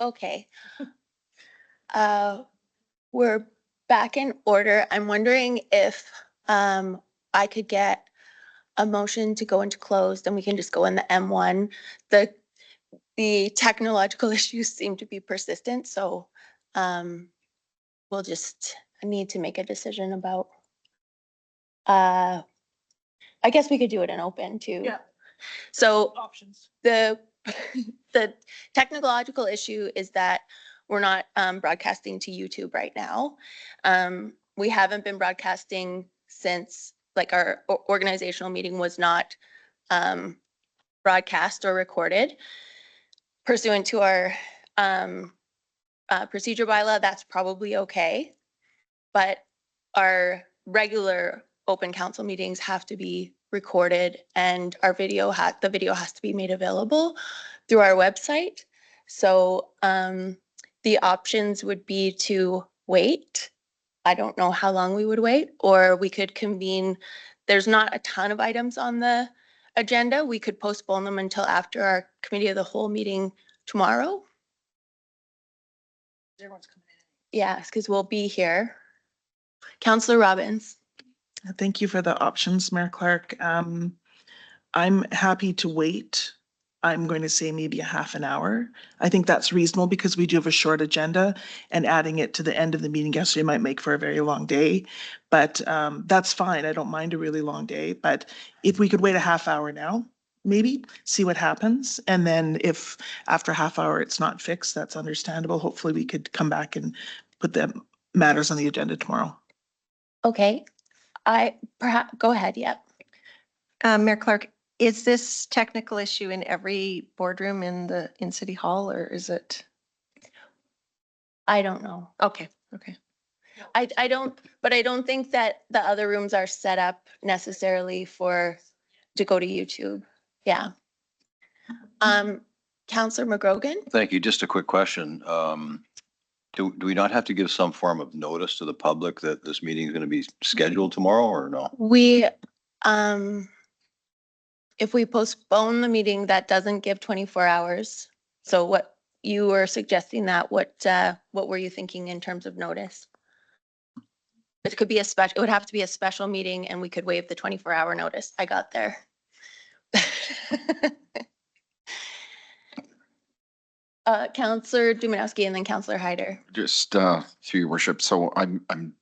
Okay. We're back in order. I'm wondering if I could get a motion to go into closed and we can just go in the M1. The technological issues seem to be persistent, so we'll just need to make a decision about I guess we could do it in open too. Yeah. So Options. the technological issue is that we're not broadcasting to YouTube right now. We haven't been broadcasting since like our organizational meeting was not broadcast or recorded pursuant to our procedure bylaw. That's probably okay, but our regular open council meetings have to be recorded and our the video has to be made available through our website. So the options would be to wait. I don't know how long we would wait, or we could convene. There's not a ton of items on the agenda. We could postpone them until after our committee of the whole meeting tomorrow. Everyone's coming in. Yes, because we'll be here. Councillor Robbins. Thank you for the options, Mayor Clark. I'm happy to wait. I'm going to say maybe a half an hour. I think that's reasonable because we do have a short agenda and adding it to the end of the meeting yesterday might make for a very long day. But that's fine. I don't mind a really long day. But if we could wait a half hour now, maybe see what happens. And then if after a half hour it's not fixed, that's understandable. Hopefully we could come back and put the matters on the agenda tomorrow. Okay. Perhaps go ahead. Yep. Mayor Clark, is this technical issue in every boardroom in City Hall, or is it? I don't know. Okay. Okay. I don't, but I don't think that the other rooms are set up necessarily to go to YouTube. Yeah. Councillor McGrogan. Thank you. Just a quick question. Do we not have to give some form of notice to the public that this meeting is going to be scheduled tomorrow or no? We, if we postpone the meeting, that doesn't give 24 hours. So what you were suggesting that, what were you thinking in terms of notice? It could be it would have to be a special meeting and we could waive the 24-hour notice. I got there. Councillor Dumanowski and then Councillor Hyder. Just through your worship. So I'm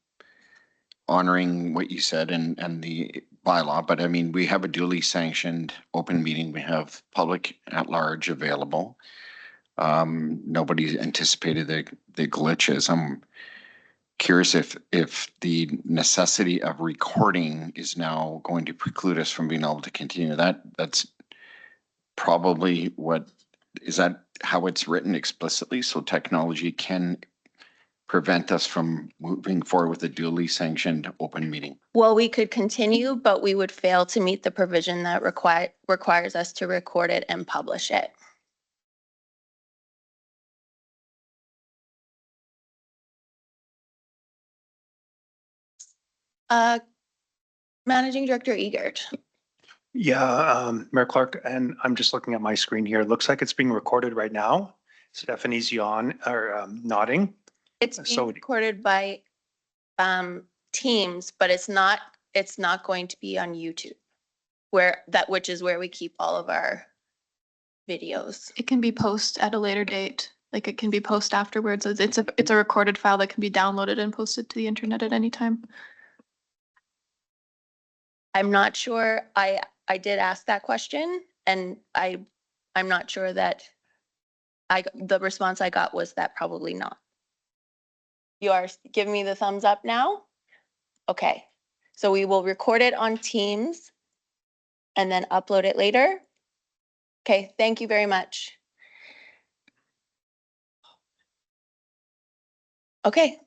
honoring what you said and the bylaw, but I mean, we have a duly sanctioned open meeting. We have public at large available. Nobody's anticipated the glitches. I'm curious if the necessity of recording is now going to preclude us from being able to continue. That's probably is that how it's written explicitly? So technology can prevent us from moving forward with a duly sanctioned open meeting? Well, we could continue, but we would fail to meet the provision that requires us to record it and publish it. Managing Director Egert. Yeah, Mayor Clark, and I'm just looking at my screen here. It looks like it's being recorded right now. Stephanie's nodding. It's being recorded by Teams, but it's not going to be on YouTube, which is where we keep all of our videos. It can be posted at a later date. Like it can be posted afterwards. It's a recorded file that can be downloaded and posted to the internet at any time. I'm not sure. I did ask that question and I'm not sure that the response I got was that probably not. You are giving me the thumbs up now? Okay. So we will record it on Teams and then upload it later. Okay, thank you very much. Okay.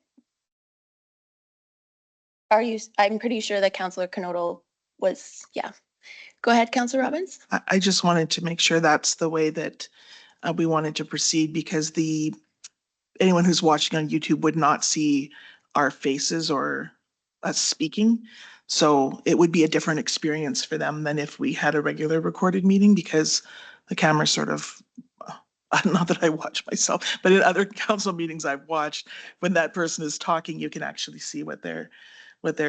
I'm pretty sure that Councillor Knodel was, yeah. Go ahead, Councillor Robbins. I just wanted to make sure that's the way that we wanted to proceed because anyone who's watching on YouTube would not see our faces or us speaking. So it would be a different experience for them than if we had a regular recorded meeting because the camera's sort of not that I watch myself, but in other council meetings I've watched, when that person is talking, you can actually see what they're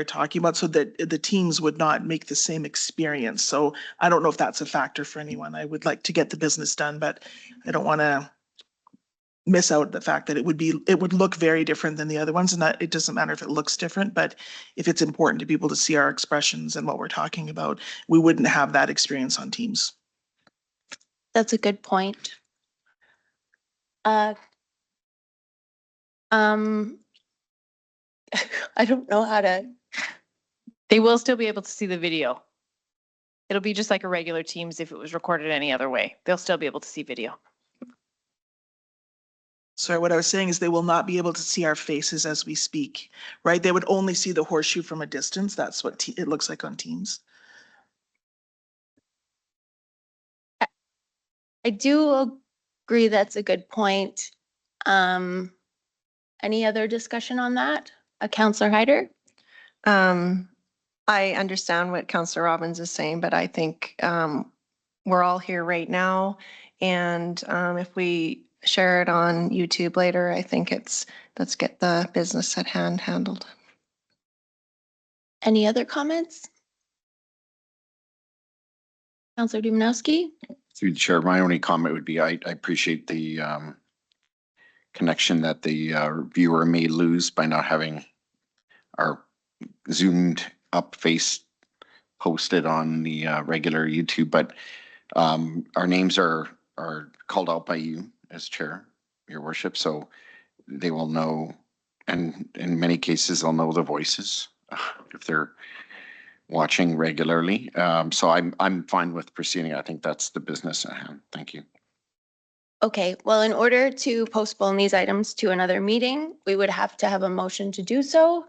talking about, so that the teams would not make the same experience. So I don't know if that's a factor for anyone. I would like to get the business done, but I don't want to miss out the fact that it would look very different than the other ones, and that it doesn't matter if it looks different, but if it's important to people to see our expressions and what we're talking about, we wouldn't have that experience on Teams. That's a good point. Uh, um, I don't know how to, They will still be able to see the video. It'll be just like a regular Teams if it was recorded any other way. They'll still be able to see video. So what I was saying is they will not be able to see our faces as we speak, right? They would only see the horseshoe from a distance. That's what it looks like on Teams. I do agree that's a good point. Any other discussion on that? Councillor Hyder? I understand what Councillor Robbins is saying, but I think we're all here right now. And if we share it on YouTube later, I think let's get the business at hand handled. Any other comments? Councillor Dumanowski? Through the chair, my only comment would be I appreciate the connection that the viewer may lose by not having our zoomed up face posted on the regular YouTube, but our names are called out by you as chair, your worship, so they will know, and in many cases they'll know the voices if they're watching regularly. So I'm fine with proceeding. I think that's the business at hand. Thank you. Okay, well, in order to postpone these items to another meeting, we would have to have a motion to do so.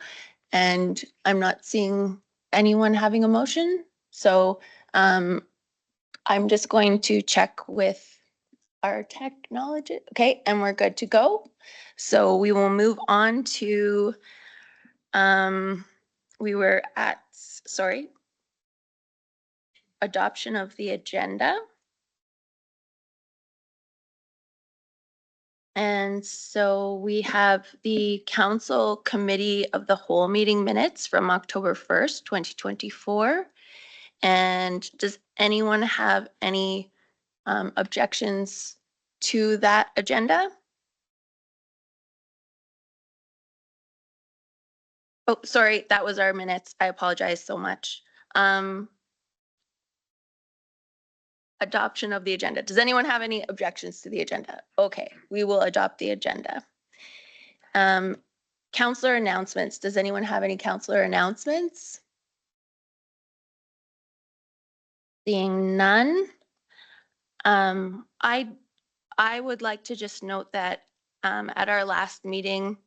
And I'm not seeing anyone having a motion. So I'm just going to check with our technology. Okay, and we're good to go. So we will move on to, we were at, sorry, adoption of the agenda. And so we have the council committee of the whole meeting minutes from October 1st, 2024. And does anyone have any objections to that agenda? Oh, sorry, that was our minutes. I apologize so much. Adoption of the agenda. Does anyone have any objections to the agenda? Okay, we will adopt the agenda. Councillor announcements. Does anyone have any councillor announcements? Seeing none. I would like to just note that at our last meeting,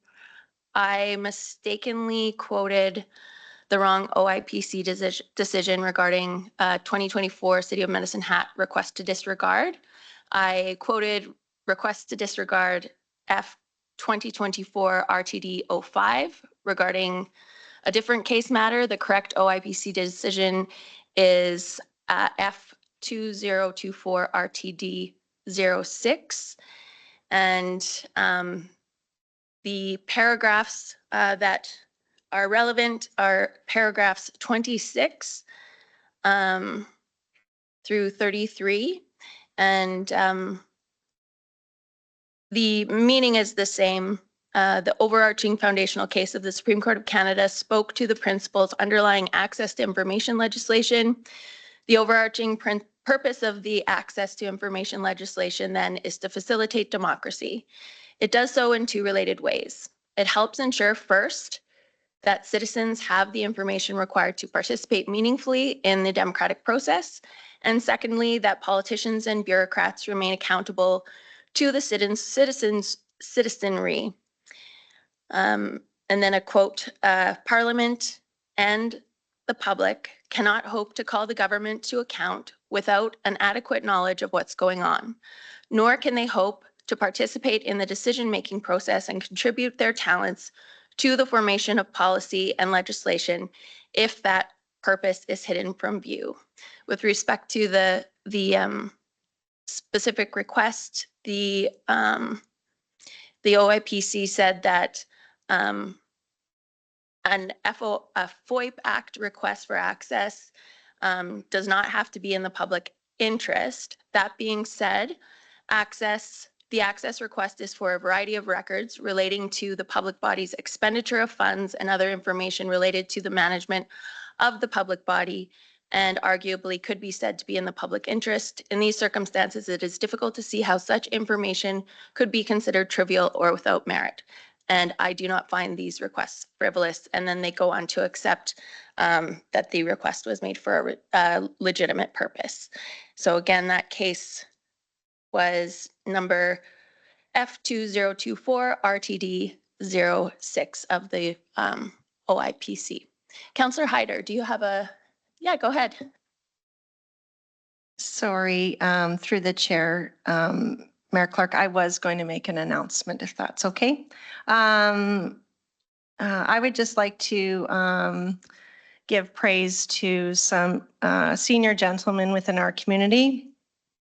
I mistakenly quoted the wrong OIPC decision regarding 2024 City of Medicine Hat request to disregard. I quoted request to disregard F 2024 RTD 05 regarding a different case matter. The correct OIPC decision is F 2024 RTD 06. And the paragraphs that are relevant are paragraphs 26 through 33. And the meaning is the same. The overarching foundational case of the Supreme Court of Canada spoke to the principles underlying access to information legislation. The overarching purpose of the access to information legislation then is to facilitate democracy. It does so in two related ways. It helps ensure first, that citizens have the information required to participate meaningfully in the democratic process. And secondly, that politicians and bureaucrats remain accountable to the citizenry. And then a quote, Parliament and the public cannot hope to call the government to account without an adequate knowledge of what's going on, nor can they hope to participate in the decision-making process and contribute their talents to the formation of policy and legislation if that purpose is hidden from view. With respect to the specific request, the OIPC said that a FOIP Act request for access does not have to be in the public interest. That being said, the access request is for a variety of records relating to the public body's expenditure of funds and other information related to the management of the public body, and arguably could be said to be in the public interest. In these circumstances, it is difficult to see how such information could be considered trivial or without merit. And I do not find these requests frivolous. And then they go on to accept that the request was made for a legitimate purpose. So again, that case was number F2024 RTD 06 of the OIPC. Councillor Hyder, do you have yeah, go ahead. Sorry, through the chair, Mayor Clark, I was going to make an announcement if that's okay. I would just like to give praise to some senior gentlemen within our community.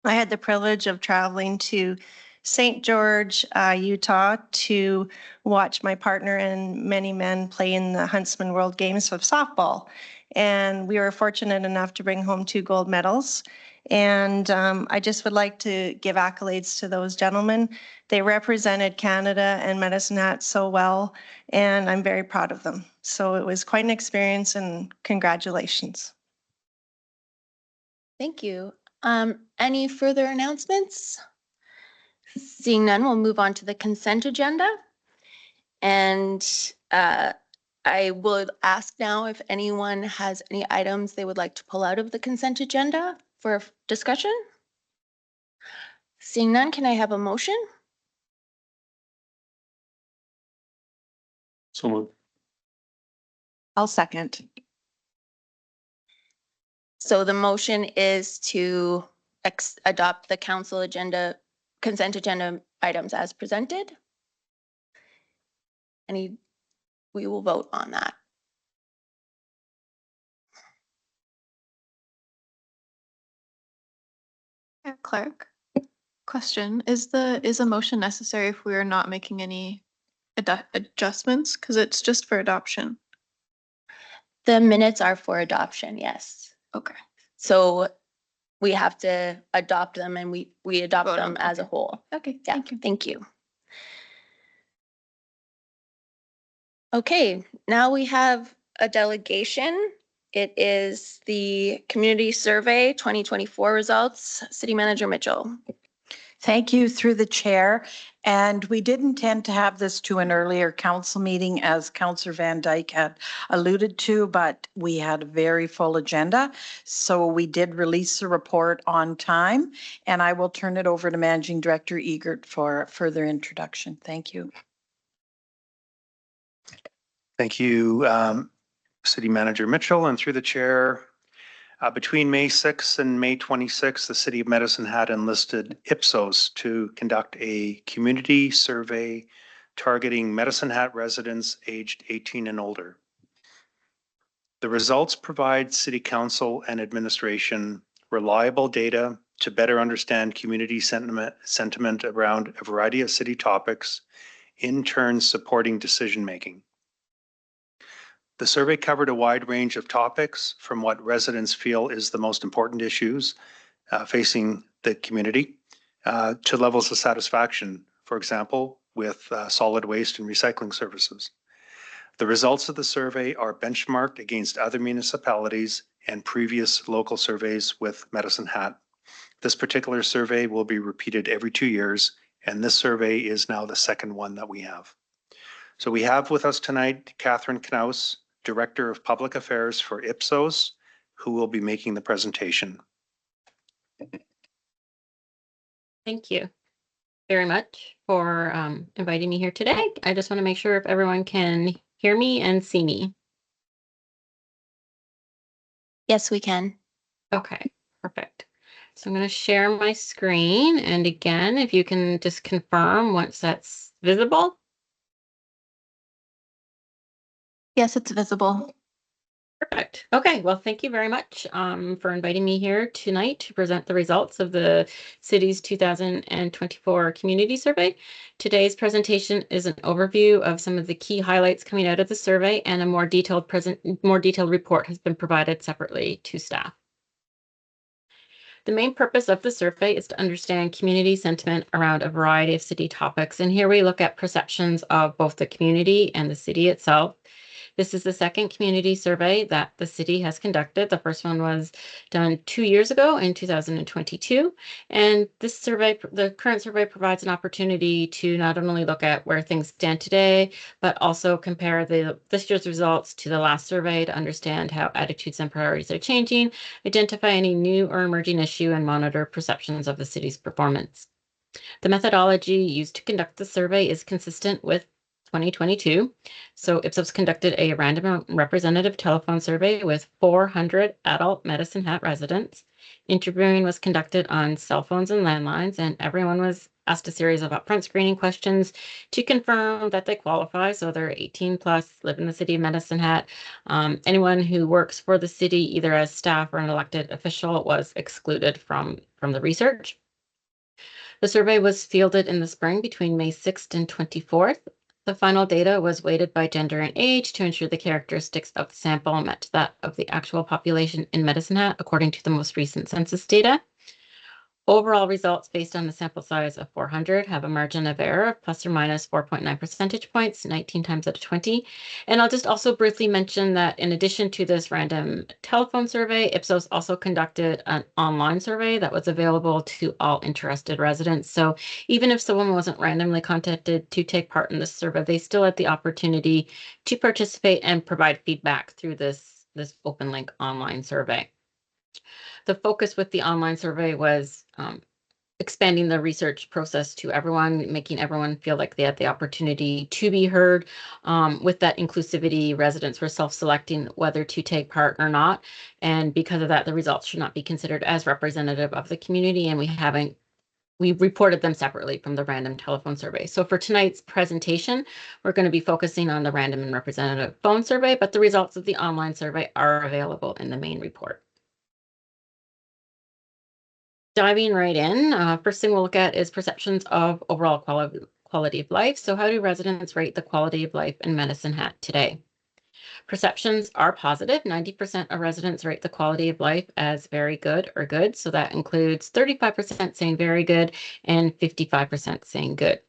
I had the privilege of traveling to St. George, Utah to watch my partner and many men play in the Huntsman World Games of softball. And we were fortunate enough to bring home 2 gold medals. And I just would like to give accolades to those gentlemen. They represented Canada and Medicine Hat so well, and I'm very proud of them. So it was quite an experience, and congratulations. Thank you. Any further announcements? Seeing none, we'll move on to the consent agenda. And I would ask now if anyone has any items they would like to pull out of the consent agenda for discussion. Seeing none, can I have a motion? So moved. I'll second. So the motion is to adopt the council agenda, consent agenda items as presented. We will vote on that. Mayor Clark, question, is a motion necessary if we are not making any adjustments? Because it's just for adoption. The minutes are for adoption, yes. Okay. So we have to adopt them and we adopt Vote on them them, as a okay. whole. Okay, Yeah, thank you. thank you. Okay, now we have a delegation. It is the Community Survey 2024 results. City Manager Mitchell. Thank you through the chair. And we did intend to have this to an earlier council meeting, as Councillor Van Dyke had alluded to, but we had a very full agenda. So we did release the report on time, and I will turn it over to Managing Director Egert for further introduction. Thank you. Thank you, City Manager Mitchell, and through the chair. Between May 6th and May 26th, the City of Medicine Hat enlisted Ipsos to conduct a community survey targeting Medicine Hat residents aged 18 and older. The results provide City Council and administration reliable data to better understand community sentiment around a variety of city topics, in turn supporting decision-making. The survey covered a wide range of topics, from what residents feel is the most important issues facing the community to levels of satisfaction, for example, with solid waste and recycling services. The results of the survey are benchmarked against other municipalities and previous local surveys with Medicine Hat. This particular survey will be repeated every 2 years, and this survey is now the second one that we have. So we have with us tonight Catherine Knaus, Director of Public Affairs for Ipsos, who will be making the presentation. Thank you very much for inviting me here today. I just want to make sure if everyone can hear me and see me. Yes, we can. Okay, perfect. So I'm going to share my screen. And again, if you can just confirm once that's visible. Yes, it's visible. Perfect. Okay, well, thank you very much for inviting me here tonight to present the results of the city's 2024 community survey. Today's presentation is an overview of some of the key highlights coming out of the survey, and a more detailed report has been provided separately to staff. The main purpose of the survey is to understand community sentiment around a variety of city topics, and here we look at perceptions of both the community and the city itself. This is the second community survey that the city has conducted. The first one was done 2 years ago in 2022. And this survey, the current survey, provides an opportunity to not only look at where things stand today, but also compare this year's results to the last survey to understand how attitudes and priorities are changing, identify any new or emerging issue, and monitor perceptions of the city's performance. The methodology used to conduct the survey is consistent with 2022. So Ipsos conducted a random representative telephone survey with 400 adult Medicine Hat residents. Interviewing was conducted on cell phones and landlines, and everyone was asked a series of upfront screening questions to confirm that they qualify. So they're 18 plus, live in the city of Medicine Hat. Anyone who works for the city, either as staff or an elected official, was excluded from the research. The survey was fielded in the spring between May 6th and 24th. The final data was weighted by gender and age to ensure the characteristics of the sample met that of the actual population in Medicine Hat, according to the most recent census data. Overall results based on the sample size of 400 have a margin of error of plus or minus 4.9 percentage points, 19 times out of 20. And I'll just also briefly mention that in addition to this random telephone survey, Ipsos also conducted an online survey that was available to all interested residents. So even if someone wasn't randomly contacted to take part in this survey, they still had the opportunity to participate and provide feedback through this open link online survey. The focus with the online survey was expanding the research process to everyone, making everyone feel like they had the opportunity to be heard. With that inclusivity, residents were self-selecting whether to take part or not. And because of that, the results should not be considered as representative of the community, and we reported them separately from the random telephone survey. So for tonight's presentation, we're going to be focusing on the random and representative phone survey, but the results of the online survey are available in the main report. Diving right in, first thing we'll look at is perceptions of overall quality of life. So how do residents rate the quality of life in Medicine Hat today? Perceptions are positive. 90% of residents rate the quality of life as very good or good. So that includes 35% saying very good and 55% saying good.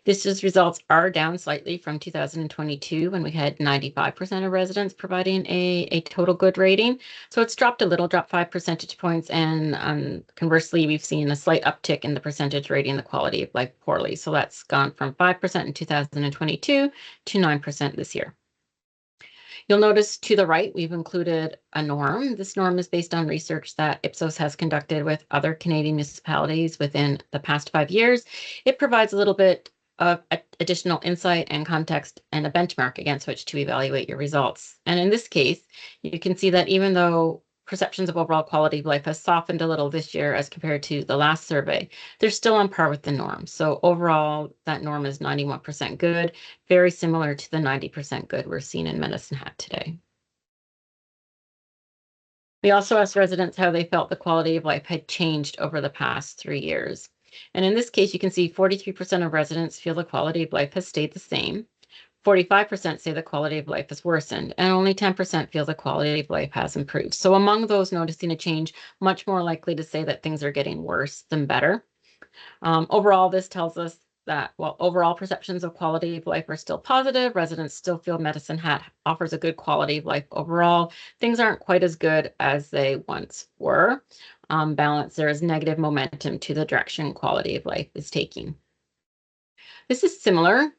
This year's results are down slightly from 2022 when we had 95% of residents providing a total good rating. So it's dropped a little, dropped 5 percentage points. And conversely, we've seen a slight uptick in the percentage rating the quality of life poorly. So that's gone from 5% in 2022 to 9% this year. You'll notice to the right, we've included a norm. This norm is based on research that Ipsos has conducted with other Canadian municipalities within the past 5 years. It provides a little bit of additional insight and context and a benchmark against which to evaluate your results. And in this case, you can see that even though perceptions of overall quality of life has softened a little this year as compared to the last survey, they're still on par with the norm. So overall, that norm is 91% good, very similar to the 90% good we're seeing in Medicine Hat today. We also asked residents how they felt the quality of life had changed over the past 3 years. And in this case, you can see 43% of residents feel the quality of life has stayed the same. 45% say the quality of life has worsened, and only 10% feel the quality of life has improved. So among those noticing a change, much more likely to say that things are getting worse than better. Overall, this tells us that while overall perceptions of quality of life are still positive, residents still feel Medicine Hat offers a good quality of life overall. Things aren't quite as good as they once were. Balance, there is negative momentum to the direction quality of life is taking. This is similar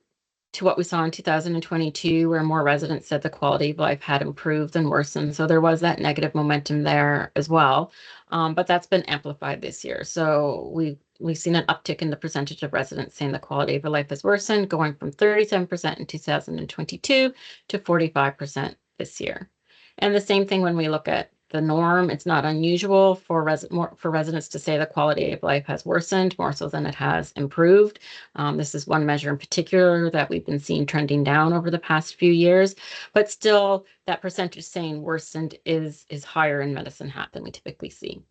to what we saw in 2022, where more residents said the quality of life had improved than worsened. So there was that negative momentum there as well. But that's been amplified this year. So we've seen an uptick in the percentage of residents saying the quality of life has worsened, going from 37% in 2022 to 45% this year. And the same thing when we look at the norm. It's not unusual for residents to say the quality of life has worsened more so than it has improved. This is one measure in particular that we've been seeing trending down over the past few years, but still that percentage saying worsened is higher in Medicine Hat than we typically see.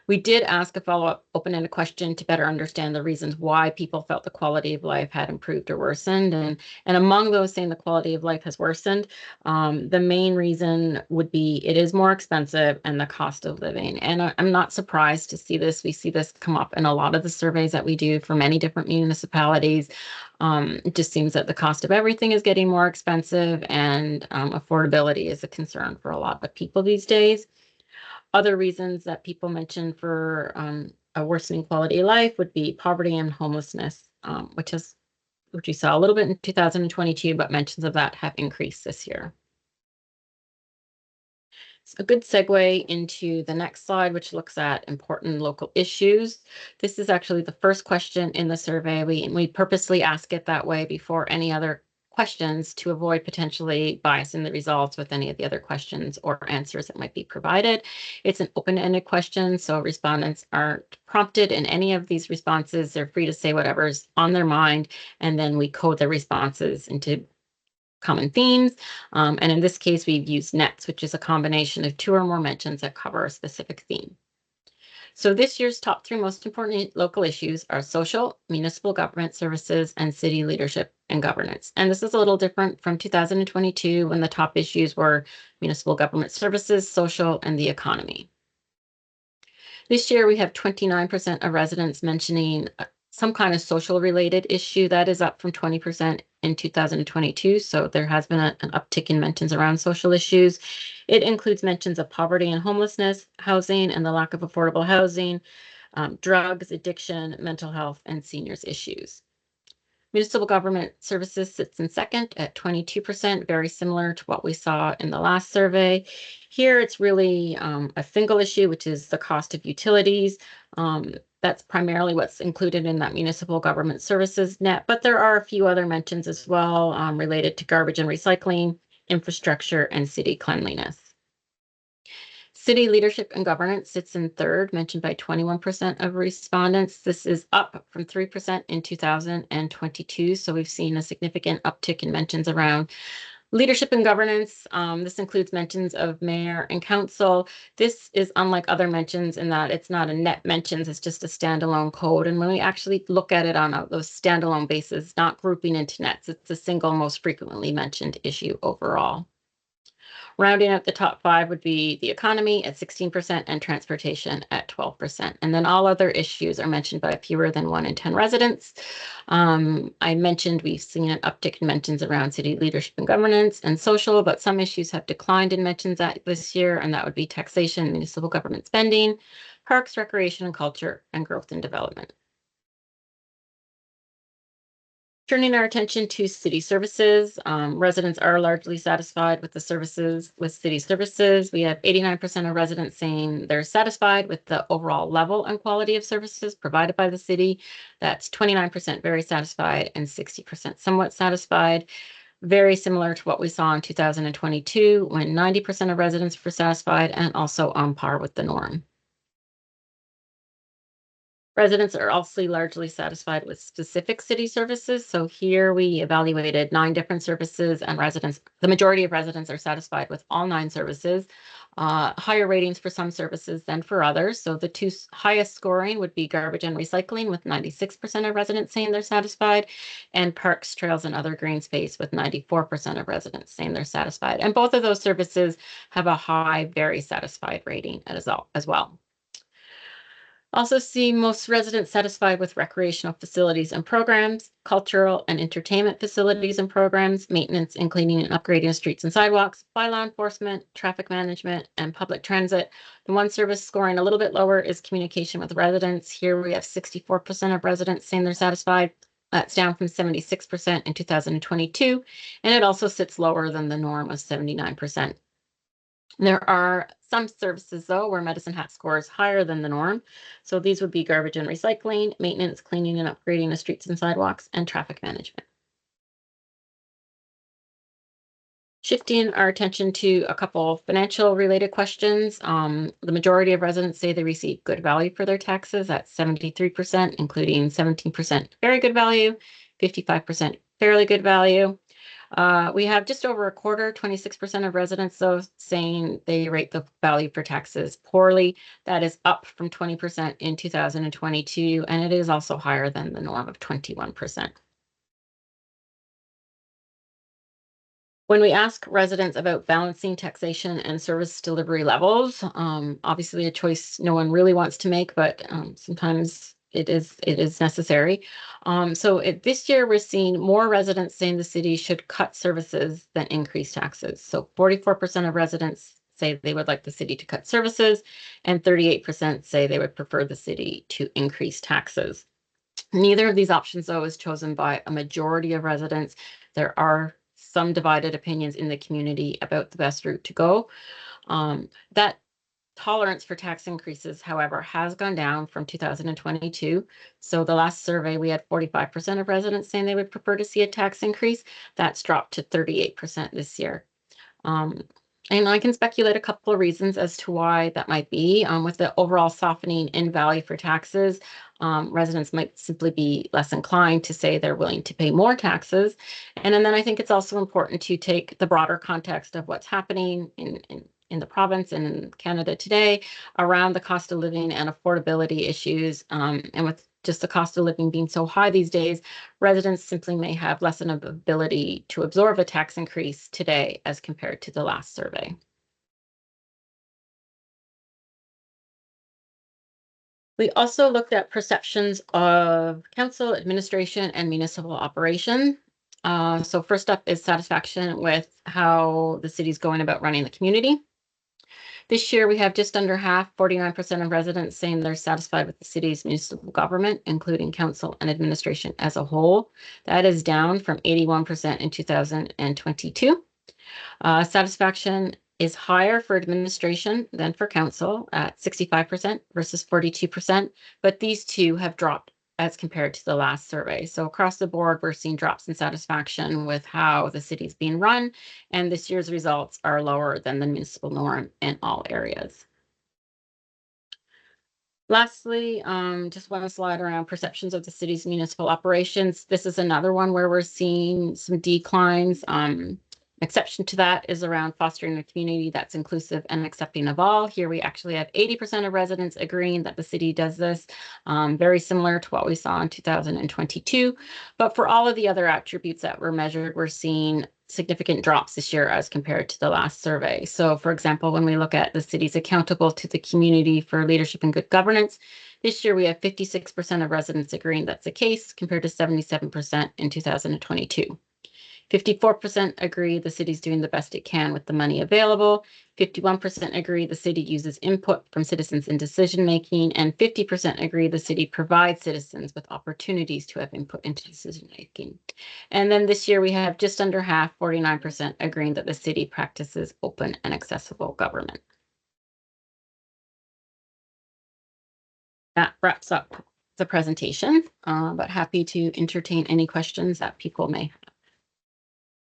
We did ask a follow-up open-ended question to better understand the reasons why people felt the quality of life had improved or worsened. And among those saying the quality of life has worsened, the main reason would be it is more expensive and the cost of living. And I'm not surprised to see this. We see this come up in a lot of the surveys that we do for many different municipalities. It just seems that the cost of everything is getting more expensive, and affordability is a concern for a lot of people these days. Other reasons that people mention for a worsening quality of life would be poverty and homelessness, which we saw a little bit in 2022, but mentions of that have increased this year. It's a good segue into the next slide, which looks at important local issues. This is actually the first question in the survey. We purposely ask it that way before any other questions to avoid potentially biasing the results with any of the other questions or answers that might be provided. It's an open-ended question, so respondents aren't prompted in any of these responses. They're free to say whatever's on their mind, and then we code the responses into common themes. And in this case, we've used NETs, which is a combination of 2 or more mentions that cover a specific theme. So this year's top 3 most important local issues are social, municipal government services, and city leadership and governance. And this is a little different from 2022 when the top issues were municipal government services, social, and the economy. This year, we have 29% of residents mentioning some kind of social related issue. That is up from 20% in 2022. So there has been an uptick in mentions around social issues. It includes mentions of poverty and homelessness, housing and the lack of affordable housing, drugs, addiction, mental health, and seniors issues. Municipal government services sits in second at 22%, very similar to what we saw in the last survey. Here, it's really a single issue, which is the cost of utilities. That's primarily what's included in that municipal government services net, but there are a few other mentions as well related to garbage and recycling, infrastructure, and city cleanliness. City leadership and governance sits in third, mentioned by 21% of respondents. This is up from 3% in 2022. So we've seen a significant uptick in mentions around leadership and governance. This includes mentions of mayor and council. This is unlike other mentions in that it's not a net mentions, it's just a standalone code. And when we actually look at it on those standalone basis, not grouping into nets, it's the single most frequently mentioned issue overall. Rounding out the top 5 would be the economy at 16% and transportation at 12%. And then all other issues are mentioned by fewer than 1 in 10 residents. I mentioned we've seen an uptick in mentions around city leadership and governance and social, but some issues have declined in mentions this year, and that would be taxation, municipal government spending, parks, recreation and culture, and growth and development. Turning our attention to city services, residents are largely satisfied with the services with city services. We have 89% of residents saying they're satisfied with the overall level and quality of services provided by the city. That's 29% very satisfied and 60% somewhat satisfied. Very similar to what we saw in 2022 when 90% of residents were satisfied and also on par with the norm. Residents are also largely satisfied with specific city services. So here we evaluated 9 different services, and the majority of residents are satisfied with all 9 services. Higher ratings for some services than for others. So the 2 highest scoring would be garbage and recycling, with 96% of residents saying they're satisfied, and parks, trails, and other green space with 94% of residents saying they're satisfied. And both of those services have a high, very satisfied rating as well. Also see most residents satisfied with recreational facilities and programs, cultural and entertainment facilities and programs, maintenance and cleaning and upgrading of streets and sidewalks, bylaw enforcement, traffic management, and public transit. The one service scoring a little bit lower is communication with residents. Here we have 64% of residents saying they're satisfied. That's down from 76% in 2022, and it also sits lower than the norm of 79%. There are some services, though, where Medicine Hat scores higher than the norm. So these would be garbage and recycling, maintenance, cleaning and upgrading of streets and sidewalks, and traffic management. Shifting our attention to a couple financial related questions. The majority of residents say they receive good value for their taxes at 73%, including 17% very good value, 55% fairly good value. We have just over a quarter, 26% of residents though saying they rate the value for taxes poorly. That is up from 20% in 2022, and it is also higher than the norm of 21%. When we ask residents about balancing taxation and service delivery levels, obviously a choice no one really wants to make, but sometimes it is necessary. This year we're seeing more residents saying the city should cut services than increase taxes. So 44% of residents say they would like the city to cut services, and 38% say they would prefer the city to increase taxes. Neither of these options, though, is chosen by a majority of residents. There are some divided opinions in the community about the best route to go. That tolerance for tax increases, however, has gone down from 2022. So the last survey, we had 45% of residents saying they would prefer to see a tax increase. That's dropped to 38% this year. And I can speculate a couple of reasons as to why that might be. With the overall softening in value for taxes, residents might simply be less inclined to say they're willing to pay more taxes. And then I think it's also important to take the broader context of what's happening in the province and in Canada today around the cost of living and affordability issues. And with just the cost of living being so high these days, residents simply may have less of an ability to absorb a tax increase today as compared to the last survey. We also looked at perceptions of council, administration, and municipal operation. So first up is satisfaction with how the city's going about running the community. This year, we have just under half, 49% of residents saying they're satisfied with the city's municipal government, including council and administration as a whole. That is down from 81% in 2022. Satisfaction is higher for administration than for council at 65% versus 42%, but these two have dropped as compared to the last survey. So across the board, we're seeing drops in satisfaction with how the city's being run, and this year's results are lower than the municipal norm in all areas. Lastly, just one slide around perceptions of the city's municipal operations. This is another one where we're seeing some declines. Exception to that is around fostering a community that's inclusive and accepting of all. Here we actually have 80% of residents agreeing that the city does this, very similar to what we saw in 2022. But for all of the other attributes that were measured, we're seeing significant drops this year as compared to the last survey. So for example, when we look at the city's accountable to the community for leadership and good governance, this year we have 56% of residents agreeing that's the case compared to 77% in 2022. 54% agree the city's doing the best it can with the money available. 51% agree the city uses input from citizens in decision-making, and 50% agree the city provides citizens with opportunities to have input into decision-making. And then this year we have just under half, 49%, agreeing that the city practices open and accessible government. That wraps up the presentation, but happy to entertain any questions that people may have.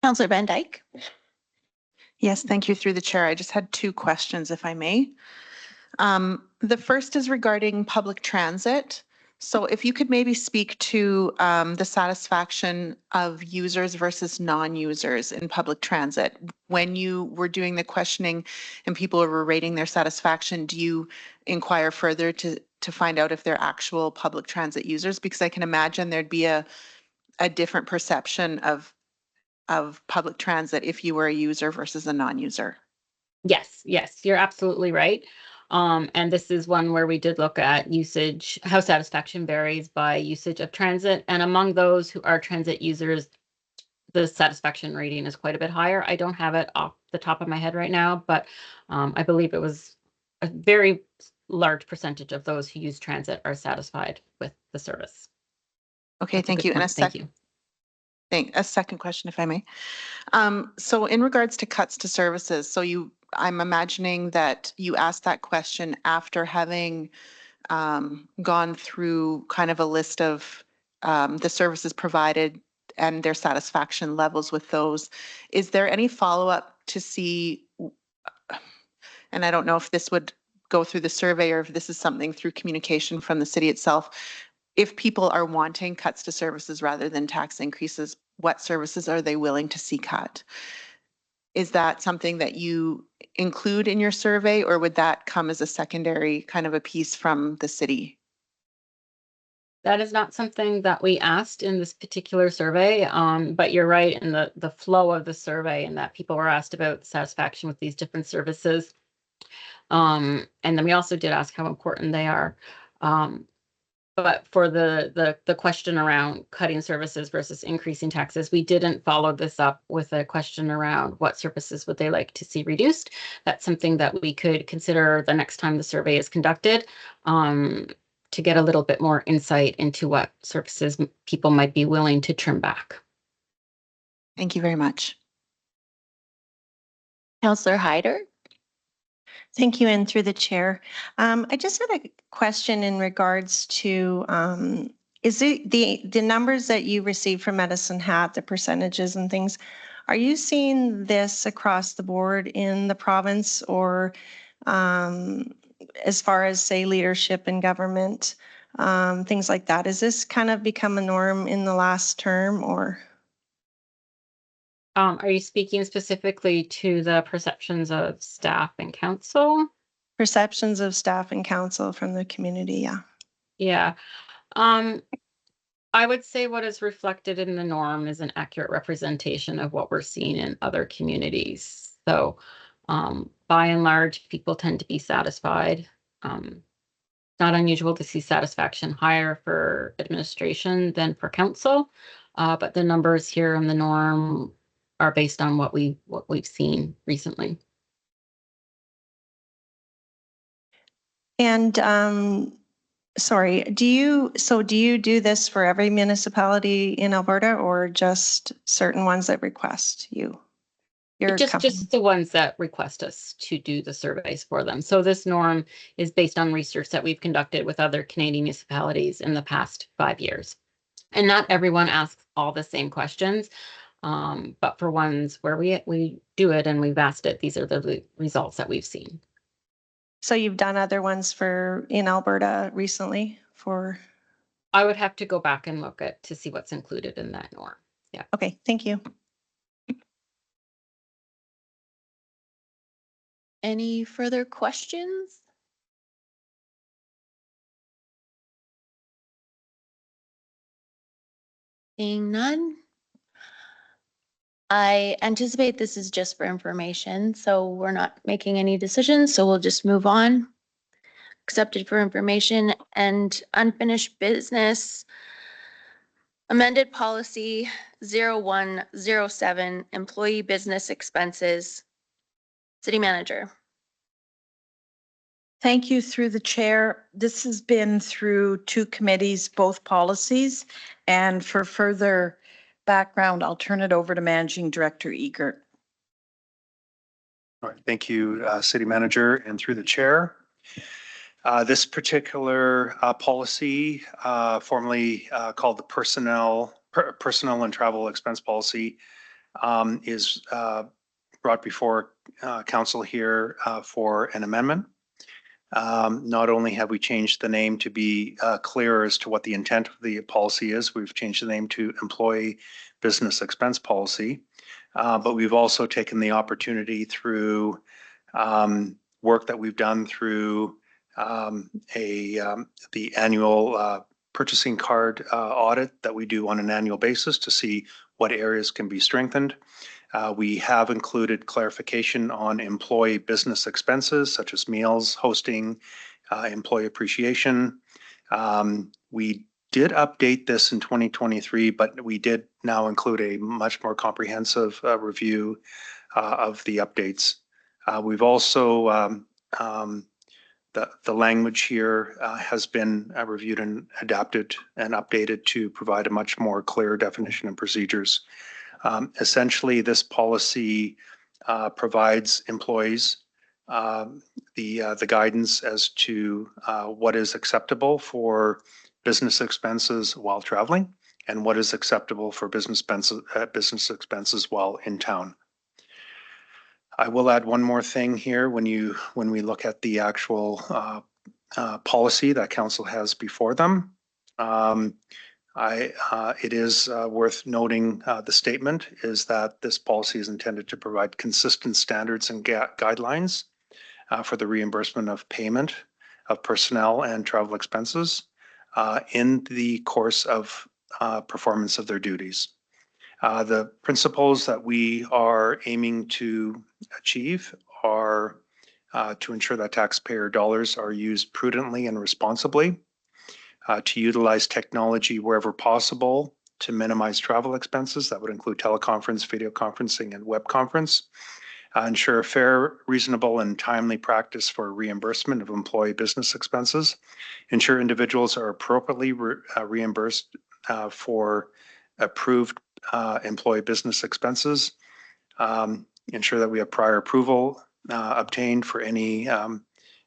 Councillor Van Dyke. Yes, thank you through the chair. I just had two questions, if I may. The first is regarding public transit. So if you could maybe speak to the satisfaction of users versus non-users in public transit. When you were doing the questioning and people were rating their satisfaction, do you inquire further to find out if they're actual public transit users? Because I can imagine there'd be a different perception of public transit if you were a user versus a non-user. Yes, you're absolutely right. And this is one where we did look at usage, how satisfaction varies by usage of transit. And among those who are transit users, the satisfaction rating is quite a bit higher. I don't have it off the top of my head right now, but I believe it was a very large percentage of those who use transit are satisfied with the service. Okay, thank you. And a second question, if I may. So in regards to cuts to services, so I'm imagining that you asked that question after having gone through kind of a list of the services provided and their satisfaction levels with those. Is there any follow-up to see, and I don't know if this would go through the survey or if this is something through communication from the city itself, if people are wanting cuts to services rather than tax increases, what services are they willing to see cut? Is that something that you include in your survey, or would that come as a secondary kind of a piece from the city? That is not something that we asked in this particular survey, but you're right in the flow of the survey, and that people were asked about satisfaction with these different services. And then we also did ask how important they are. But for the question around cutting services versus increasing taxes, we didn't follow this up with a question around what services would they like to see reduced. That's something that we could consider the next time the survey is conducted, to get a little bit more insight into what services people might be willing to trim back. Thank you very much. Councillor Hyder? Thank you, and through the chair. I just had a question in regards to, is it the numbers that you received from Medicine Hat, the percentages and things, are you seeing this across the board in the province, or as far as, say, leadership in government, things like that? Has this kind of become a norm in the last term, or? Are you speaking specifically to the perceptions of staff and council? Perceptions of staff and council from the community, yeah. Yeah. I would say what is reflected in the norm is an accurate representation of what we're seeing in other communities. So, by and large, people tend to be satisfied. Not unusual to see satisfaction higher for administration than for council, but the numbers here in the norm are based on what we've seen recently. And sorry, do you do this for every municipality in Alberta, or just certain ones that request you? Just the ones that request us to do the surveys for them. So this norm is based on research that we've conducted with other Canadian municipalities in the past 5 years. And not everyone asks all the same questions, but for ones where we do it and we've asked it, these are the results that we've seen. So you've done other ones in Alberta recently for? I would have to go back and look to see what's included in that norm. Yeah. Okay, thank you. Any further questions? Seeing none. I anticipate this is just for information, so we're not making any decisions, so we'll just move on. Accepted for information and unfinished business. Amended policy 0107, employee business expenses. City manager. Thank you through the chair. This has been through 2 committees, both policies. And for further background, I'll turn it over to Managing Director Egert. All right, thank you, City Manager, and through the chair. This particular policy, formerly called the personnel and travel expense policy, is brought before council here for an amendment. Not only have we changed the name to be clear as to what the intent of the policy is, we've changed the name to Employee Business Expense Policy, but we've also taken the opportunity through work that we've done through the annual purchasing card audit that we do on an annual basis to see what areas can be strengthened. We have included clarification on employee business expenses such as meals, hosting, employee appreciation. We did update this in 2023, but we did now include a much more comprehensive review of the updates. We've also, the language here has been reviewed and adapted and updated to provide a much more clear definition and procedures. Essentially, this policy provides employees the guidance as to what is acceptable for business expenses while traveling and what is acceptable for business expenses while in town. I will add one more thing here when we look at the actual policy that council has before them. It is worth noting the statement is that this policy is intended to provide consistent standards and guidelines for the reimbursement of payment of personnel and travel expenses in the course of performance of their duties. The principles that we are aiming to achieve are to ensure that taxpayer dollars are used prudently and responsibly, to utilize technology wherever possible to minimize travel expenses. That would include teleconference, video conferencing, and web conference. Ensure fair, reasonable, and timely practice for reimbursement of employee business expenses. Ensure individuals are appropriately reimbursed for approved employee business expenses. Ensure that we have prior approval obtained for any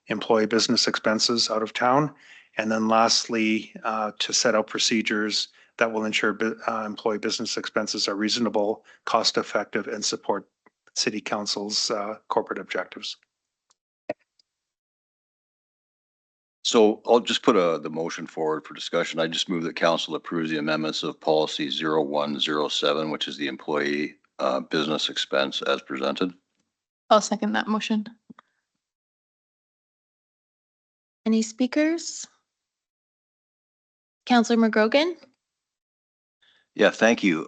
employee business expenses out of town. And then lastly, to set out procedures that will ensure employee business expenses are reasonable, cost effective, and support City Council's corporate objectives. So I'll just put the motion forward for discussion. I just move that council approves the amendments of policy 0107, which is the employee business expense as presented. I'll second that motion. Any speakers? Councillor McGrogan? Yeah, thank you.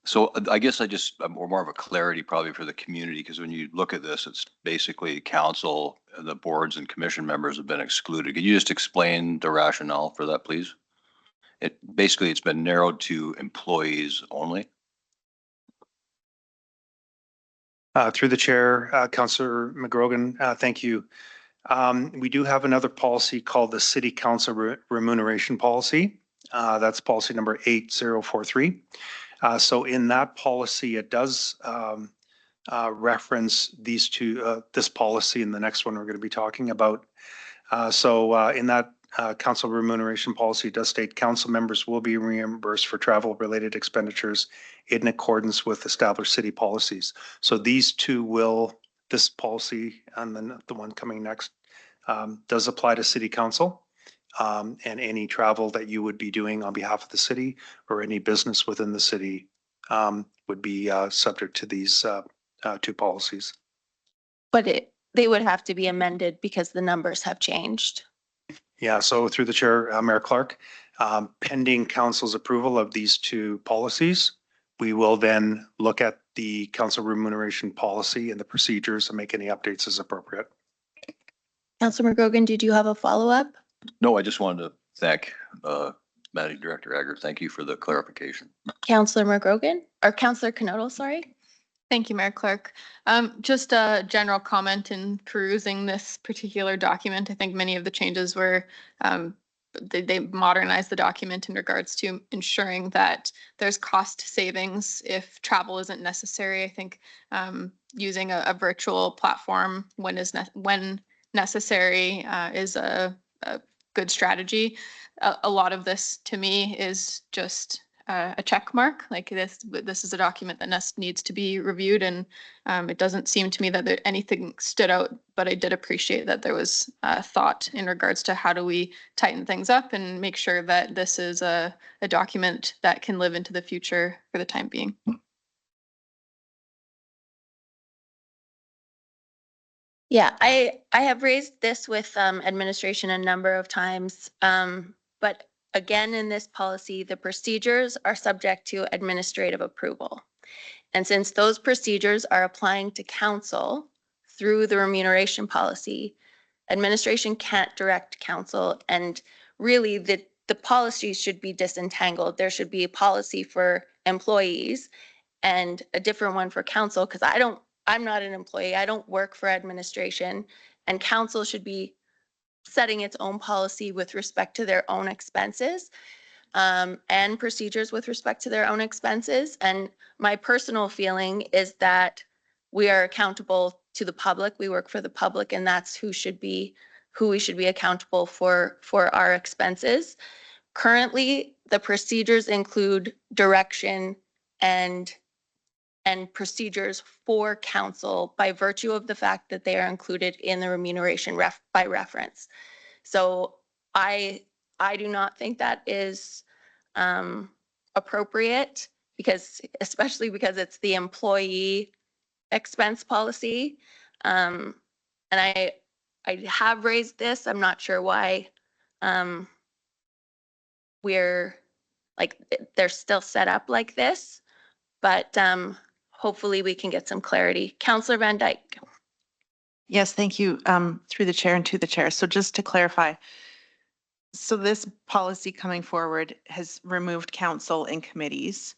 So I guess more of a clarity probably for the community, because when you look at this, it's basically council, the boards and commission members have been excluded. Could you just explain the rationale for that, please? It's been narrowed to employees only. Through the chair, Councillor McGrogan, thank you. We do have another policy called the City Council Remuneration Policy. That's policy number 8043. So in that policy, it does reference these two, this policy and the next one we're going to be talking about. In that council remuneration policy, it does state council members will be reimbursed for travel related expenditures in accordance with established city policies. So these two this policy and then the one coming next does apply to City Council. And any travel that you would be doing on behalf of the city or any business within the city would be subject to these two policies. But they would have to be amended because the numbers have changed. Yeah, so through the chair, Mayor Clark, pending council's approval of these two policies, we will then look at the council remuneration policy and the procedures and make any updates as appropriate. Councillor McGrogan, did you have a follow-up? No, I just wanted to thank Managing Director Egger. Thank you for the clarification. Councillor McGrogan or Councillor Canodal, sorry. Thank you, Mayor Clark. Just a general comment in perusing this particular document. I think many of the changes were they modernized the document in regards to ensuring that there's cost savings if travel isn't necessary. I think using a virtual platform when necessary is a good strategy. A lot of this to me is just a check mark. Like this is a document that needs to be reviewed, and it doesn't seem to me that anything stood out, but I did appreciate that there was thought in regards to how do we tighten things up and make sure that this is a document that can live into the future for the time being. Yeah, I have raised this with administration a number of times, but again, in this policy, the procedures are subject to administrative approval. And since those procedures are applying to council through the remuneration policy, administration can't direct council, and really the policies should be disentangled. There should be a policy for employees and a different one for council, because I'm not an employee. I don't work for administration, and council should be setting its own policy with respect to their own expenses and procedures with respect to their own expenses. And my personal feeling is that we are accountable to the public. We work for the public, and that's who we should be accountable for our expenses. Currently, the procedures include direction and procedures for council by virtue of the fact that they are included in the remuneration by reference. So I do not think that is appropriate, because especially because it's the employee expense policy. And I have raised this. I'm not sure why we're like they're still set up like this, but hopefully we can get some clarity. Councillor Van Dyke. Yes, thank you, through the chair and to the chair. So just to clarify, so this policy coming forward has removed council and committees.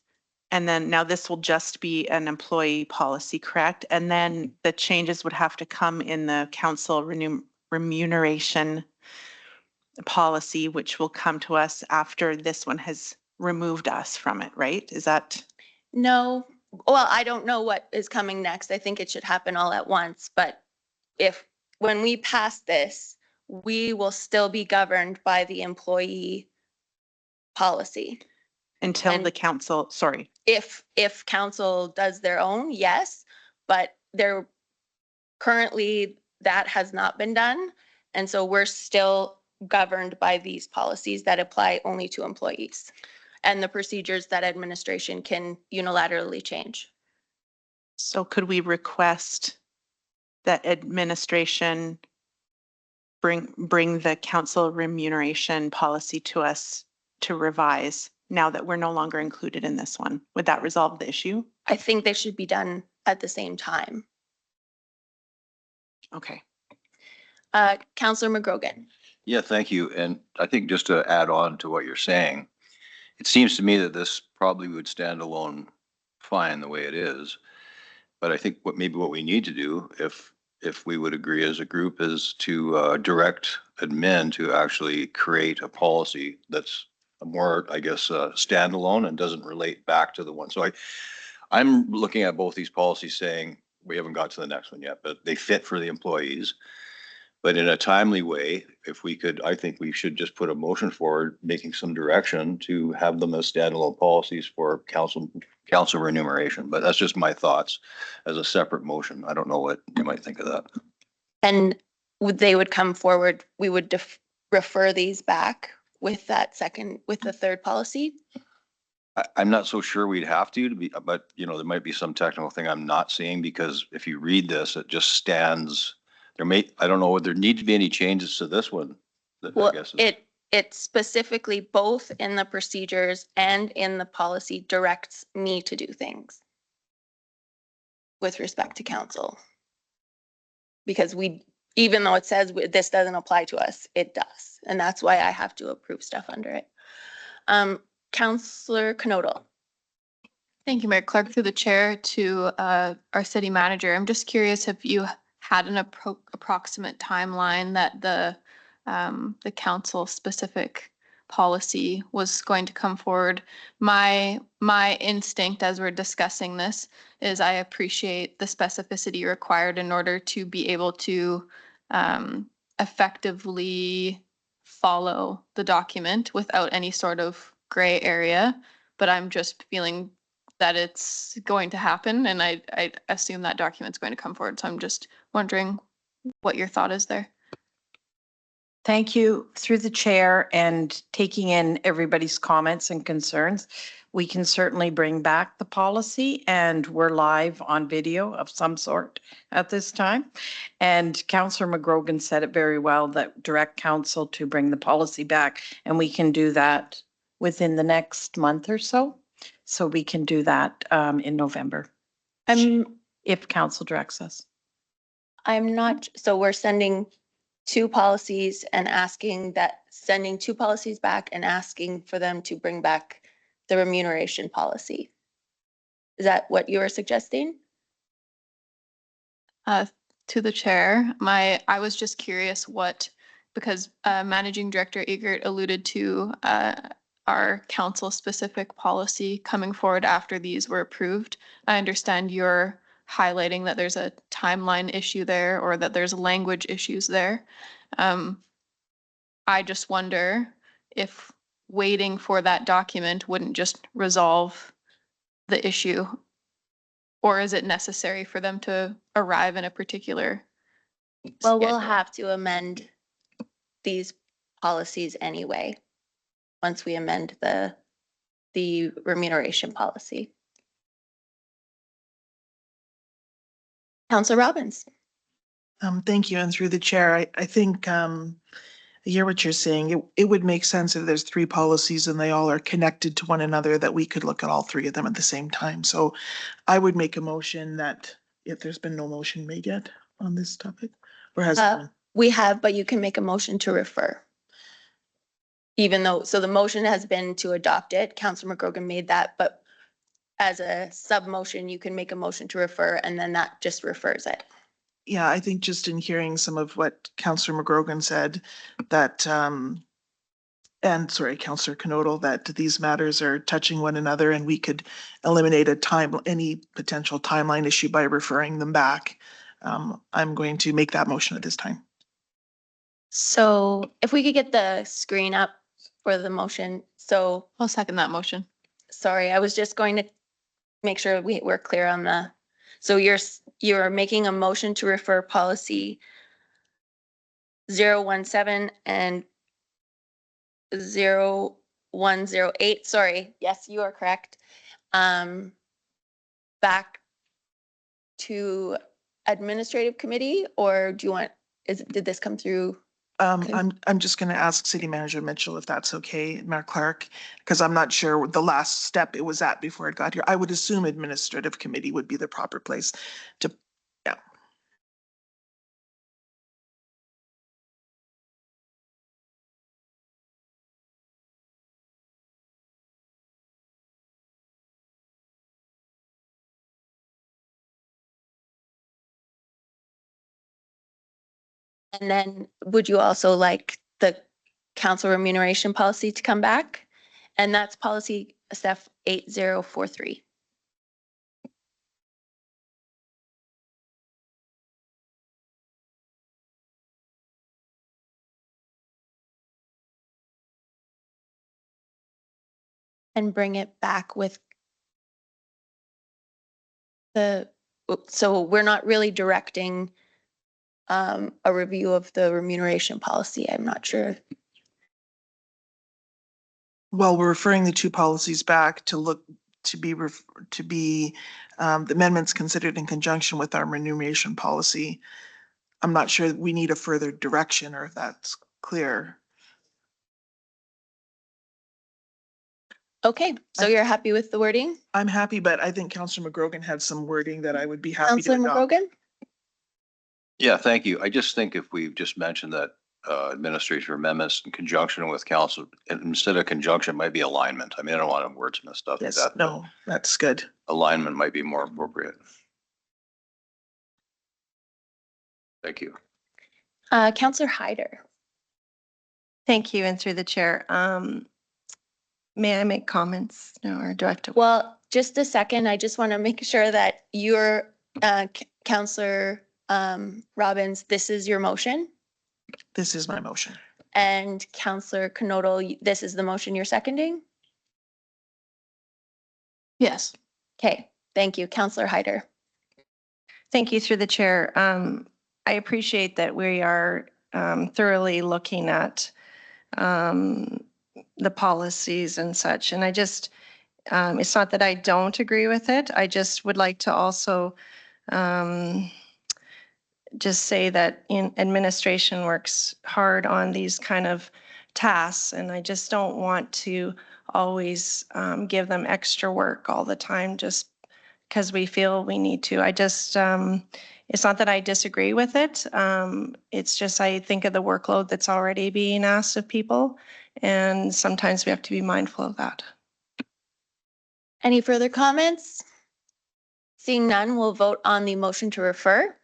And then now this will just be an employee policy, correct? And then the changes would have to come in the council remuneration policy, which will come to us after this one has removed us from it, right? Is that? No, well, I don't know what is coming next. I think it should happen all at once, but when we pass this, we will still be governed by the employee policy. Until And the council, sorry. If council does their own, yes, but currently that has not been done. And so we're still governed by these policies that apply only to employees and the procedures that administration can unilaterally change. So could we request that administration bring the council remuneration policy to us to revise now that we're no longer included in this one? Would that resolve the issue? I think they should be done at the same time. Okay. Councillor McGrogan. Yeah, thank you. And I think just to add on to what you're saying, it seems to me that this probably would stand alone fine the way it is. But I think maybe what we need to do, if we would agree as a group, is to direct admin to actually create a policy that's a more, I guess, standalone and doesn't relate back to the one. So I'm looking at both these policies saying, we haven't got to the next one yet, but they fit for the employees. But in a timely way, if we could, I think we should just put a motion forward, making some direction to have them as standalone policies for council remuneration. But that's just my thoughts as a separate motion. I don't know what you might think of that. And they would come forward, we would refer these back with the third policy. I'm not so sure we'd have to be, but there might be some technical thing I'm not seeing, because if you read this, it just stands. I don't know, would there need to be any changes to this one? Well, it specifically, both in the procedures and in the policy, directs me to do things with respect to council. Because even though it says this doesn't apply to us, it does. And that's why I have to approve stuff under it. Councillor Knodel. Thank you, Mayor Clark. Through the chair to our city manager. I'm just curious if you had an approximate timeline that the council specific policy was going to come forward. My instinct as we're discussing this is I appreciate the specificity required in order to be able to effectively follow the document without any sort of gray area. But I'm just feeling that it's going to happen, and I assume that document's going to come forward. So I'm just wondering what your thought is there. Thank you through the chair and taking in everybody's comments and concerns. We can certainly bring back the policy, and we're live on video of some sort at this time. And Councillor McGrogan said it very well, that direct council to bring the policy back, and we can do that within the next month or so. So we can do that in November. If council directs us. I'm not, so we're sending two policies and sending two policies back and asking for them to bring back the remuneration policy. Is that what you were suggesting? To the chair, I was just curious because Managing Director Egert alluded to our council specific policy coming forward after these were approved. I understand you're highlighting that there's a timeline issue there, or that there's language issues there. I just wonder if waiting for that document wouldn't just resolve the issue? Or is it necessary for them to arrive in a particular Well, we'll schedule? have to amend these policies anyway, once we amend the remuneration policy. Counselor Robbins. Thank you. And through the chair, I think, I hear what you're saying. It would make sense if there's three policies and they all are connected to one another, that we could look at all three of them at the same time. So I would make a motion that, if there's been no motion made yet on this topic, or has there been? We have, but you can make a motion to refer. Even though, so the motion has been to adopt it. Counselor McGrogan made that, but as a sub motion, you can make a motion to refer and then that just refers it. Yeah, I think just in hearing some of what Councillor McGrogan said, that, and sorry, Councillor Knodel, that these matters are touching one another and we could eliminate any potential timeline issue by referring them back. I'm going to make that motion at this time. So if we could get the screen up for the motion. So, I'll second that motion. sorry, I was just going to make sure we're clear on the, so you're making a motion to refer policy 017 and 0108, sorry, yes, you are correct. Back to administrative committee, or do you want, did this come through? I'm just going to ask City Manager Mitchell if that's okay, Mayor Clark, because I'm not sure the last step it was at before it got here. I would assume administrative committee would be the proper place to, yeah. And then would you also like the council remuneration policy to come back? And that's policy SF 8043. And bring it back with so we're not really directing a review of the remuneration policy. I'm not sure. Well, we're referring the two policies back to look, to be the amendments considered in conjunction with our remuneration policy. I'm not sure that we need a further direction, or if that's clear. Okay, so you're happy with the wording? I'm happy, but I think Councillor McGrogan had some wording that I would be happy to Councilor adopt. McGrogan? Yeah, thank you. I just think if we just mentioned that administration amendments in conjunction with council, and instead of conjunction, might be alignment. I mean, I don't want to wordsmith stuff like Yes, that. no, that's good. Alignment might be more appropriate. Thank you. Councilor Hyder. Thank you. And through the chair, may I make comments now, or do I have to? Well, just a second. I just want to make sure that you're, Councilor Robbins, this is your motion. This is my motion. And Councilor Knodel, this is the motion you're seconding? Yes. Okay, thank you. Councilor Hyder. Thank you through the chair. I appreciate that we are thoroughly looking at the policies and such. And I just, it's not that I don't agree with it. I just would like to also just say that administration works hard on these kind of tasks. And I just don't want to always give them extra work all the time just because we feel we need to. I just, it's not that I disagree with it. It's just I think of the workload that's already being asked of people. And sometimes we have to be mindful of that. Any further comments? Seeing none, we'll vote on the motion to refer.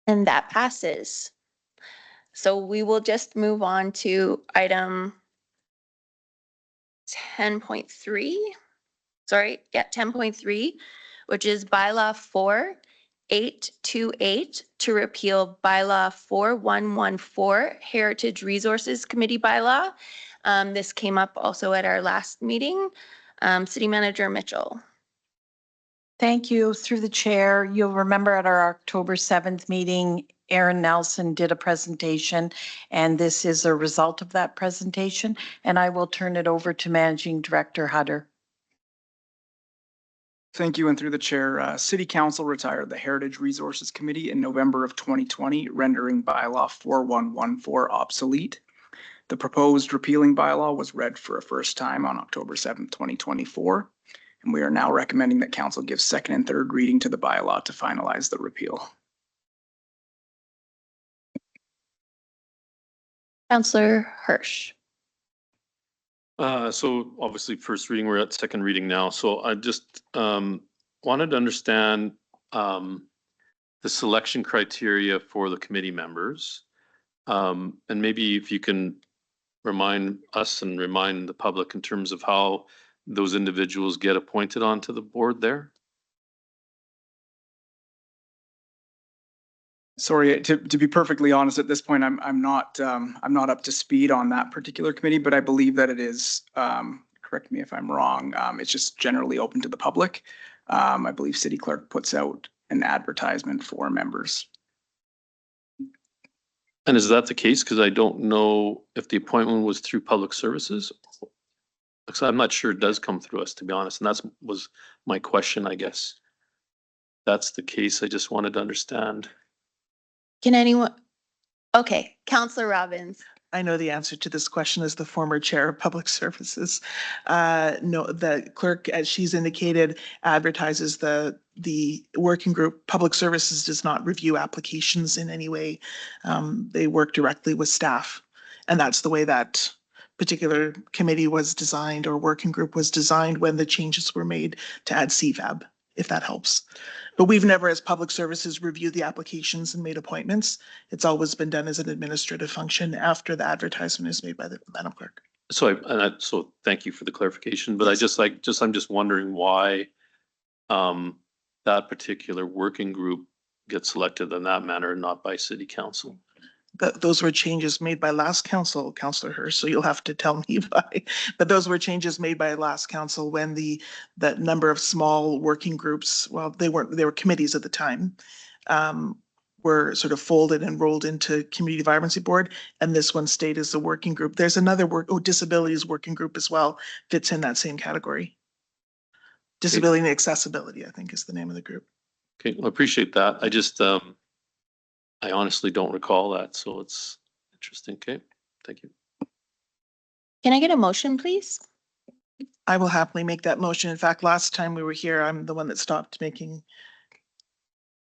And that passes. So we will just move on to item 10.3. Sorry, yeah, 10.3, which is bylaw 4. 828 to repeal bylaw 4114, Heritage Resources Committee bylaw. This came up also at our last meeting. City Manager Mitchell. Thank you. Through the chair, you'll remember at our October 7th meeting, Aaron Nelson did a presentation, and this is a result of that presentation. And I will turn it over to Managing Director Hutter. Thank you. And through the chair, City Council retired the Heritage Resources Committee in November of 2020, rendering bylaw 4114 obsolete. The proposed repealing bylaw was read for a first time on October 7th, 2024. And we are now recommending that council give second and third reading to the bylaw to finalize the repeal. Councillor Hirsch. So obviously first reading, we're at second reading now. So I just wanted to understand the selection criteria for the committee members. And maybe if you can remind us and remind the public in terms of how those individuals get appointed onto the board there. Sorry, to be perfectly honest, at this point, I'm not up to speed on that particular committee, but I believe that it is, correct me if I'm wrong, it's just generally open to the public. I believe City Clerk puts out an advertisement for members. And is that the case? Because I don't know if the appointment was through public services. So I'm not sure it does come through us, to be honest. And that was my question, I guess. That's the case. I just wanted to understand. Can anyone? Okay, Councillor Robbins. I know the answer to this question as the former chair of public services. No, the clerk, as she's indicated, advertises the working group. Public services does not review applications in any way. They work directly with staff. And that's the way that particular committee was designed or working group was designed when the changes were made to add CVAB, if that helps. But we've never, as public services, reviewed the applications and made appointments. It's always been done as an administrative function after the advertisement is made by the Madam Clerk. So thank you for the clarification, but I'm just wondering why that particular working group gets selected in that manner and not by City Council. Those were changes made by last council, Councillor Hirsch, so you'll have to tell me why. But those were changes made by last council when the number of small working groups, well, they were committees at the time, were sort of folded and rolled into Community Vibrancy Board, and this one stayed as a working group. There's another disabilities working group as well, fits in that same category. Disability and Accessibility, I think, is the name of the group. Okay, well, I appreciate that. I just I honestly don't recall that, so it's interesting. Okay, thank you. Can I get a motion, please? I will happily make that motion. In fact, last time we were here, I'm the one that stopped making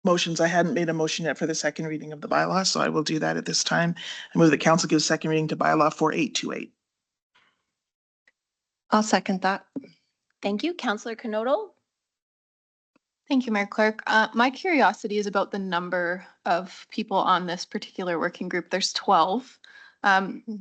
motions. I hadn't made a motion yet for the second reading of the bylaw, so I will do that at this time. I move that council gives second reading to bylaw 4828. I'll second that. Thank you. Councillor Knodel. Thank you, Mayor Clerk. My curiosity is about the number of people on this particular working group. There's 12.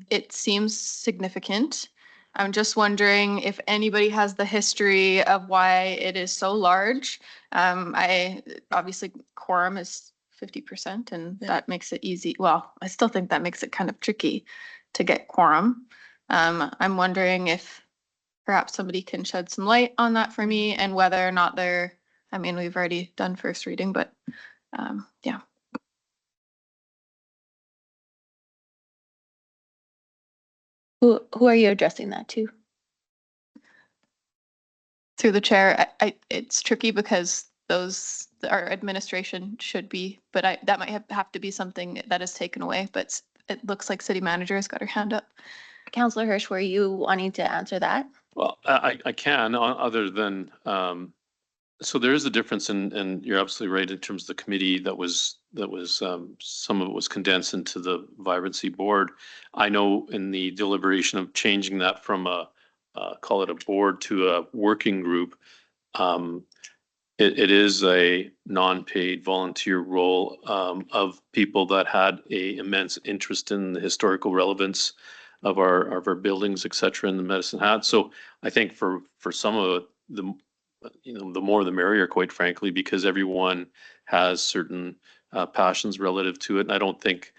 It seems significant. I'm just wondering if anybody has the history of why it is so large. Obviously quorum is 50% and that makes it easy. Well, I still think that makes it kind of tricky to get quorum. I'm wondering if perhaps somebody can shed some light on that for me and whether or not I mean, we've already done first reading, but yeah. Who are you addressing that to? Through the chair, it's tricky because our administration should be, but that might have to be something that is taken away, but it looks like city manager has got her hand up. Councillor Hirsch, were you wanting to answer that? Well, I can, other than so there is a difference and you're absolutely right in terms of the committee that was some of it was condensed into the vibrancy board. I know in the deliberation of changing that from call it a board to a working group, it is a non-paid volunteer role of people that had a immense interest in the historical relevance of our buildings, et cetera, in the Medicine Hat. So I think for some of it, the more the merrier, quite frankly, because everyone has certain passions relative to it. And I don't think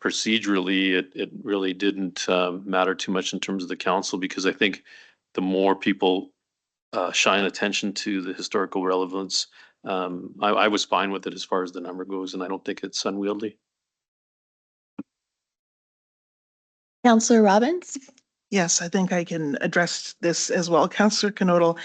procedurally it really didn't matter too much in terms of the council, because I think the more people shine attention to the historical relevance, I was fine with it as far as the number goes, and I don't think it's unwieldy. Councillor Robbins? Yes, I think I can address this as well. Councillor Canodal,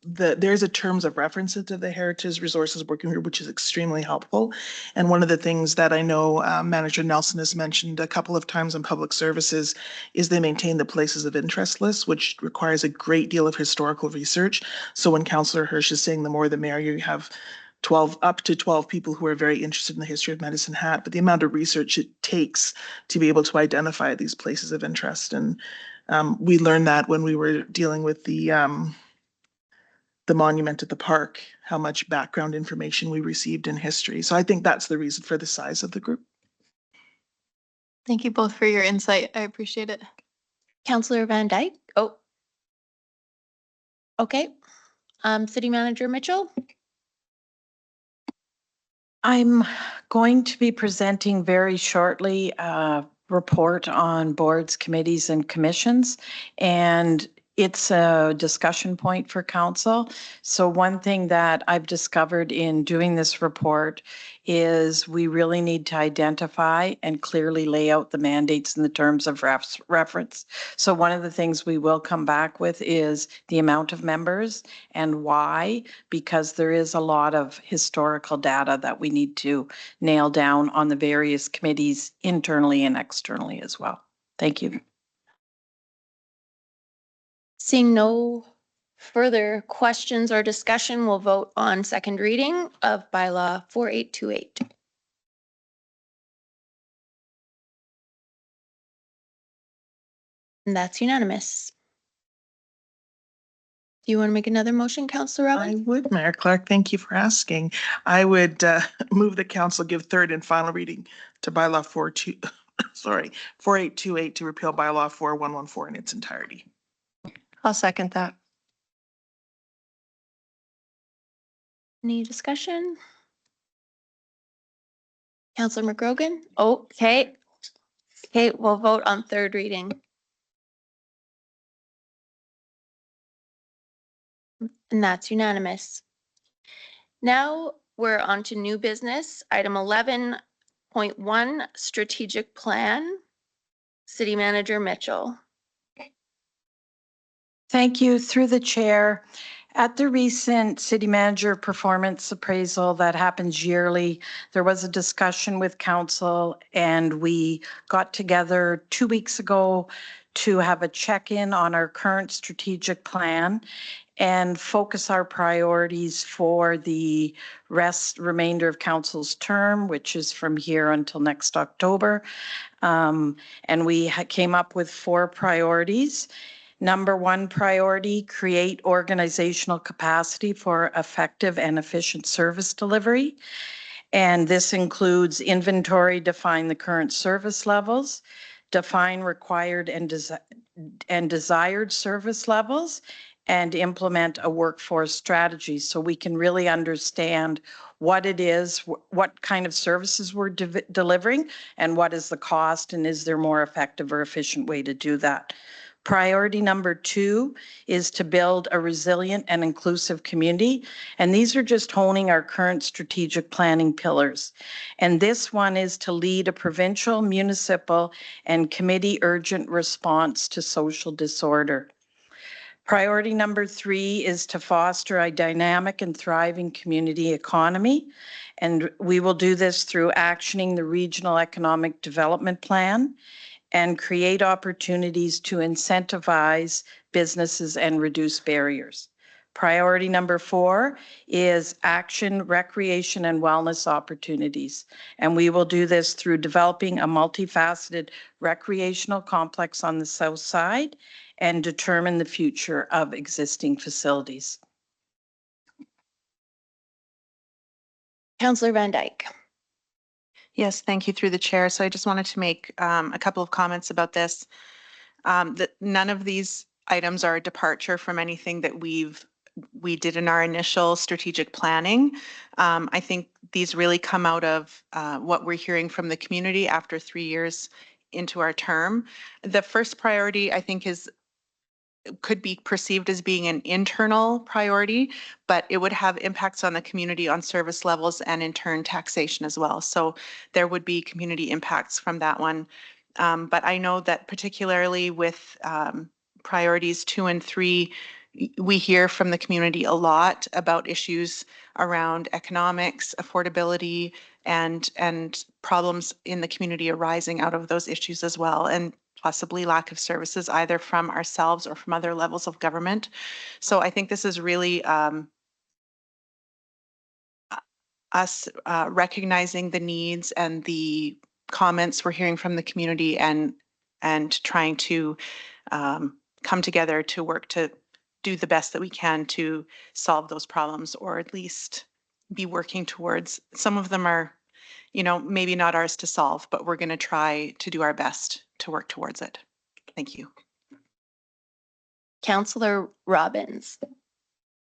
there's a terms of reference to the Heritage Resources Working Group, which is extremely helpful. And one of the things that I know Manager Nelson has mentioned a couple of times in public services is they maintain the places of interest list, which requires a great deal of historical research. So when Councillor Hirsch is saying the more the merrier, you have up to 12 people who are very interested in the history of Medicine Hat, but the amount of research it takes to be able to identify these places of interest. And we learned that when we were dealing with the monument at the park, how much background information we received in history. So I think that's the reason for the size of the group. Thank you both for your insight. I appreciate it. Councillor Van Dyke? Oh. Okay. City Manager Mitchell? I'm going to be presenting very shortly a report on boards, committees, and commissions, and it's a discussion point for council. So one thing that I've discovered in doing this report is we really need to identify and clearly lay out the mandates and the terms of reference. So one of the things we will come back with is the amount of members and why, because there is a lot of historical data that we need to nail down on the various committees internally and externally as well. Thank you. Seeing no further questions or discussion, we'll vote on second reading of bylaw 4828. And that's unanimous. Do you want to make another motion, Councillor Robbins? I would, Mayor Clark. Thank you for asking. I would move the council give third and final reading to bylaw 4828 to repeal bylaw 4114 in its entirety. I'll second that. Any discussion? Councillor McGrogan? Okay. Okay, we'll vote on third reading. And that's unanimous. Now we're on to new business, item 11.1, strategic plan. City Manager Mitchell. Thank you. Through the chair, at the recent city manager performance appraisal that happens yearly, there was a discussion with council and we got together 2 weeks ago to have a check-in on our current strategic plan and focus our priorities for the remainder of council's term, which is from here until next October. And we came up with 4 priorities. Number 1 priority, create organizational capacity for effective and efficient service delivery. And this includes inventory, define the current service levels, define required and desired service levels, and implement a workforce strategy so we can really understand what it is, what kind of services we're delivering, and what is the cost, and is there more effective or efficient way to do that. Priority number 2 is to build a resilient and inclusive community. And these are just honing our current strategic planning pillars. And this one is to lead a provincial, municipal, and committee urgent response to social disorder. Priority number 3 is to foster a dynamic and thriving community economy. And we will do this through actioning the Regional Economic Development Plan and create opportunities to incentivize businesses and reduce barriers. Priority number 4 is action, recreation, and wellness opportunities. And we will do this through developing a multifaceted recreational complex on the south side and determine the future of existing facilities. Councillor Van Dyke. Yes, thank you through the chair. So I just wanted to make a couple of comments about this. That none of these items are a departure from anything that we've we did in our initial strategic planning. I think these really come out of what we're hearing from the community after 3 years into our term. The first priority, I think, could be perceived as being an internal priority, but it would have impacts on the community on service levels and in turn taxation as well. So there would be community impacts from that one. But I know that particularly with priorities 2 and 3, we hear from the community a lot about issues around economics, affordability, and problems in the community arising out of those issues as well. And possibly lack of services either from ourselves or from other levels of government. So I think this is really us recognizing the needs and the comments we're hearing from the community and trying to come together to work to do the best that we can to solve those problems, or at least be working towards. Some of them are, maybe not ours to solve, but we're going to try to do our best to work towards it. Thank you. Councillor Robbins.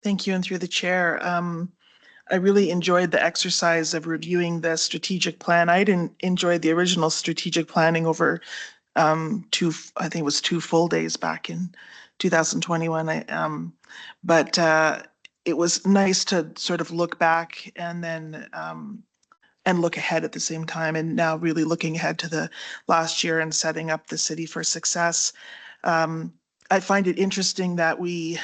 Thank you, and through the chair. I really enjoyed the exercise of reviewing the strategic plan. I didn't enjoy the original strategic planning over I think it was 2 full days back in 2021. But it was nice to sort of look back and then and look ahead at the same time, and now really looking ahead to the last year and setting up the city for success. I find it interesting that we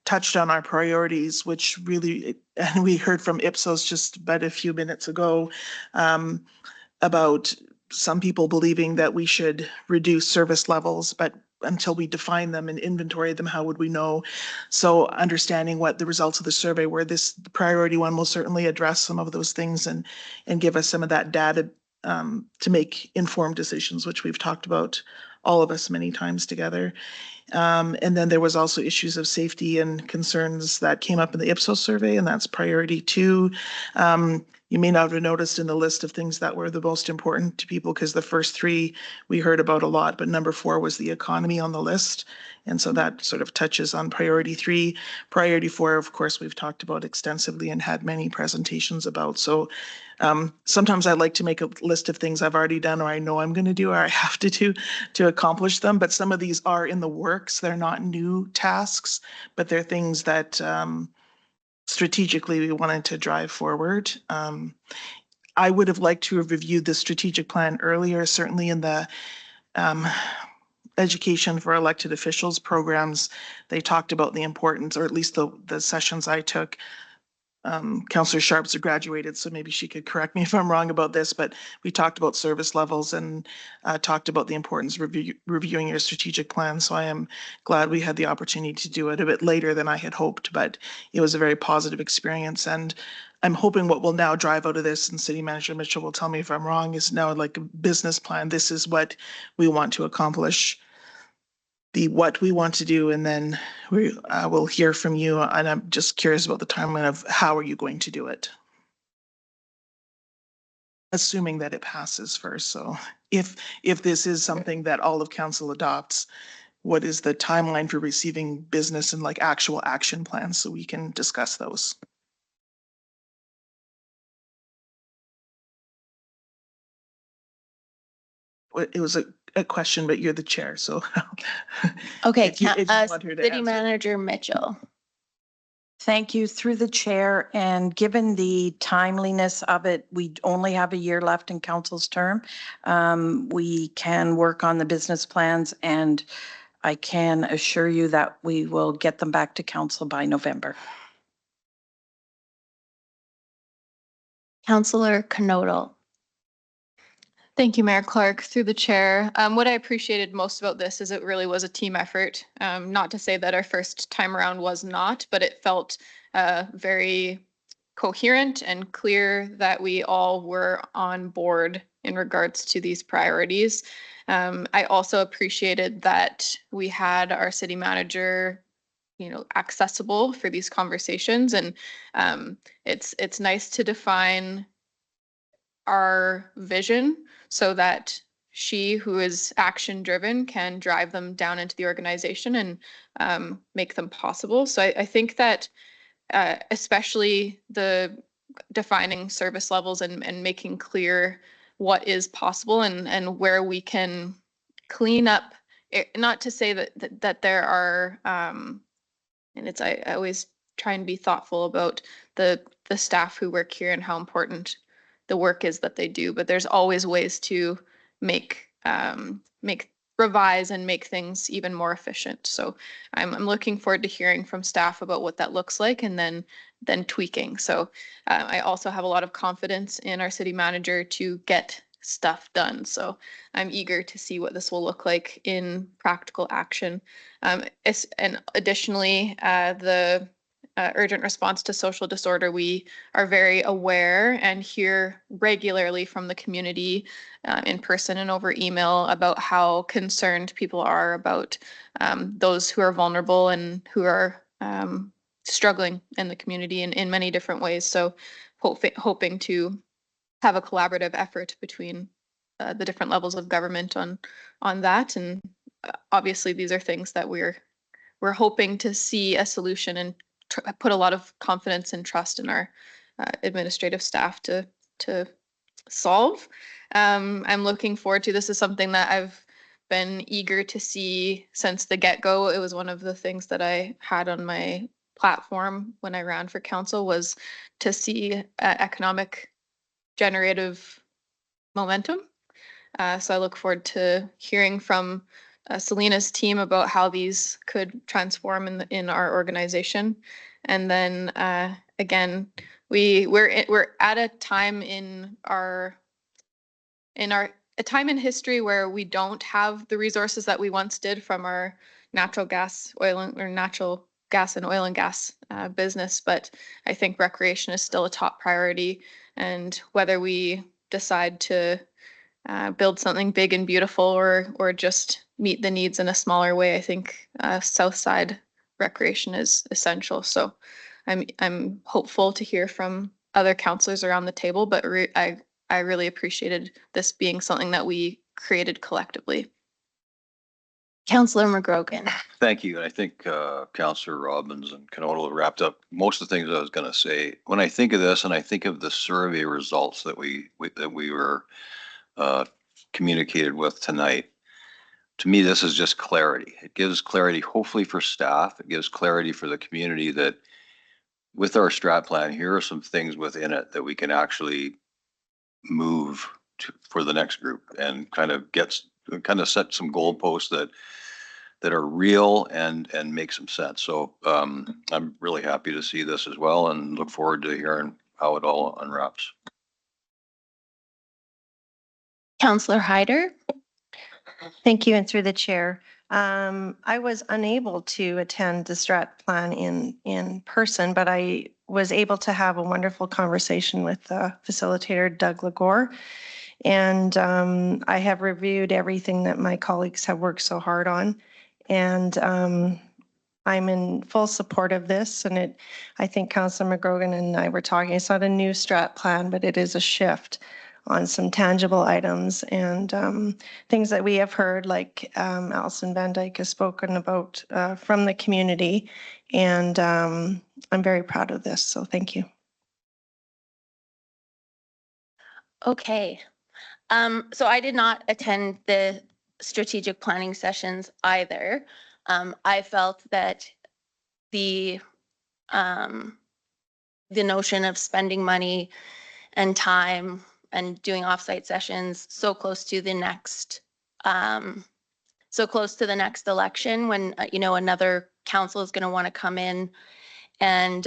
touched on our priorities, which really, and we heard from Ipsos just about a few minutes ago about some people believing that we should reduce service levels, but until we define them and inventory them, how would we know? So understanding what the results of the survey were, this priority 1 will certainly address some of those things and give us some of that data to make informed decisions, which we've talked about, all of us, many times together. And then there was also issues of safety and concerns that came up in the Ipsos survey, and that's priority 2. You may not have noticed in the list of things that were the most important to people, because the first 3 we heard about a lot, but number 4 was the economy on the list. And so that sort of touches on priority 3. Priority 4, of course, we've talked about extensively and had many presentations about. So sometimes I like to make a list of things I've already done, or I know I'm going to do, or I have to do to accomplish them. But some of these are in the works. They're not new tasks, but they're things that strategically we wanted to drive forward. I would have liked to have reviewed the strategic plan earlier, certainly in the education for elected officials programs. They talked about the importance, or at least the sessions I took. Councillor Sharps graduated, so maybe she could correct me if I'm wrong about this, but we talked about service levels and talked about the importance of reviewing your strategic plan. So I am glad we had the opportunity to do it a bit later than I had hoped, but it was a very positive experience. And I'm hoping what will now drive out of this, and City Manager Mitchell will tell me if I'm wrong, is now like a business plan. This is what we want to accomplish, what we want to do, and then we will hear from you. And I'm just curious about the timeline of how are you going to do it? Assuming that it passes first. So if this is something that all of council adopts, what is the timeline for receiving business and like actual action plans so we can discuss those? It was a question, but you're the chair, so. Okay, if you want her to City answer. Manager Mitchell. Thank you through the chair. And given the timeliness of it, we only have a year left in council's term. We can work on the business plans, and I can assure you that we will get them back to council by November. Councillor Knodel. Thank you, Mayor Clark. Through the chair, what I appreciated most about this is it really was a team effort. Not to say that our first time around was not, but it felt very coherent and clear that we all were on board in regards to these priorities. I also appreciated that we had our city manager accessible for these conversations, and it's nice to define our vision so that she, who is action driven, can drive them down into the organization and make them possible. So I think that especially the defining service levels and making clear what is possible and where we can clean up. Not to say that there are, and it's I always try and be thoughtful about the staff who work here and how important the work is that they do. But there's always ways to make revise and make things even more efficient. So I'm looking forward to hearing from staff about what that looks like and then tweaking. So I also have a lot of confidence in our city manager to get stuff done. So I'm eager to see what this will look like in practical action. And additionally, the urgent response to social disorder, we are very aware and hear regularly from the community in person and over email about how concerned people are about those who are vulnerable and who are struggling in the community in many different ways. So hoping to have a collaborative effort between the different levels of government on that. And obviously these are things that we're hoping to see a solution and put a lot of confidence and trust in our administrative staff to solve. I'm looking forward to this. Is something that I've been eager to see since the get-go. It was one of the things that I had on my platform when I ran for council, was to see economic generative momentum. So I look forward to hearing from Selena's team about how these could transform in our organization. And then again, we're at a time in a time in history where we don't have the resources that we once did from our natural gas, natural gas and oil and gas business. But I think recreation is still a top priority, and whether we decide to build something big and beautiful or just meet the needs in a smaller way, I think South Side recreation is essential. So I'm hopeful to hear from other councillors around the table, but I really appreciated this being something that we created collectively. Councillor McGrogan. Thank you. And I think Councillor Robbins and Canola wrapped up most of the things I was going to say. When I think of this and I think of the survey results that we were communicated with tonight, to me, this is just clarity. It gives clarity, hopefully for staff. It gives clarity for the community that with our strat plan, here are some things within it that we can actually move for the next group and kind of set some goalposts that are real and make some sense. So I'm really happy to see this as well and look forward to hearing how it all unwraps. Councillor Hyder. Thank you, and through the chair. I was unable to attend the strat plan in person, but I was able to have a wonderful conversation with facilitator Doug Lagore. And I have reviewed everything that my colleagues have worked so hard on. And I'm in full support of this. And I think Councillor McGrogan and I were talking, it's not a new strat plan, but it is a shift on some tangible items and things that we have heard, like Alison Van Dyke has spoken about from the community. And I'm very proud of this, so thank you. Okay. So I did not attend the strategic planning sessions either. I felt that the notion of spending money and time and doing offsite sessions so close to the next election, when another council is going to want to come in and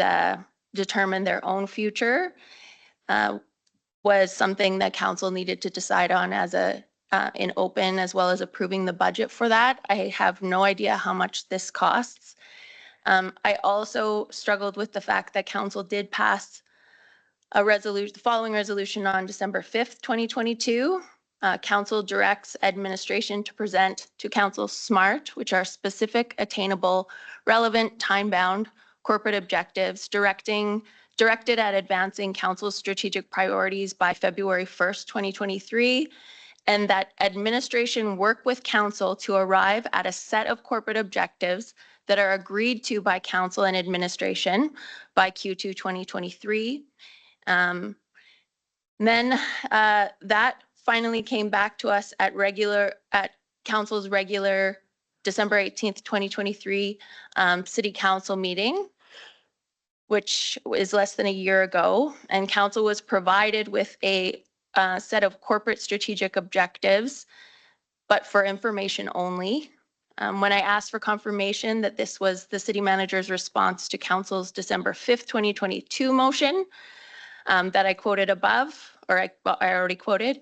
determine their own future, was something that council needed to decide on as in open, as well as approving the budget for that. I have no idea how much this costs. I also struggled with the fact that council did pass the following resolution on December 5th, 2022. Council directs administration to present to council SMART, which are specific, attainable, relevant, time-bound corporate objectives directed at advancing council's strategic priorities by February 1st, 2023, and that administration work with council to arrive at a set of corporate objectives that are agreed to by council and administration by Q2 2023. Then that finally came back to us at council's regular December 18th, 2023 city council meeting, which is less than a year ago. And council was provided with a set of corporate strategic objectives, but for information only. When I asked for confirmation that this was the city manager's response to council's December 5th, 2022 motion, that I quoted above, or I already quoted,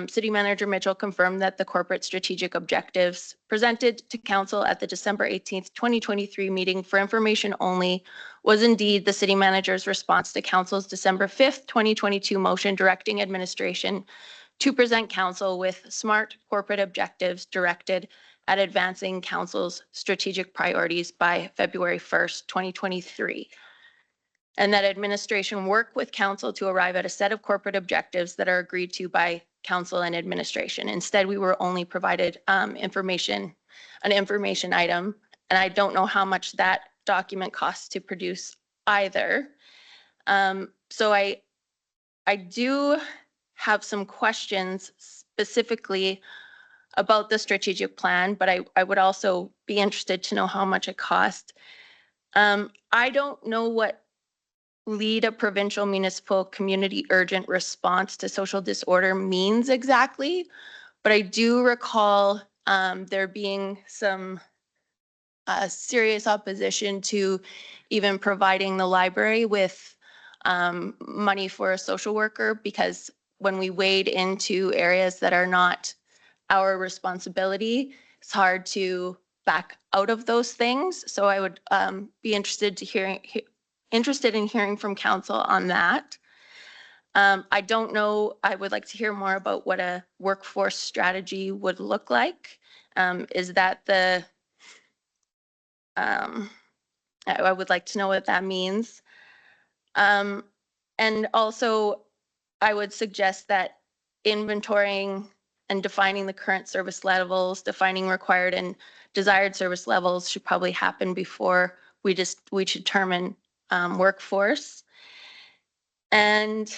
City Manager Mitchell confirmed that the corporate strategic objectives presented to council at the December 18th, 2023 meeting for information only was indeed the city manager's response to council's December 5th, 2022 motion directing administration to present council with smart corporate objectives directed at advancing council's strategic priorities by February 1st, 2023. And that administration work with council to arrive at a set of corporate objectives that are agreed to by council and administration. Instead, we were only provided an information item, and I don't know how much that document costs to produce either. So I do have some questions specifically about the strategic plan, but I would also be interested to know how much it cost. I don't know what lead a provincial municipal community urgent response to social disorder means exactly, but I do recall there being some serious opposition to even providing the library with money for a social worker, because when we wade into areas that are not our responsibility, it's hard to back out of those things. So I would be interested in hearing from council on that. I don't know, I would like to hear more about what a workforce strategy would look like. Is that the, I would like to know what that means. And also, I would suggest that inventorying and defining the current service levels, defining required and desired service levels should probably happen before we determine workforce. And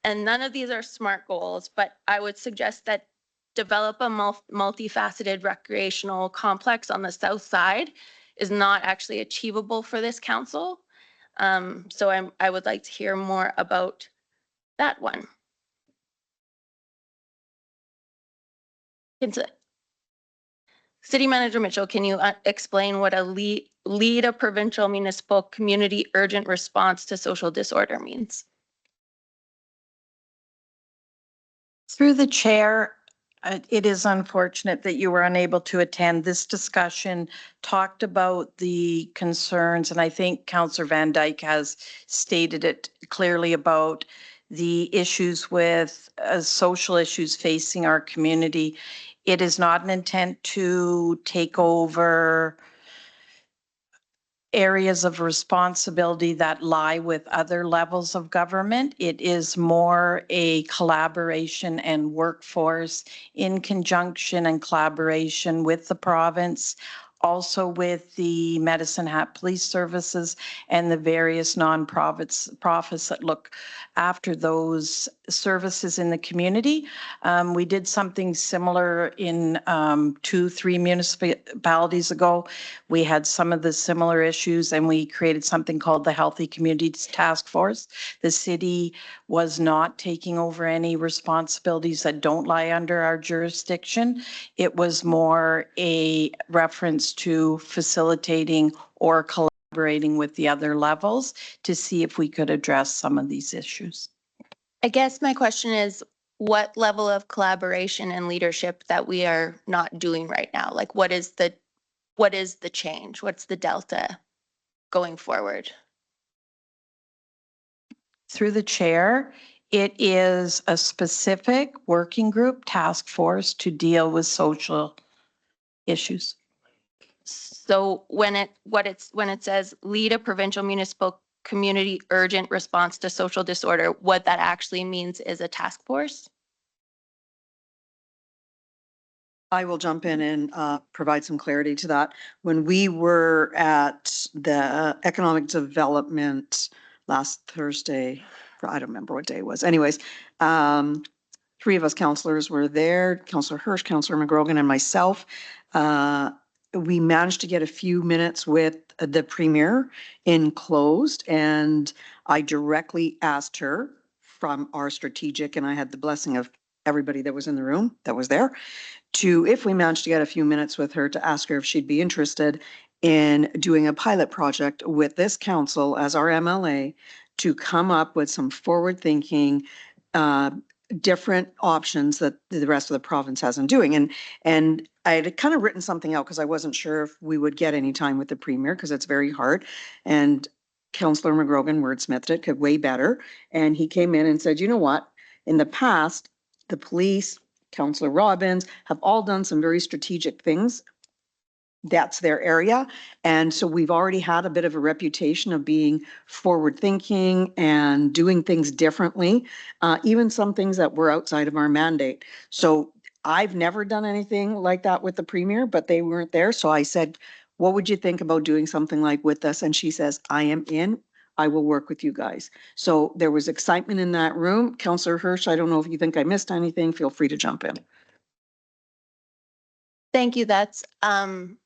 none of these are SMART goals, but I would suggest that develop a multifaceted recreational complex on the south side is not actually achievable for this council. So I would like to hear more about that one. City Manager Mitchell, can you explain what a lead a provincial municipal community urgent response to social disorder means? Through the chair, it is unfortunate that you were unable to attend. This discussion talked about the concerns, and I think Councillor Van Dyke has stated it clearly about the issues with social issues facing our community. It is not an intent to take over areas of responsibility that lie with other levels of government. It is more a collaboration and workforce in conjunction and collaboration with the province, also with the Medicine Hat Police Services and the various nonprofits that look after those services in the community. We did something similar in 2-3 municipalities ago. We had some of the similar issues and we created something called the Healthy Communities Task Force. The city was not taking over any responsibilities that don't lie under our jurisdiction. It was more a reference to facilitating or collaborating with the other levels to see if we could address some of these issues. I guess my question is, what level of collaboration and leadership that we are not doing right now? Like, what is the change? What's the delta going forward? Through the chair, it is a specific working group task force to deal with social issues. So when it says lead a provincial municipal community urgent response to social disorder, what that actually means is a task force? I will jump in and provide some clarity to that. When we were at the economic development last Thursday, I don't remember what day it was. Anyways, three of us counselors were there, Counselor Hirsch, Counselor McGrogan, and myself. We managed to get a few minutes with the premier in closed, and I directly asked her from our strategic, and I had the blessing of everybody that was in the room that was there, to, if we managed to get a few minutes with her, to ask her if she'd be interested in doing a pilot project with this council as our MLA to come up with some forward-thinking, different options that the rest of the province hasn't doing. And I had kind of written something out because I wasn't sure if we would get any time with the premier because it's very hard. And Councillor McGrogan wordsmithed it could way better. And he came in and said, you know what? In the past, the police, Councillor Robbins have all done some very strategic things. That's their area. And so we've already had a bit of a reputation of being forward thinking and doing things differently, even some things that were outside of our mandate. So I've never done anything like that with the premier, but they weren't there. So I said, what would you think about doing something like with us? And she says, I am in. I will work with you guys. So there was excitement in that room. Councillor Hirsch, I don't know if you think I missed anything. Feel free to jump in. Thank you. That's, I'm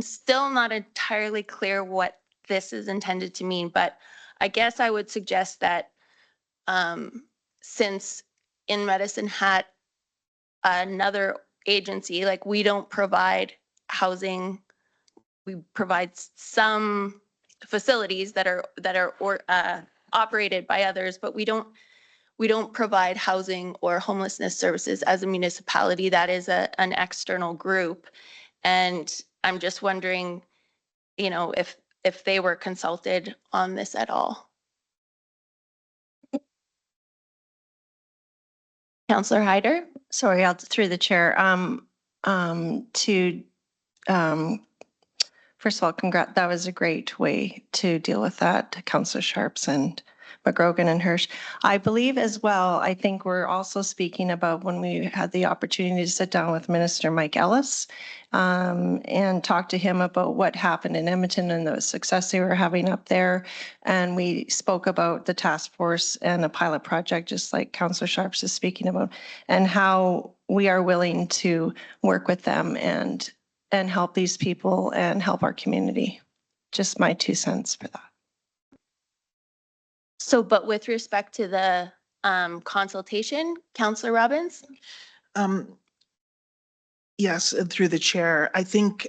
still not entirely clear what this is intended to mean, but I guess I would suggest that since in Medicine Hat, another agency, like we don't provide housing, we provide some facilities that are operated by others, but we don't provide housing or homelessness services as a municipality. That is an external group. And I'm just wondering, you know, if they were consulted on this at all. Councillor Hyder? Sorry, through the chair. First of all, that was a great way to deal with that, Councillor Sharps and McGrogan and Hirsch. I believe as well, I think we're also speaking about when we had the opportunity to sit down with Minister Mike Ellis and talk to him about what happened in Edmonton and the success they were having up there. And we spoke about the task force and a pilot project, just like Councillor Sharps is speaking about, and how we are willing to work with them and help these people and help our community. Just my 2 cents for that. So, but with respect to the consultation, Councillor Robbins? Yes, and through the chair, I think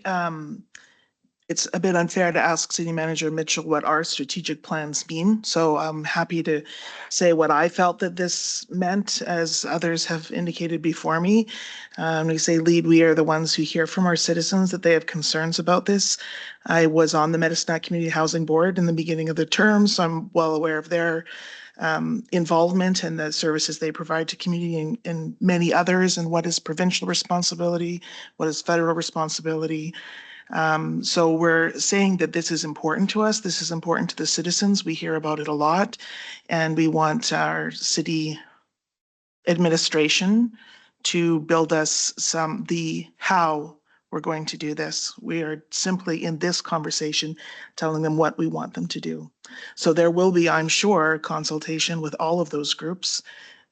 it's a bit unfair to ask City Manager Mitchell what our strategic plans mean. So I'm happy to say what I felt that this meant, as others have indicated before me. We say lead, we are the ones who hear from our citizens that they have concerns about this. I was on the Medicine Hat Community Housing Board in the beginning of the term, so I'm well aware of their involvement and the services they provide to community and many others, and what is provincial responsibility, what is federal responsibility. So we're saying that this is important to us. This is important to the citizens. We hear about it a lot, and we want our city administration to build us the how we're going to do this. We are simply in this conversation telling them what we want them to do. So there will be, I'm sure, consultation with all of those groups.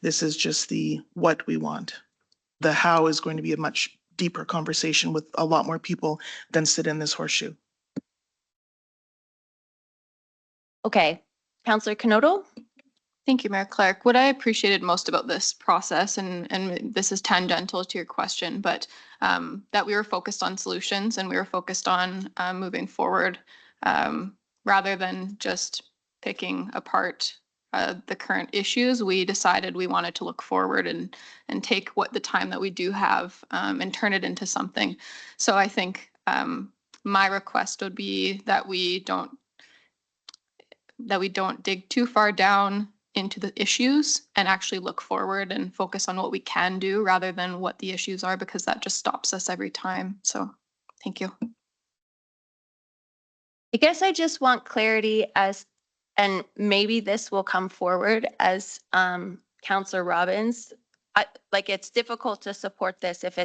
This is just the what we want. The how is going to be a much deeper conversation with a lot more people than sit in this horseshoe. Okay, Councillor Canoto? Thank you, Mayor Clark. What I appreciated most about this process, and this is tangential to your question, but that we were focused on solutions and we were focused on moving forward rather than just picking apart the current issues. We decided we wanted to look forward and take what the time that we do have and turn it into something. So I think my request would be that we don't dig too far down into the issues and actually look forward and focus on what we can do rather than what the issues are, because that just stops us every time. So thank you. I guess I just want clarity as, and maybe this will come forward as Councillor Robbins. Like, it's difficult to support this if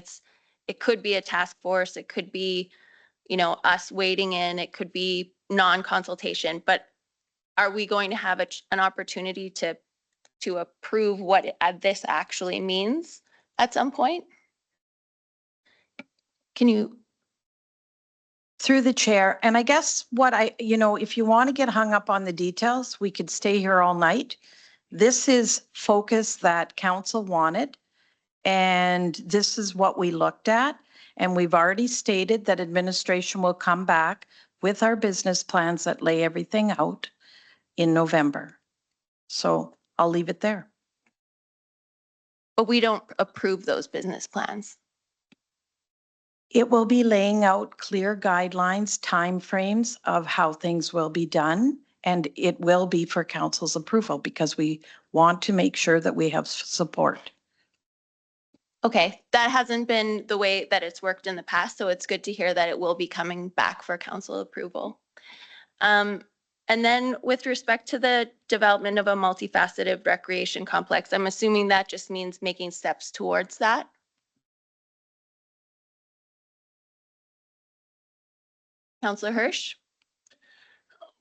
it could be a task force, it could be, you know, us wading in, it could be non-consultation, but are we going to have an opportunity to approve what this actually means at some point? Can you? Through the chair, and I guess what if you want to get hung up on the details, we could stay here all night. This is focus that council wanted, and this is what we looked at. And we've already stated that administration will come back with our business plans that lay everything out in November. So I'll leave it there. But we don't approve those business plans. It will be laying out clear guidelines, timeframes of how things will be done, and it will be for council's approval because we want to make sure that we have support. Okay, that hasn't been the way that it's worked in the past, so it's good to hear that it will be coming back for council approval. And then with respect to the development of a multifaceted recreation complex, I'm assuming that just means making steps towards that. Councillor Hirsch?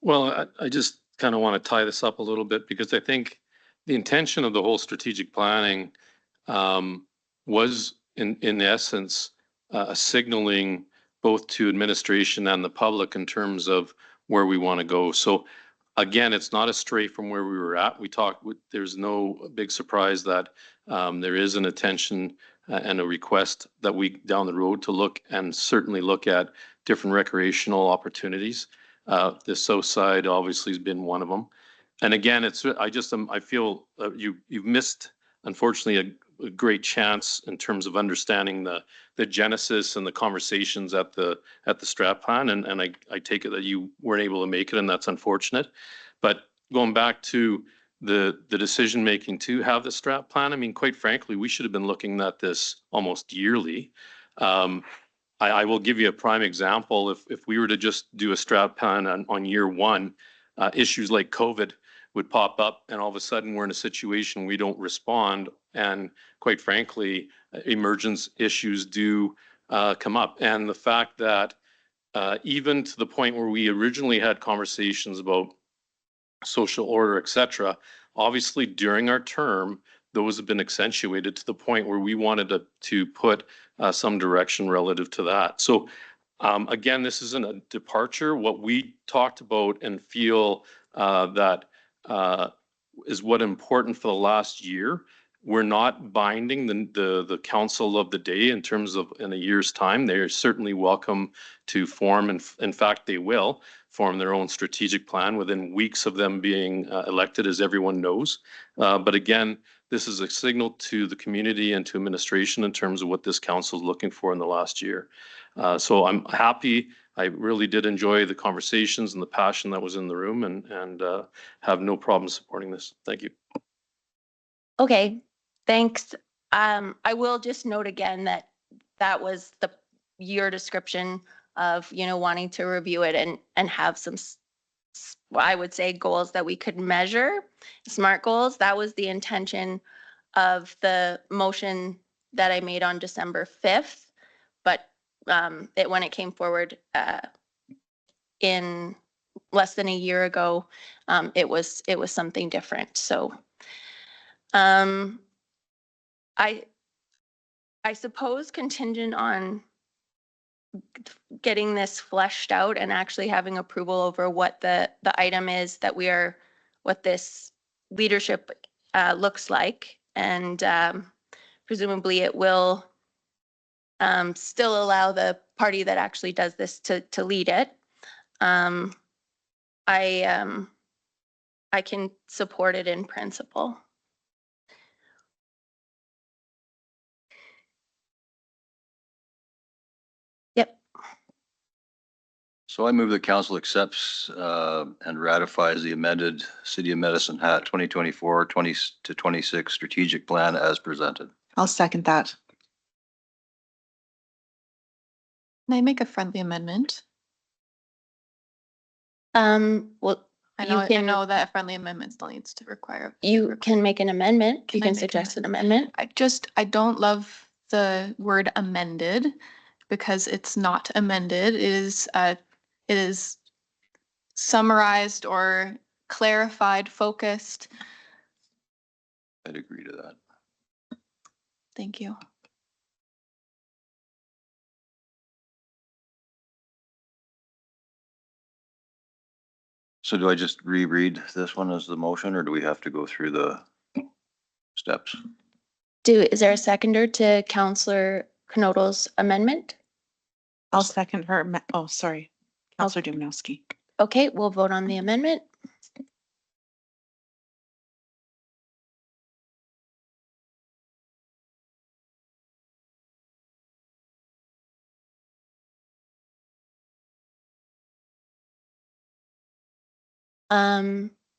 Well, I just kind of want to tie this up a little bit because I think the intention of the whole strategic planning was in essence signaling both to administration and the public in terms of where we want to go. So again, it's not a stray from where we were at. There's no big surprise that there is an attention and a request that we down the road to look and certainly look at different recreational opportunities. The south side obviously has been one of them. And again, I feel you've missed, unfortunately, a great chance in terms of understanding the genesis and the conversations at the strat plan. And I take it that you weren't able to make it, and that's unfortunate. But going back to the decision making to have the strat plan, I mean, quite frankly, we should have been looking at this almost yearly. I will give you a prime example. If we were to just do a strat plan on year one, issues like COVID would pop up, and all of a sudden we're in a situation we don't respond. And quite frankly, emergence issues do come up. And the fact that even to the point where we originally had conversations about social order, et cetera, obviously during our term, those have been accentuated to the point where we wanted to put some direction relative to that. So again, this isn't a departure. What we talked about and feel that is what important for the last year. We're not binding the council of the day in terms of in a year's time. They're certainly welcome to form, and in fact, they will form their own strategic plan within weeks of them being elected, as everyone knows. But again, this is a signal to the community and to administration in terms of what this council is looking for in the last year. So I'm happy. I really did enjoy the conversations and the passion that was in the room, and have no problem supporting this. Thank you. Okay, thanks. I will just note again that that was your description of, wanting to review it and have some, I would say, goals that we could measure, SMART goals. That was the intention of the motion that I made on December 5th. But when it came forward in less than a year ago, it was something different. So I suppose contingent on getting this fleshed out and actually having approval over what the item is that what this leadership looks like, and presumably it will still allow the party that actually does this to lead it. I can support it in principle. Yep. So I move the council accepts and ratifies the amended City of Medicine Hat 2024 20 to 26 strategic plan as presented. I'll second that. Can I make a friendly amendment? Well, I know that a friendly amendment still needs to require. You can make an amendment. You Can I can make an suggest an amendment. I don't love the word amended because it's not amended. It is summarized or clarified, focused. I'd agree to that. Thank you. So do I just reread this one as the motion, or do we have to go through the steps? Is there a seconder to Counselor Knodl's amendment? I'll second her. Oh, sorry. Counselor Dumanowski. Okay, we'll vote on the amendment.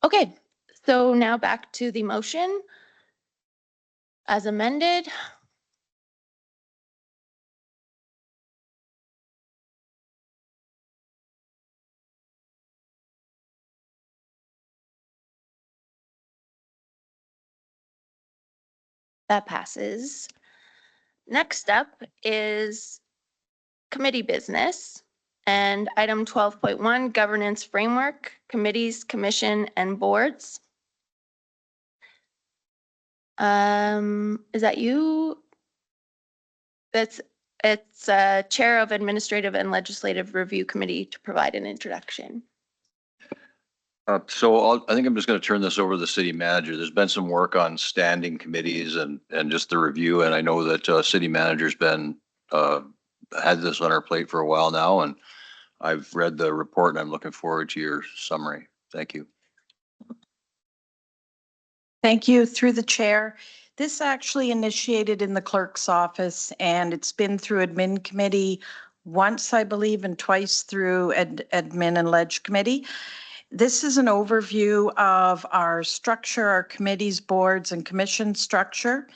Okay, so now back to the motion as amended. That passes. Next up is committee business and item 12.1, governance framework, committees, commission, and boards. Is that you? It's Chair of Administrative and Legislative Review Committee to provide an introduction. I think I'm just going to turn this over to the city manager. There's been some work on standing committees and just the review. And I know that city manager's been had this on our plate for a while now. And I've read the report and I'm looking forward to your summary. Thank you. Thank you. Through the chair. This actually initiated in the clerk's office and it's been through admin committee once, I believe, and twice through admin and ledge committee. This is an overview of our structure, our committees, boards, and commission structure.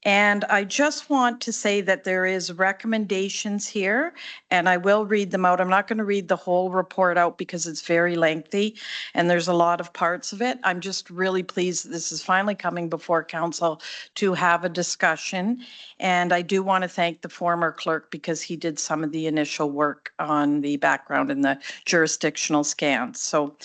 And I just want to say that there is recommendations here, and I will read them out. I'm not going to read the whole report out because it's very lengthy and there's a lot of parts of it. I'm just really pleased that this is finally coming before council to have a discussion. And I do want to thank the former clerk because he did some of the initial work on the background and the jurisdictional scans. So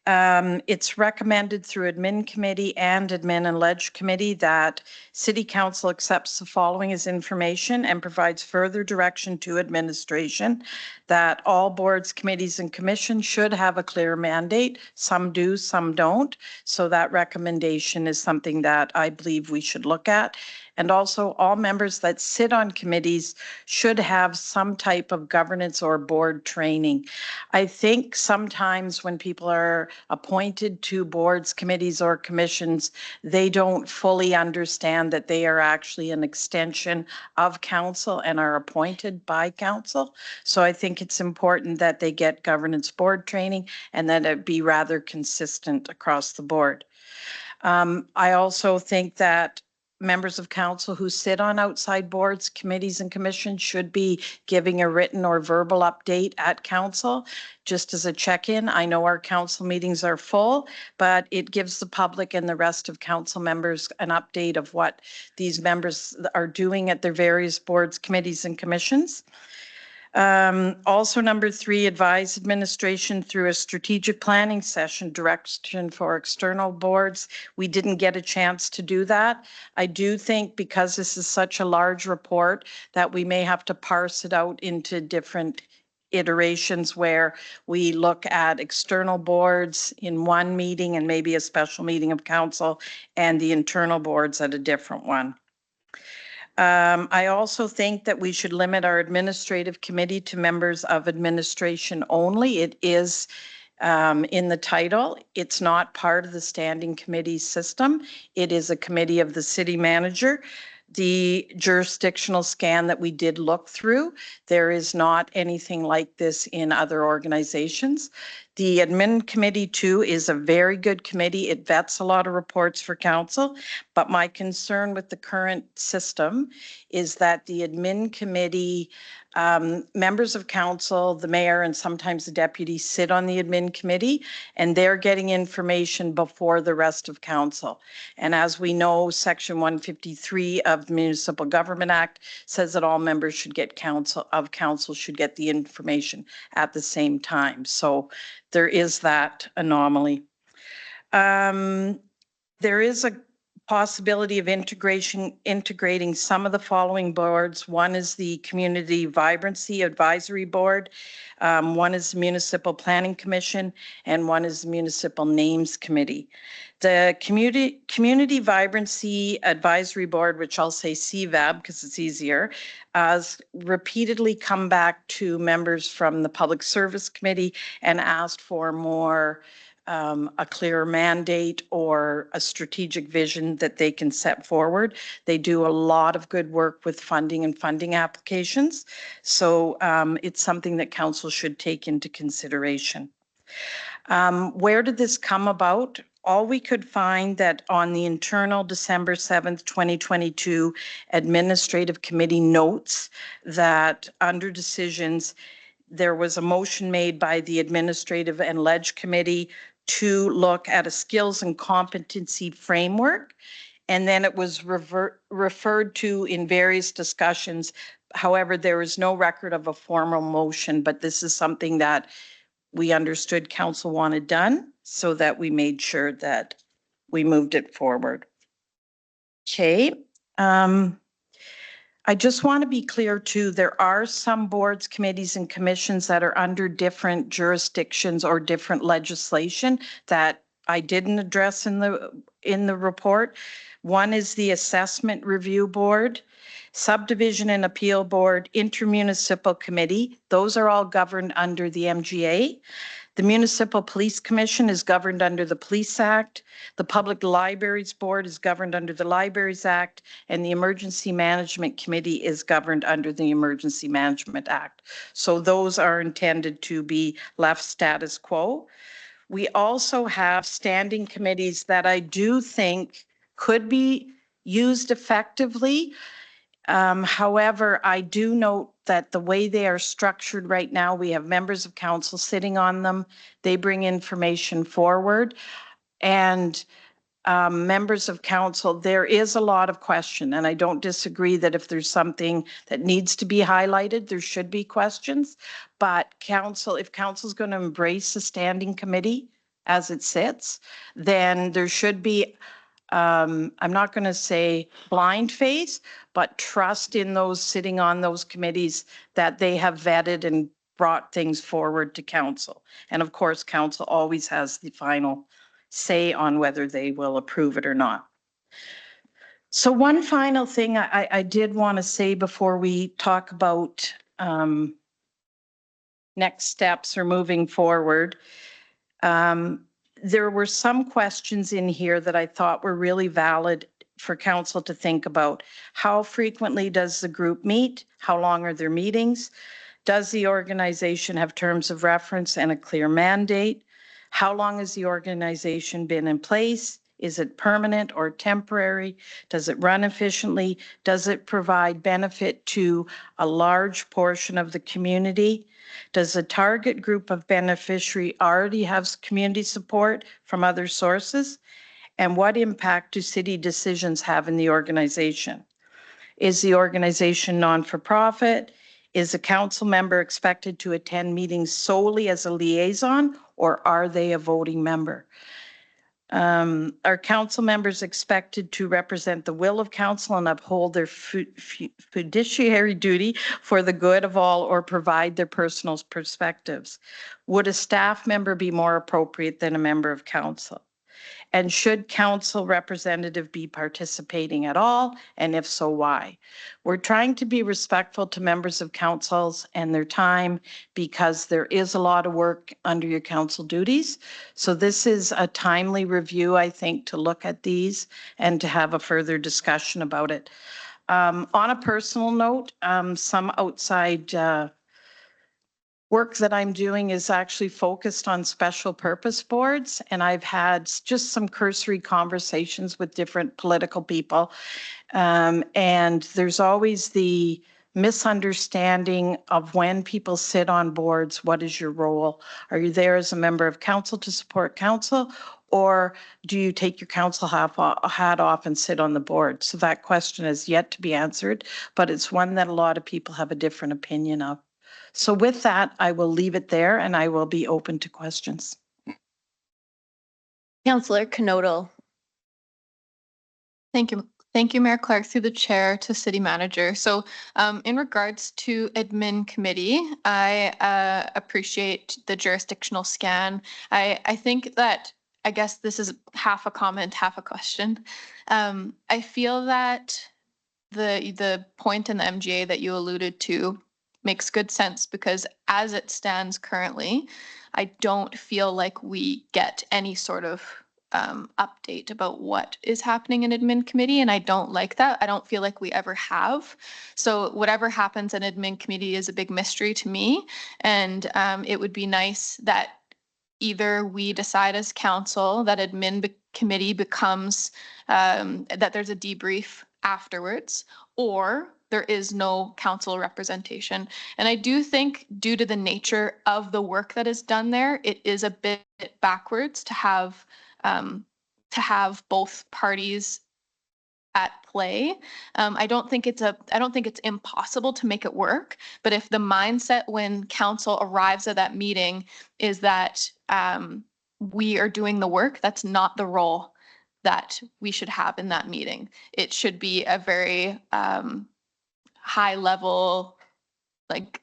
it's recommended through admin committee and admin and ledge committee that city council accepts the following as information and provides further direction to administration that all boards, committees, and commissions should have a clear mandate. Some do, some don't. So that recommendation is something that I believe we should look at. And also all members that sit on committees should have some type of governance or board training. I think sometimes when people are appointed to boards, committees, or commissions, they don't fully understand that they are actually an extension of council and are appointed by council. So I think it's important that they get governance board training and that it be rather consistent across the board. I also think that members of council who sit on outside boards, committees, and commissions should be giving a written or verbal update at council. Just as a check-in, I know our council meetings are full, but it gives the public and the rest of council members an update of what these members are doing at their various boards, committees, and commissions. Also, number 3, advise administration through a strategic planning session direction for external boards. We didn't get a chance to do that. I do think because this is such a large report that we may have to parse it out into different iterations where we look at external boards in one meeting and maybe a special meeting of council and the internal boards at a different one. I also think that we should limit our administrative committee to members of administration only. It is in the title. It's not part of the standing committee system. It is a committee of the city manager. The jurisdictional scan that we did look through, there is not anything like this in other organizations. The admin committee too is a very good committee. It vets a lot of reports for council, but my concern with the current system is that the admin committee, members of council, the mayor, and sometimes the deputy sit on the admin committee, and they're getting information before the rest of council. And as we know, Section 153 of the Municipal Government Act says that all members should get council should get the information at the same time. So there is that anomaly. There is a possibility of integrating some of the following boards. One is the Community Vibrancy Advisory Board. One is the Municipal Planning Commission, and one is the Municipal Names Committee. The Community Vibrancy Advisory Board, which I'll say CVAB because it's easier, has repeatedly come back to members from the Public Service Committee and asked for more a clear mandate or a strategic vision that they can set forward. They do a lot of good work with funding and funding applications. So it's something that council should take into consideration. Where did this come about? All we could find that on the internal December 7th, 2022 administrative committee notes that under decisions, there was a motion made by the administrative and ledge committee to look at a skills and competency framework. And then it was referred to in various discussions. However, there is no record of a formal motion, but this is something that we understood council wanted done, so that we made sure that we moved it forward. Okay. I just want to be clear too, there are some boards, committees, and commissions that are under different jurisdictions or different legislation that I didn't address in the report. One is the Assessment Review Board, Subdivision and Appeal Board, Intermunicipal Committee. Those are all governed under the MGA. The Municipal Police Commission is governed under the Police Act. The Public Libraries Board is governed under the Libraries Act, and the Emergency Management Committee is governed under the Emergency Management Act. So those are intended to be left status quo. We also have standing committees that I do think could be used effectively. However, I do note that the way they are structured right now, we have members of council sitting on them. They bring information forward. And members of council, there is a lot of question, and I don't disagree that if there's something that needs to be highlighted, there should be questions. But council, if council's going to embrace the standing committee as it sits, then there should be I'm not going to say blind faith, but trust in those sitting on those committees that they have vetted and brought things forward to council. And of course, council always has the final say on whether they will approve it or not. So one final thing I did want to say before we talk about next steps or moving forward. There were some questions in here that I thought were really valid for council to think about. How frequently does the group meet? How long are their meetings? Does the organization have terms of reference and a clear mandate? How long has the organization been in place? Is it permanent or temporary? Does it run efficiently? Does it provide benefit to a large portion of the community? Does the target group of beneficiary already have community support from other sources? And what impact do city decisions have in the organization? Is the organization non-for-profit? Is a council member expected to attend meetings solely as a liaison, or are they a voting member? Are council members expected to represent the will of council and uphold their fiduciary duty for the good of all, or provide their personal perspectives? Would a staff member be more appropriate than a member of council? And should council representative be participating at all? And if so, why? We're trying to be respectful to members of councils and their time, because there is a lot of work under your council duties. So this is a timely review, I think, to look at these and to have a further discussion about it. On a personal note, some outside work that I'm doing is actually focused on special purpose boards. And I've had just some cursory conversations with different political people. And there's always the misunderstanding of when people sit on boards, what is your role? Are you there as a member of council to support council? Or do you take your council hat off and sit on the board? So that question is yet to be answered, but it's one that a lot of people have a different opinion of. So with that, I will leave it there and I will be open to questions. Councillor Knodel. Thank you. Thank you, Mayor Clark, through the chair to city manager. So in regards to admin committee, I appreciate the jurisdictional scan. I think that, I guess this is half a comment, half a question. I feel that the point in the MGA that you alluded to makes good sense because as it stands currently, I don't feel like we get any sort of update about what is happening in admin committee, and I don't like that. I don't feel like we ever have. So whatever happens in admin committee is a big mystery to me, and it would be nice that either we decide as council that admin committee becomes that there's a debrief afterwards, or there is no council representation. And I do think due to the nature of the work that is done there, it is a bit backwards to have both parties at play. I don't think it's impossible to make it work, but if the mindset when council arrives at that meeting is that we are doing the work, that's not the role that we should have in that meeting. It should be a very high level, like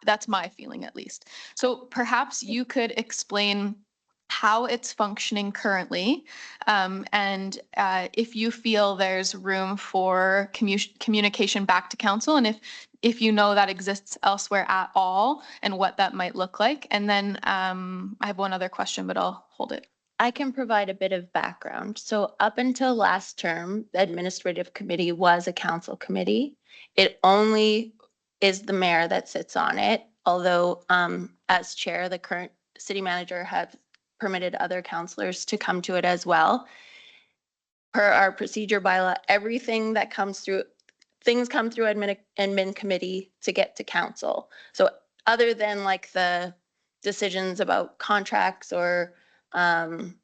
that's my feeling at least. So perhaps you could explain how it's functioning currently, and if you feel there's room for communication back to council, and if you know that exists elsewhere at all, and what that might look like. And then I have one other question, but I'll hold it. I can provide a bit of background. So up until last term, the administrative committee was a council committee. It only is the mayor that sits on it, although as chair, the current city manager has permitted other councillors to come to it as well. Per our procedure bylaw, everything that comes through, things come through admin committee to get to council. So other than like the decisions about contracts or certain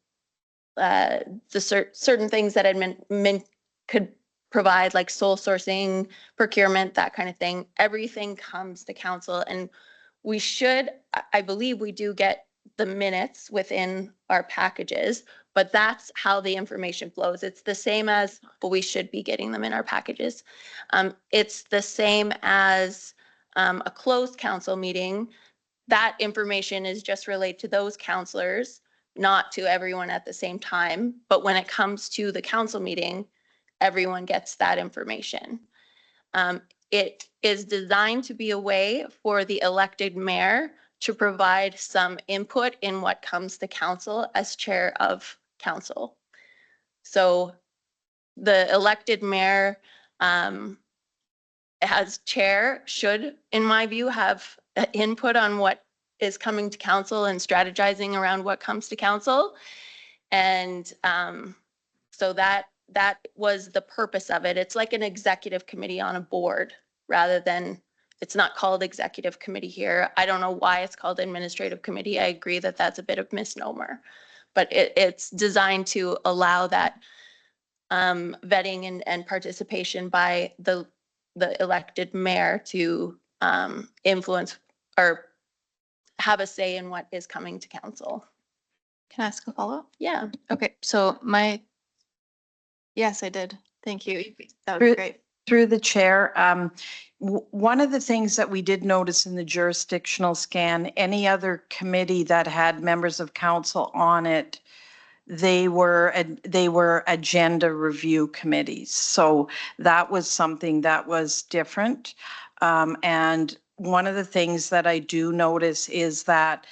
things that admin could provide, like sole sourcing, procurement, that kind of thing, everything comes to council. And we should, I believe we do get the minutes within our packages, but that's how the information flows. It's the same as, but we should be getting them in our packages. It's the same as a closed council meeting. That information is just relayed to those councillors, not to everyone at the same time. But when it comes to the council meeting, everyone gets that information. It is designed to be a way for the elected mayor to provide some input in what comes to council as chair of council. So the elected mayor as chair should, in my view, have input on what is coming to council and strategizing around what comes to council. And so that was the purpose of it. It's like an executive committee on a board rather than, it's not called executive committee here. I don't know why it's called administrative committee. I agree that that's a bit of misnomer, but it's designed to allow that vetting and participation by the elected mayor to influence or have a say in what is coming to council. Can I ask a follow-up? Yeah. Okay, so yes, I did. Thank you. That would be great. Through the chair, one of the things that we did notice in the jurisdictional scan, any other committee that had members of council on it, they were agenda review committees. So that was something that was different. And one of the things that I do notice is that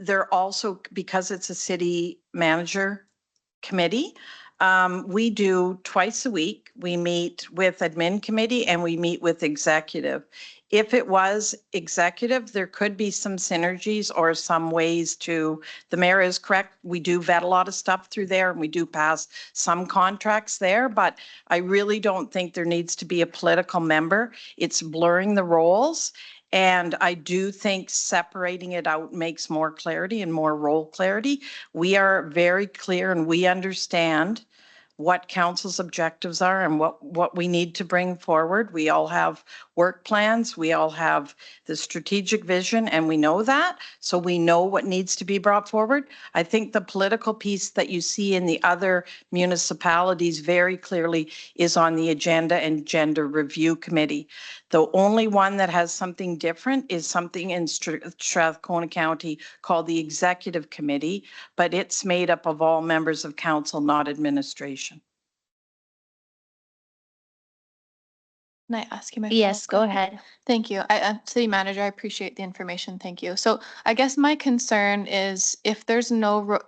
they're also, because it's a city manager committee, we do twice a week. We meet with admin committee and we meet with executive. If it was executive, there could be some synergies or some ways to, the mayor is correct, we do vet a lot of stuff through there and we do pass some contracts there, but I really don't think there needs to be a political member. It's blurring the roles. And I do think separating it out makes more clarity and more role clarity. We are very clear and we understand what council's objectives are and what we need to bring forward. We all have work plans. We all have the strategic vision and we know that. So we know what needs to be brought forward. I think the political piece that you see in the other municipalities very clearly is on the agenda and gender review committee. The only one that has something different is something in Strathcona County called the executive committee, but it's made up of all members of council, not administration. Can I ask you my? Yes, go follow-up? ahead. Thank you. City manager, I appreciate the information. Thank you. So I guess my concern is if there's no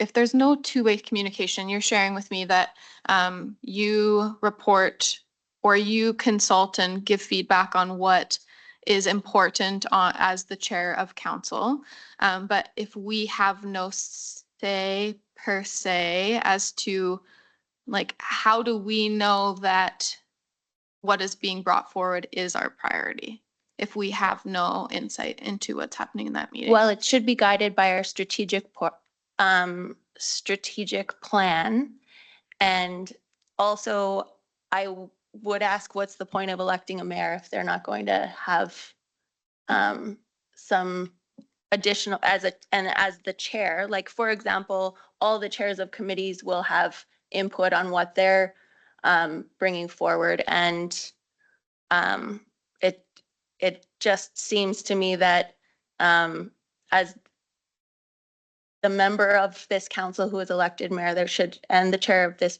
two-way communication, you're sharing with me that you report or you consult and give feedback on what is important as the chair of council. But if we have no say per se as to like, how do we know that what is being brought forward is our priority if we have no insight into what's happening in that meeting? Well, it should be guided by our strategic plan. And also, I would ask, what's the point of electing a mayor if they're not going to have some additional, as the chair, like, for example, all the chairs of committees will have input on what they're bringing forward. And it just seems to me that as the member of this council who is elected mayor, there should, and the chair of this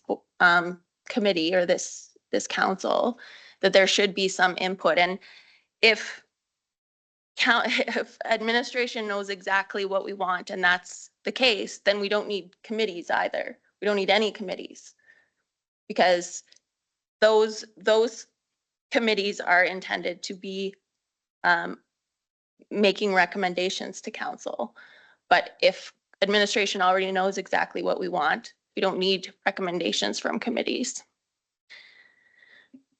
committee or this council, that there should be some input. And if administration knows exactly what we want and that's the case, then we don't need committees either. We don't need any committees, because those committees are intended to be making recommendations to council. But if administration already knows exactly what we want, we don't need recommendations from committees.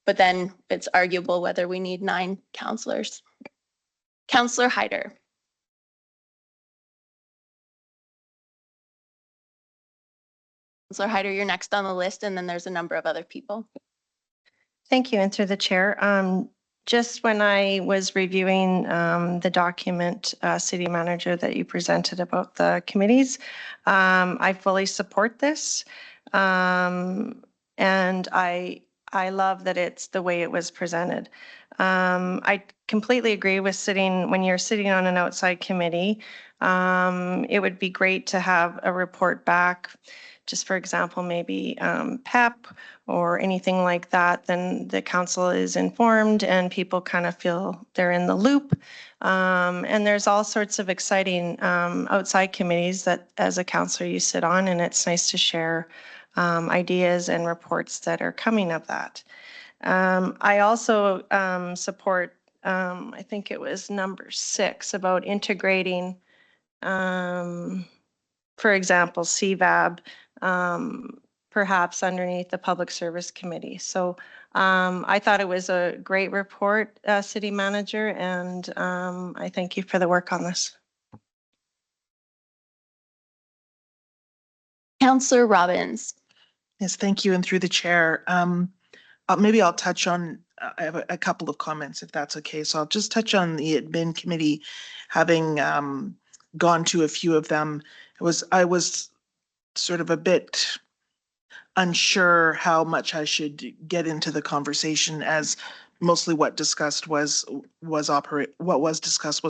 But then it's arguable whether we need 9 councillors. Councillor Hyder. Councillor Hyder, you're next on the list, and then there's a number of other people. Thank you, and through the chair. Just when I was reviewing the document, city manager, that you presented about the committees, I fully support this. And I love that it's the way it was presented. I completely agree with when you're sitting on an outside committee, it would be great to have a report back. Just for example, maybe PEP or anything like that, then the council is informed and people kind of feel they're in the loop. And there's all sorts of exciting outside committees that as a councillor you sit on, and it's nice to share ideas and reports that are coming of that. I also support, I think it was number 6, about integrating, for example, CVAB, perhaps underneath the Public Service Committee. So I thought it was a great report, City Manager, and I thank you for the work on this. Councillor Robbins. Yes, thank you. And through the chair, maybe I'll touch on, I have a couple of comments if that's okay. So I'll just touch on the admin committee, having gone to a few of them. I was sort of a bit unsure how much I should get into the conversation, as mostly what was discussed was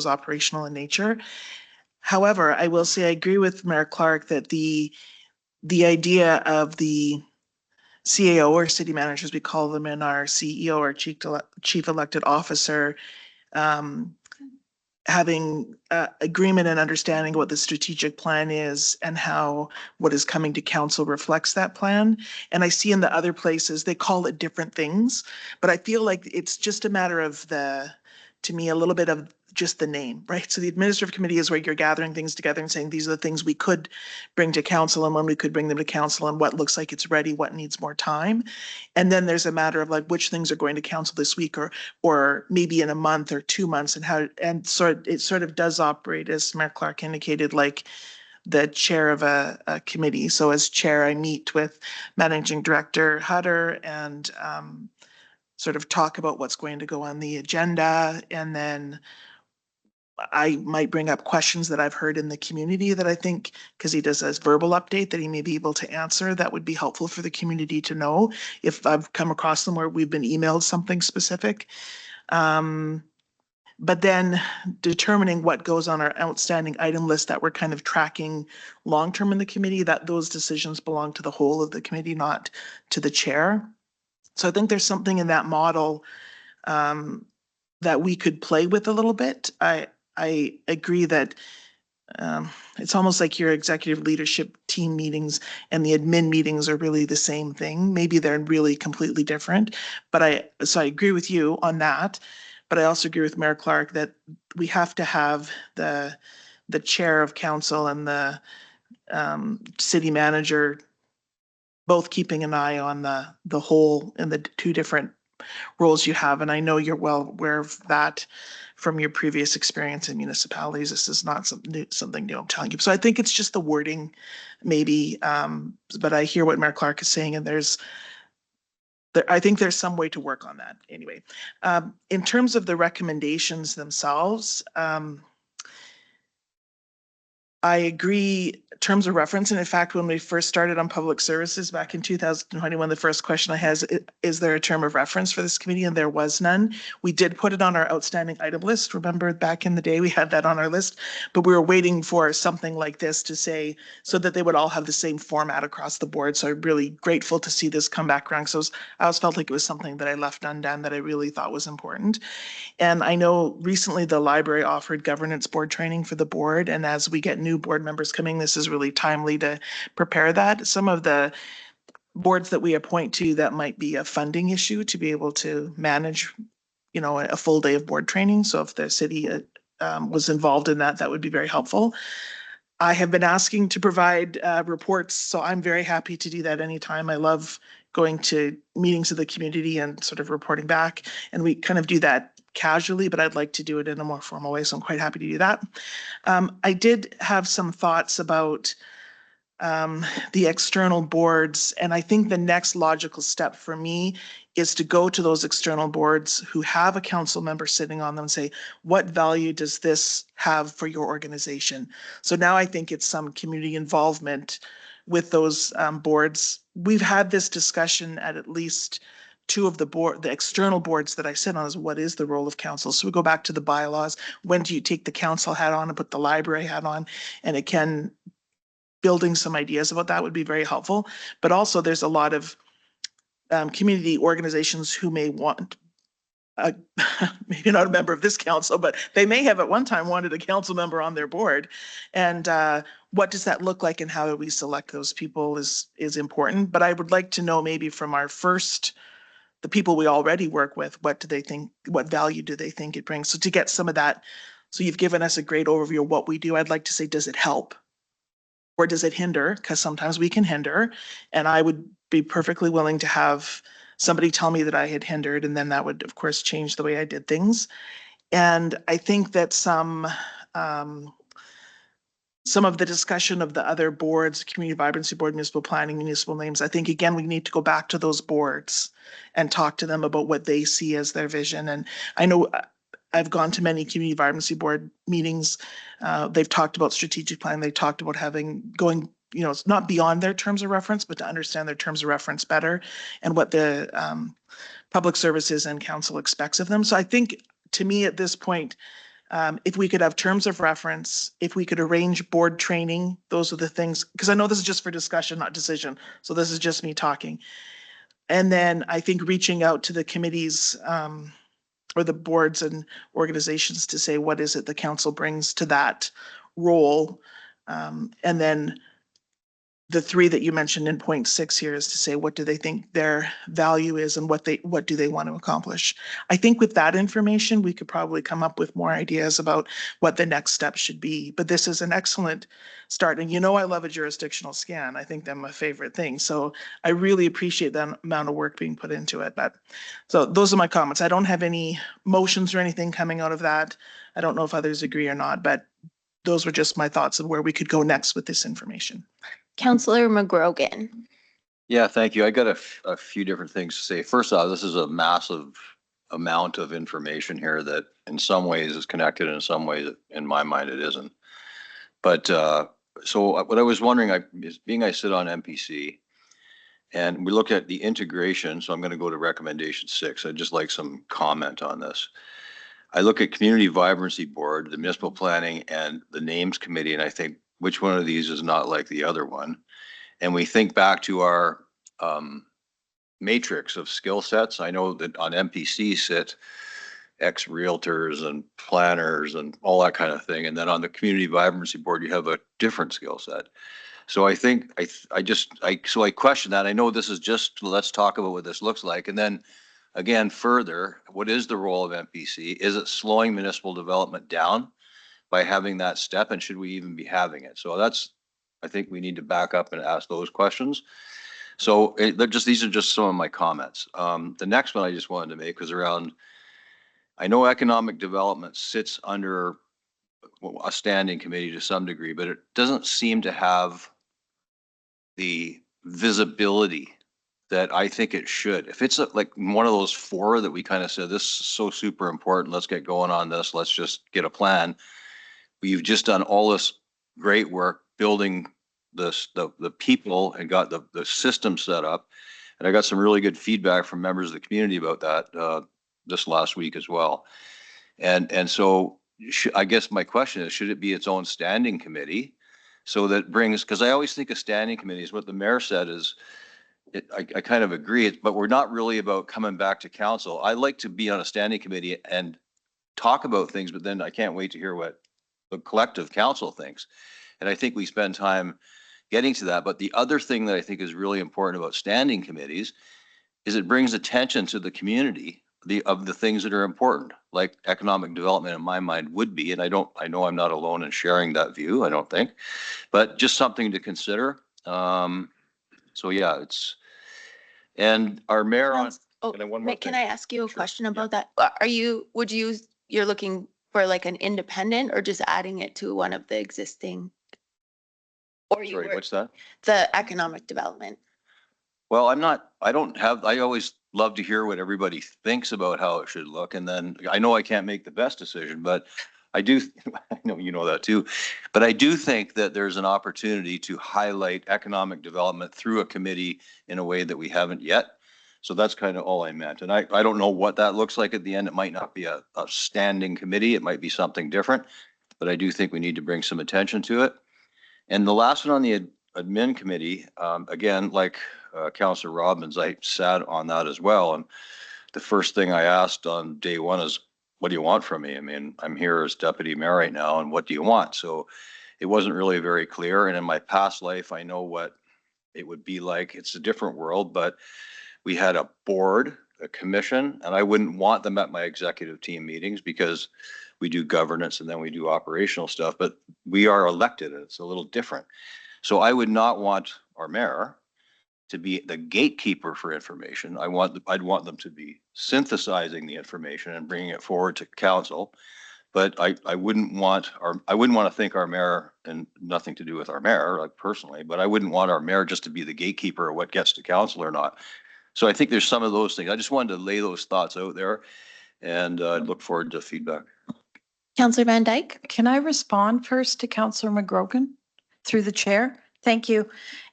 operational in nature. However, I will say I agree with Mayor Clark that the idea of the CAO, or city managers, we call them in our CEO or chief elected officer, having agreement and understanding what the strategic plan is and how what is coming to council reflects that plan. And I see in the other places, they call it different things, but I feel like it's just a matter of to me, a little bit of just the name, right? So the administrative committee is where you're gathering things together and saying, these are the things we could bring to council and when we could bring them to council and what looks like it's ready, what needs more time. And then there's a matter of like, which things are going to council this week or maybe in a month or 2 months and how, and it sort of does operate, as Mayor Clark indicated, like the chair of a committee. So as chair, I meet with Managing Director Hutter and sort of talk about what's going to go on the agenda. And then I might bring up questions that I've heard in the community that I think, because he does a verbal update, that he may be able to answer. That would be helpful for the community to know if I've come across them where we've been emailed something specific. But then determining what goes on our outstanding item list that we're kind of tracking long-term in the committee, that those decisions belong to the whole of the committee, not to the chair. So I think there's something in that model that we could play with a little bit. I agree that it's almost like your executive leadership team meetings and the admin meetings are really the same thing. Maybe they're really completely different, but so I agree with you on that. But I also agree with Mayor Clark that we have to have the chair of council and the city manager both keeping an eye on the whole and the two different roles you have. And I know you're well aware of that from your previous experience in municipalities. This is not something new, I'm telling you. So I think it's just the wording maybe, but I hear what Mayor Clark is saying, and I think there's some way to work on that anyway. In terms of the recommendations themselves, I agree, terms of reference. And in fact, when we first started on public services back in 2021, the first question I had is there a term of reference for this committee? And there was none. We did put it on our outstanding item list. Remember back in the day, we had that on our list, but we were waiting for something like this to say, so that they would all have the same format across the board. So I'm really grateful to see this come back around. So I always felt like it was something that I left undone that I really thought was important. And I know recently the library offered governance board training for the board. And as we get new board members coming, this is really timely to prepare that. Some of the boards that we appoint to, that might be a funding issue to be able to manage, a full day of board training. So if the city was involved in that, that would be very helpful. I have been asking to provide reports, so I'm very happy to do that anytime. I love going to meetings of the community and sort of reporting back. And we kind of do that casually, but I'd like to do it in a more formal way. So I'm quite happy to do that. I did have some thoughts about the external boards. And I think the next logical step for me is to go to those external boards who have a council member sitting on them and say, what value does this have for your organization? So now I think it's some community involvement with those boards. We've had this discussion at least two of the external boards that I sit on, is what is the role of council? So we go back to the bylaws. When do you take the council hat on and put the library hat on? And it can, building some ideas about that would be very helpful. But also there's a lot of community organizations who may want, maybe not a member of this council, but they may have at one time wanted a council member on their board. And what does that look like and how do we select those people is important. But I would like to know maybe from the people we already work with, what do they think, what value do they think it brings? So to get some of that, so you've given us a great overview of what we do. I'd like to say, does it help? Or does it hinder? Because sometimes we can hinder. And I would be perfectly willing to have somebody tell me that I had hindered, and then that would, of course, change the way I did things. And I think that some of the discussion of the other boards, Community Vibrancy Board, Municipal Planning, Municipal Names, I think, again, we need to go back to those boards and talk to them about what they see as their vision. And I know I've gone to many Community Vibrancy Board meetings. They've talked about strategic plan. They talked about going, not beyond their terms of reference, but to understand their terms of reference better and what the public services and council expects of them. So I think, to me at this point, if we could have terms of reference, if we could arrange board training, those are the things, because I know this is just for discussion, not decision. So this is just me talking. And then I think reaching out to the committees or the boards and organizations to say, what is it the council brings to that role? And then the three that you mentioned in point 6 here is to say, what do they think their value is and what do they want to accomplish? I think with that information, we could probably come up with more ideas about what the next step should be. But this is an excellent start. And I love a jurisdictional scan. I think they're my favorite thing. So I really appreciate the amount of work being put into it. But so those are my comments. I don't have any motions or anything coming out of that. I don't know if others agree or not, but those were just my thoughts of where we could go next with this information. Councillor McGrogan. Yeah, thank you. I got a few different things to say. First off, this is a massive amount of information here that in some ways is connected, and in some ways, in my mind, it isn't. But so what I was wondering, is being I sit on MPC and we look at the integration, so I'm going to go to recommendation 6. I'd just like some comment on this. I look at Community Vibrancy Board, the Municipal Planning, and the Names Committee, and I think, which one of these is not like the other one? And we think back to our matrix of skill sets. I know that on MPC sit ex-realtors and planners and all that kind of thing. And then on the Community Vibrancy Board, you have a different skill set. So I think so I question that. I know this is just, let's talk about what this looks like. And then again, further, what is the role of MPC? Is it slowing municipal development down by having that step, and should we even be having it? So I think we need to back up and ask those questions. So these are just some of my comments. The next one I just wanted to make was around, I know economic development sits under a standing committee to some degree, but it doesn't seem to have the visibility that I think it should. If it's like one of those 4 that we kind of said, this is so super important, let's get going on this, let's just get a plan. You've just done all this great work building the people and got the system set up. And I got some really good feedback from members of the community about that this last week as well. And so I guess my question is, should it be its own standing committee? So that brings, because I always think of standing committees, what the mayor said is, I kind of agree, but we're not really about coming back to council. I like to be on a standing committee and talk about things, but then I can't wait to hear what the collective council thinks. And I think we spend time getting to that. But the other thing that I think is really important about standing committees is it brings attention to the community of the things that are important, like economic development in my mind would be. And I know I'm not alone in sharing that view, I don't think, but just something to consider. So yeah, and our mayor on. Oh, and then one more can thing. I ask you a question about that? You're looking for like an independent or just adding it to one of the existing? Or you Sorry, were what's that? the economic development? Well, I always love to hear what everybody thinks about how it should look. And then I know I can't make the best decision, but I do, I know you know that too, but I do think that there's an opportunity to highlight economic development through a committee in a way that we haven't yet. So that's kind of all I meant. And I don't know what that looks like at the end. It might not be a standing committee. It might be something different, but I do think we need to bring some attention to it. And the last one on the admin committee, again, like Councillor Robbins, I sat on that as well. And the first thing I asked on day one is, what do you want from me? I mean, I'm here as deputy mayor right now, and what do you want? So it wasn't really very clear. And in my past life, I know what it would be like. It's a different world, but we had a board, a commission, and I wouldn't want them at my executive team meetings because we do governance and then we do operational stuff, but we are elected and it's a little different. So I would not want our mayor to be the gatekeeper for information. I'd want them to be synthesizing the information and bringing it forward to council. But I wouldn't want to think our mayor, and nothing to do with our mayor, like personally, but I wouldn't want our mayor just to be the gatekeeper of what gets to council or not. So I think there's some of those things. I just wanted to lay those thoughts out there, and look forward to feedback. Councillor Van Dyke? Can I respond first to Councillor McGrogan through the chair? Thank you.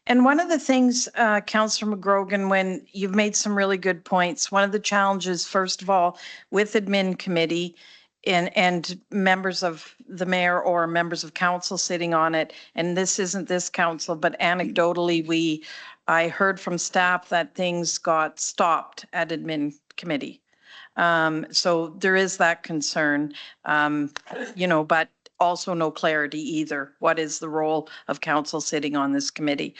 And one of the things, Councillor McGrogan, when you've made some really good points, one of the challenges, first of all, with admin committee and members of the mayor or members of council sitting on it, and this isn't this council, but anecdotally, I heard from staff that things got stopped at admin committee. So there is that concern, but also no clarity either. What is the role of council sitting on this committee?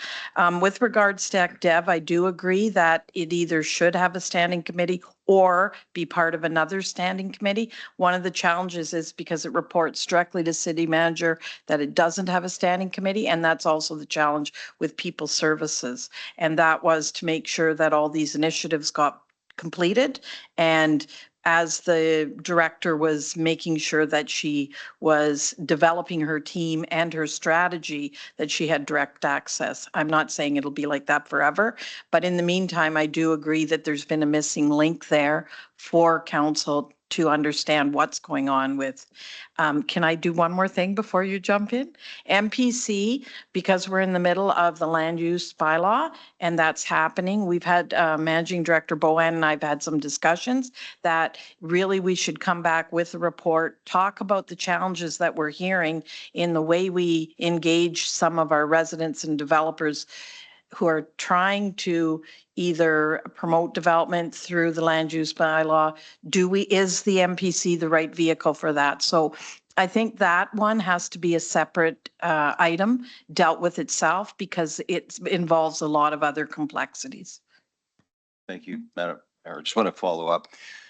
With regards to Dev, I do agree that it either should have a standing committee or be part of another standing committee. One of the challenges is because it reports directly to city manager that it doesn't have a standing committee. And that's also the challenge with people services. And that was to make sure that all these initiatives got completed. And as the director was making sure that she was developing her team and her strategy, that she had direct access. I'm not saying it'll be like that forever, but in the meantime, I do agree that there's been a missing link there for council to understand what's going on with. Can I do one more thing before you jump in? MPC, because we're in the middle of the land use bylaw and that's happening. We've had Managing Director Bowen and I've had some discussions that really we should come back with a report, talk about the challenges that we're hearing in the way we engage some of our residents and developers who are trying to either promote development through the land use bylaw. Is the MPC the right vehicle for that? So I think that one has to be a separate item dealt with itself because it involves a lot of other complexities. Thank you, Madam Mayor. I just want to follow up.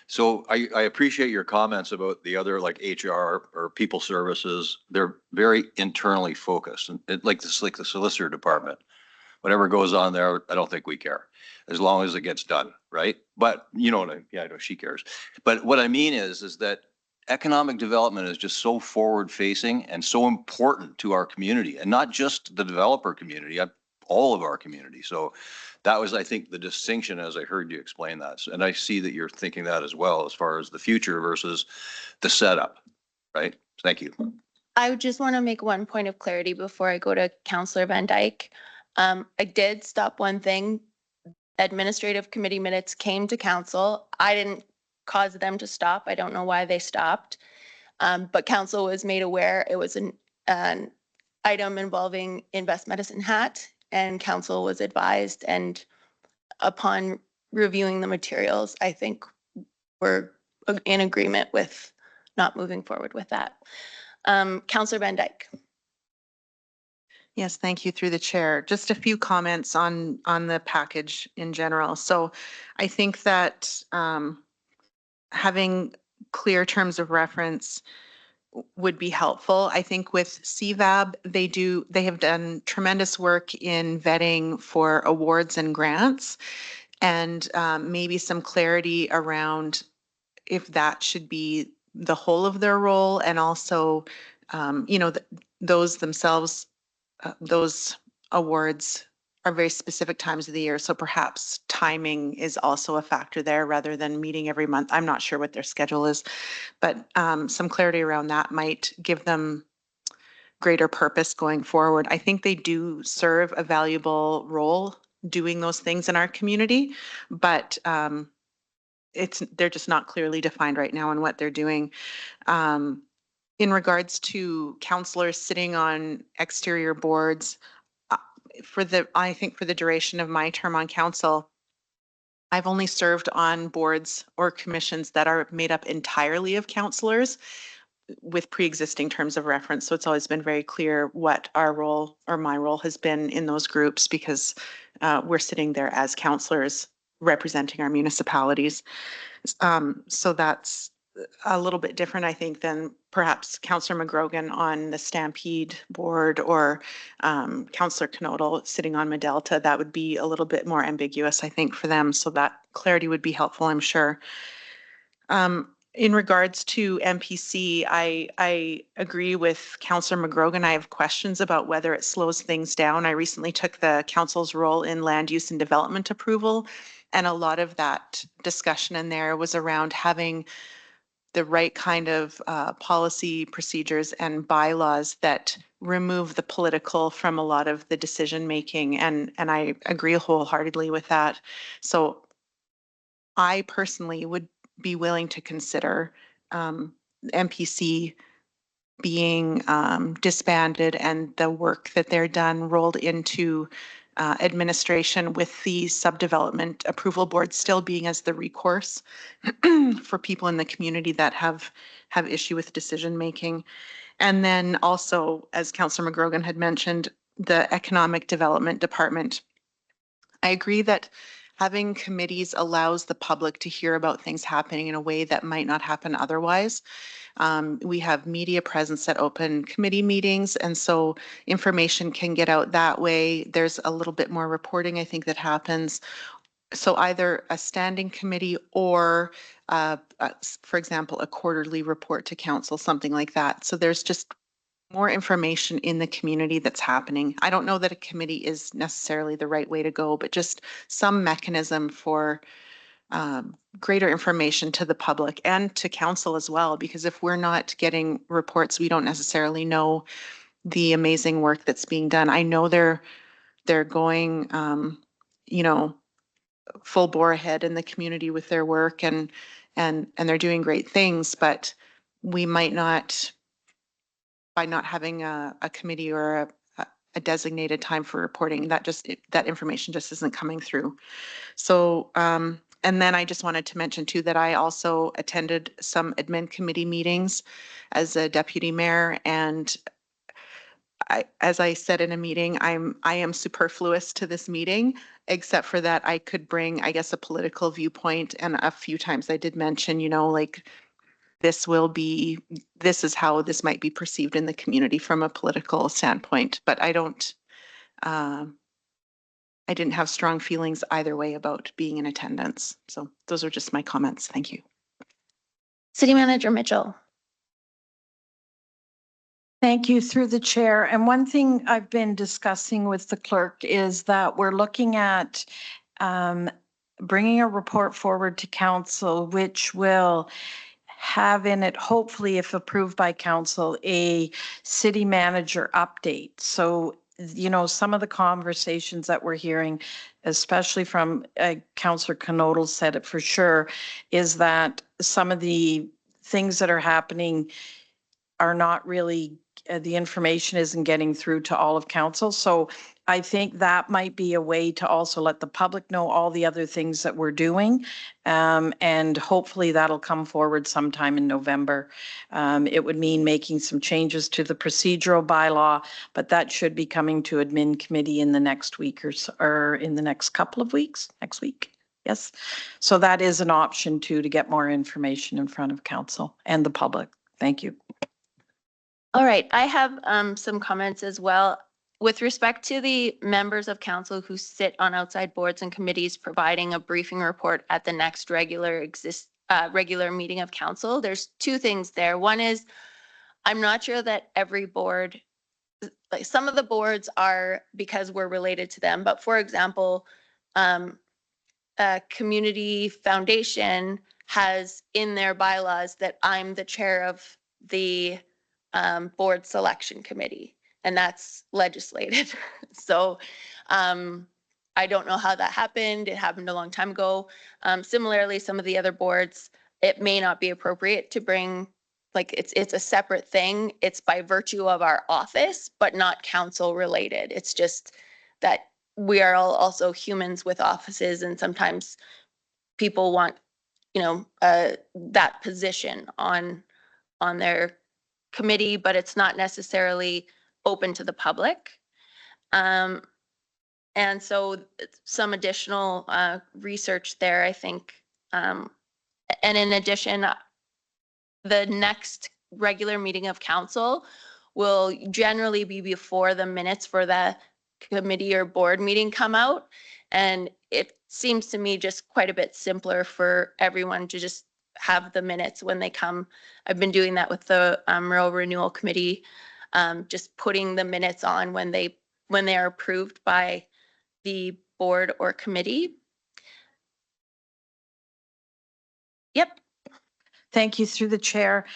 So I appreciate your comments about the other like HR or people services. They're very internally focused and like the solicitor department. Whatever goes on there, I don't think we care as long as it gets done, right? But you know what I know she cares. But what I mean is that economic development is just so forward facing and so important to our community and not just the developer community, all of our community. So that was, I think, the distinction as I heard you explain that. And I see that you're thinking that as well as far as the future versus the setup, right? Thank you. I would just want to make one point of clarity before I go to Councillor Van Dyke. I did stop one thing. Administrative committee minutes came to council. I didn't cause them to stop. I don't know why they stopped. But council was made aware it was an item involving Invest Medicine Hat, and council was advised. And upon reviewing the materials, I think we're in agreement with not moving forward with that. Councillor Van Dyke. Yes, thank you through the chair. Just a few comments on the package in general. So I think that having clear terms of reference would be helpful. I think with CVAB, they have done tremendous work in vetting for awards and grants, and maybe some clarity around if that should be the whole of their role, and also, those themselves, those awards are very specific times of the year. So perhaps timing is also a factor there rather than meeting every month. I'm not sure what their schedule is, but some clarity around that might give them greater purpose going forward. I think they do serve a valuable role doing those things in our community, but they're just not clearly defined right now in what they're doing. In regards to counselors sitting on exterior boards, I think for the duration of my term on council, I've only served on boards or commissions that are made up entirely of counselors with pre-existing terms of reference. So it's always been very clear what our role or my role has been in those groups because we're sitting there as counselors representing our municipalities. So that's a little bit different, I think, than perhaps Councillor McGrogan on the Stampede board or Councillor Knodel sitting on Medelta. That would be a little bit more ambiguous, I think, for them. So that clarity would be helpful, I'm sure. In regards to MPC, I agree with Councillor McGrogan. I have questions about whether it slows things down. I recently took the council's role in land use and development approval, and a lot of that discussion in there was around having the right kind of policy procedures and bylaws that remove the political from a lot of the decision making, and I agree wholeheartedly with that. So I personally would be willing to consider MPC being disbanded and the work that they're done rolled into administration, with the subdevelopment approval board still being as the recourse for people in the community that have issue with decision making. And then also, as Councillor McGrogan had mentioned, the Economic Development Department. I agree that having committees allows the public to hear about things happening in a way that might not happen otherwise. We have media presence at open committee meetings, and so information can get out that way. There's a little bit more reporting, I think, that happens. So either a standing committee or, for example, a quarterly report to council, something like that. So there's just more information in the community that's happening. I don't know that a committee is necessarily the right way to go, but just some mechanism for greater information to the public and to council as well, because if we're not getting reports, we don't necessarily know the amazing work that's being done. I know they're going, you know, full bore ahead in the community with their work and they're doing great things, but we might not, by not having a committee or a designated time for reporting, that information just isn't coming through. So, and then I just wanted to mention too that I also attended some admin committee meetings as a deputy mayor, and as I said in a meeting, I am superfluous to this meeting, except for that I could bring, I guess, a political viewpoint. And a few times I did mention, you know, like this is how this might be perceived in the community from a political standpoint. But I didn't have strong feelings either way about being in attendance. So those are just my comments. Thank you. City Manager Mitchell. Thank you through the chair. And one thing I've been discussing with the clerk is that we're looking at bringing a report forward to council, which will have in it, hopefully if approved by council, a city manager update. So, you know, some of the conversations that we're hearing, especially from Councillor Knodel said it for sure, is that some of the things that are happening are not really, the information isn't getting through to all of council. So I think that might be a way to also let the public know all the other things that we're doing. And hopefully that'll come forward sometime in November. It would mean making some changes to the procedural bylaw, but that should be coming to admin committee in the next week or in the next couple of weeks, next week. Yes. So that is an option too, to get more information in front of council and the public. Thank you. All right, I have some comments as well. With respect to the members of council who sit on outside boards and committees providing a briefing report at the next regular meeting of council, there's two things there. One is, I'm not sure that every board, like some of the boards are because we're related to them, but for example, a community foundation has in their bylaws that I'm the chair of the board selection committee, and that's legislated. So I don't know how that happened. It happened a long time ago. Similarly, some of the other boards, it may not be appropriate to bring, like it's a separate thing. It's by virtue of our office, but not council related. It's just that we are all also humans with offices, and sometimes people want, you know, that position on their committee, but it's not necessarily open to the public. And so some additional research there, I think. And in addition, the next regular meeting of council will generally be before the minutes for the committee or board meeting come out. And it seems to me just quite a bit simpler for everyone to just have the minutes when they come. I've been doing that with the Rural Renewal Committee, just putting the minutes on when they are approved by the board or committee. Yep. Thank you through the chair.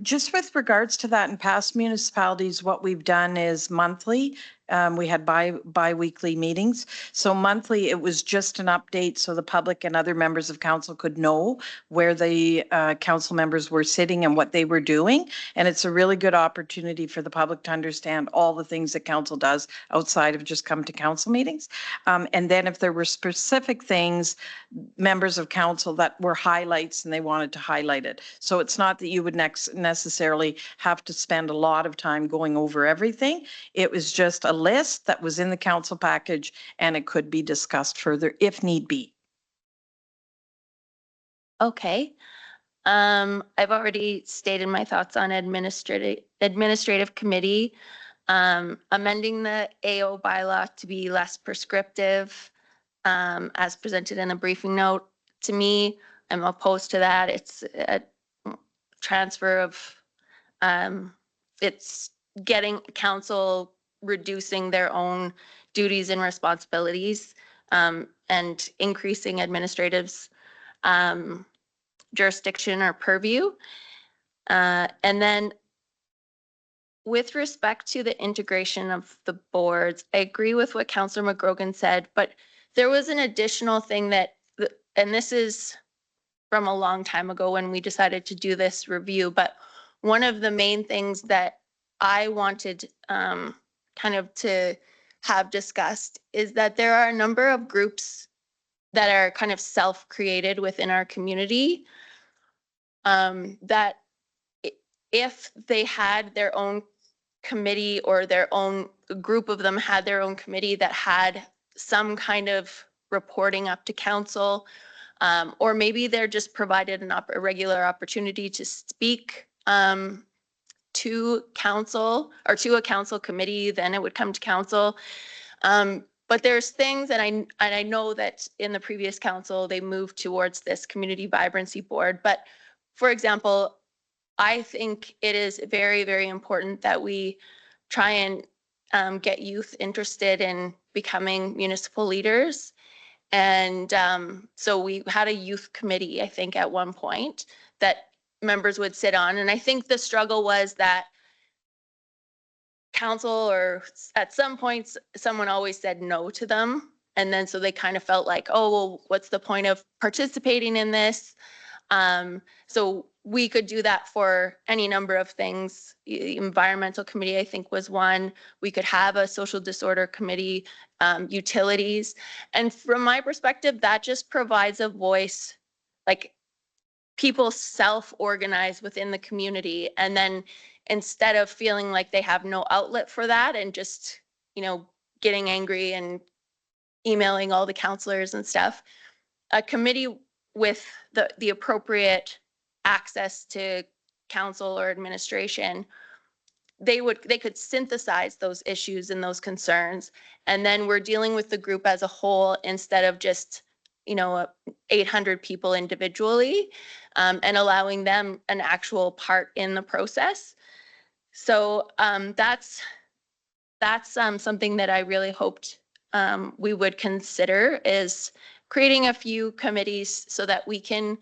Just with regards to that, in past municipalities, what we've done is monthly We had bi-weekly meetings. So monthly, it was just an update so the public and other members of council could know where the council members were sitting and what they were doing. And it's a really good opportunity for the public to understand all the things that council does outside of just come to council meetings. And then if there were specific things, members of council that were highlights and they wanted to highlight it. So it's not that you would necessarily have to spend a lot of time going over everything. It was just a list that was in the council package and it could be discussed further if need be. Okay. I've already stated my thoughts on administrative committee. Amending the AO bylaw to be less prescriptive, as presented in the briefing note. To me, I'm opposed to that. It's a transfer of, it's getting council reducing their own duties and responsibilities, and increasing administrative's jurisdiction or purview. And then with respect to the integration of the boards, I agree with what Councillor McGrogan said, but there was an additional thing that, and this is from a long time ago when we decided to do this review, but one of the main things that I wanted kind of to have discussed is that there are a number of groups that are kind of self-created within our community, that if they had their own committee or their own group of them had their own committee that had some kind of reporting up to council, or maybe they're just provided a regular opportunity to speak to council or to a council committee, then it would come to council. But there's things, and I know that in the previous council, they moved towards this community vibrancy board. But for example, I think it is very, very important that we try and get youth interested in becoming municipal leaders. And so we had a youth committee, I think, at one point that members would sit on. And I think the struggle was that council, or at some points, someone always said no to them. And then so they kind of felt like, oh, well, what's the point of participating in this? So we could do that for any number of things. Environmental committee, I think, was one. We could have a social disorder committee, utilities. And from my perspective, that just provides a voice, like people self-organize within the community. And then instead of feeling like they have no outlet for that and just, getting angry and emailing all the counselors and stuff, a committee with the appropriate access to council or administration, they could synthesize those issues and those concerns. And then we're dealing with the group as a whole instead of just, 800 people individually, and allowing them an actual part in the process. So that's something that I really hoped we would consider, is creating a few committees so that we can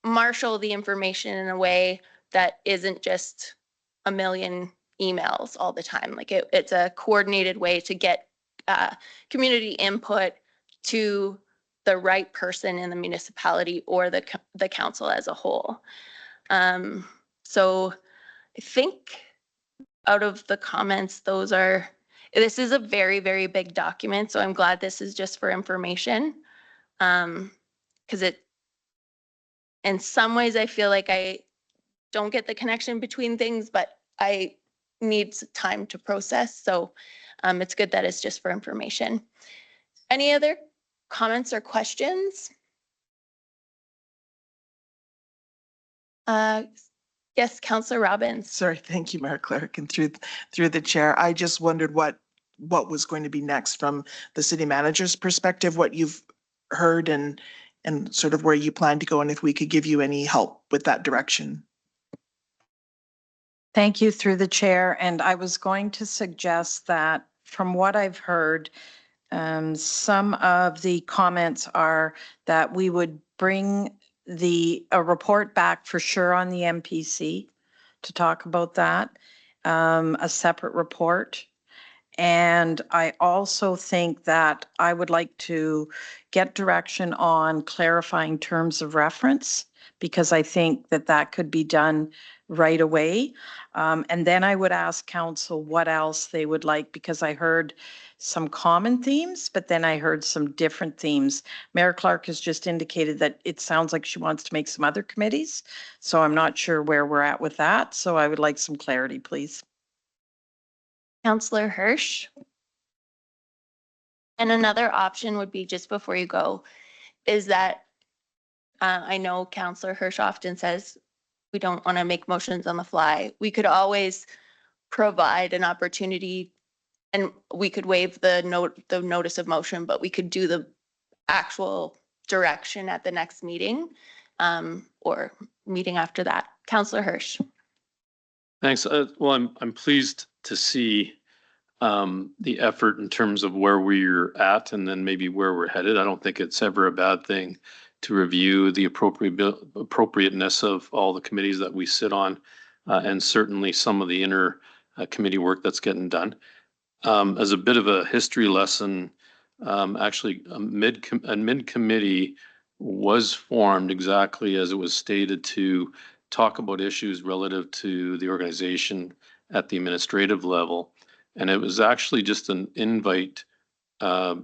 marshal the information in a way that isn't just a million emails all the time. Like it's a coordinated way to get community input to the right person in the municipality or the council as a whole. So I think out of the comments, this is a very, very big document. So I'm glad this is just for information. Because in some ways, I feel like I don't get the connection between things, but I need time to process. So it's good that it's just for information. Any other comments or questions? Yes, Councillor Robbins. Sorry, thank you, Mayor Clerk, and through the chair. I just wondered what was going to be next from the city manager's perspective, what you've heard and sort of where you plan to go, and if we could give you any help with that direction. Thank you, through the chair. And I was going to suggest that from what I've heard, some of the comments are that we would bring a report back for sure on the MPC to talk about that, a separate report. And I also think that I would like to get direction on clarifying terms of reference, because I think that that could be done right away. And then I would ask council what else they would like, because I heard some common themes, but then I heard some different themes. Mayor Clark has just indicated that it sounds like she wants to make some other committees. So I'm not sure where we're at with that. So I would like some clarity, please. Counselor Hirsch. And another option would be, just before you go, is that I know Counselor Hirsch often says we don't want to make motions on the fly. We could always provide an opportunity, and we could waive the notice of motion, but we could do the actual direction at the next meeting, or meeting after that. Counselor Hirsch. Thanks. Well, I'm pleased to see the effort in terms of where we're at and then maybe where we're headed. I don't think it's ever a bad thing to review the appropriateness of all the committees that we sit on, and certainly some of the inner committee work that's getting done. As a bit of a history lesson, actually a mid-committee was formed exactly as it was stated, to talk about issues relative to the organization at the administrative level. And it was actually just an invite, I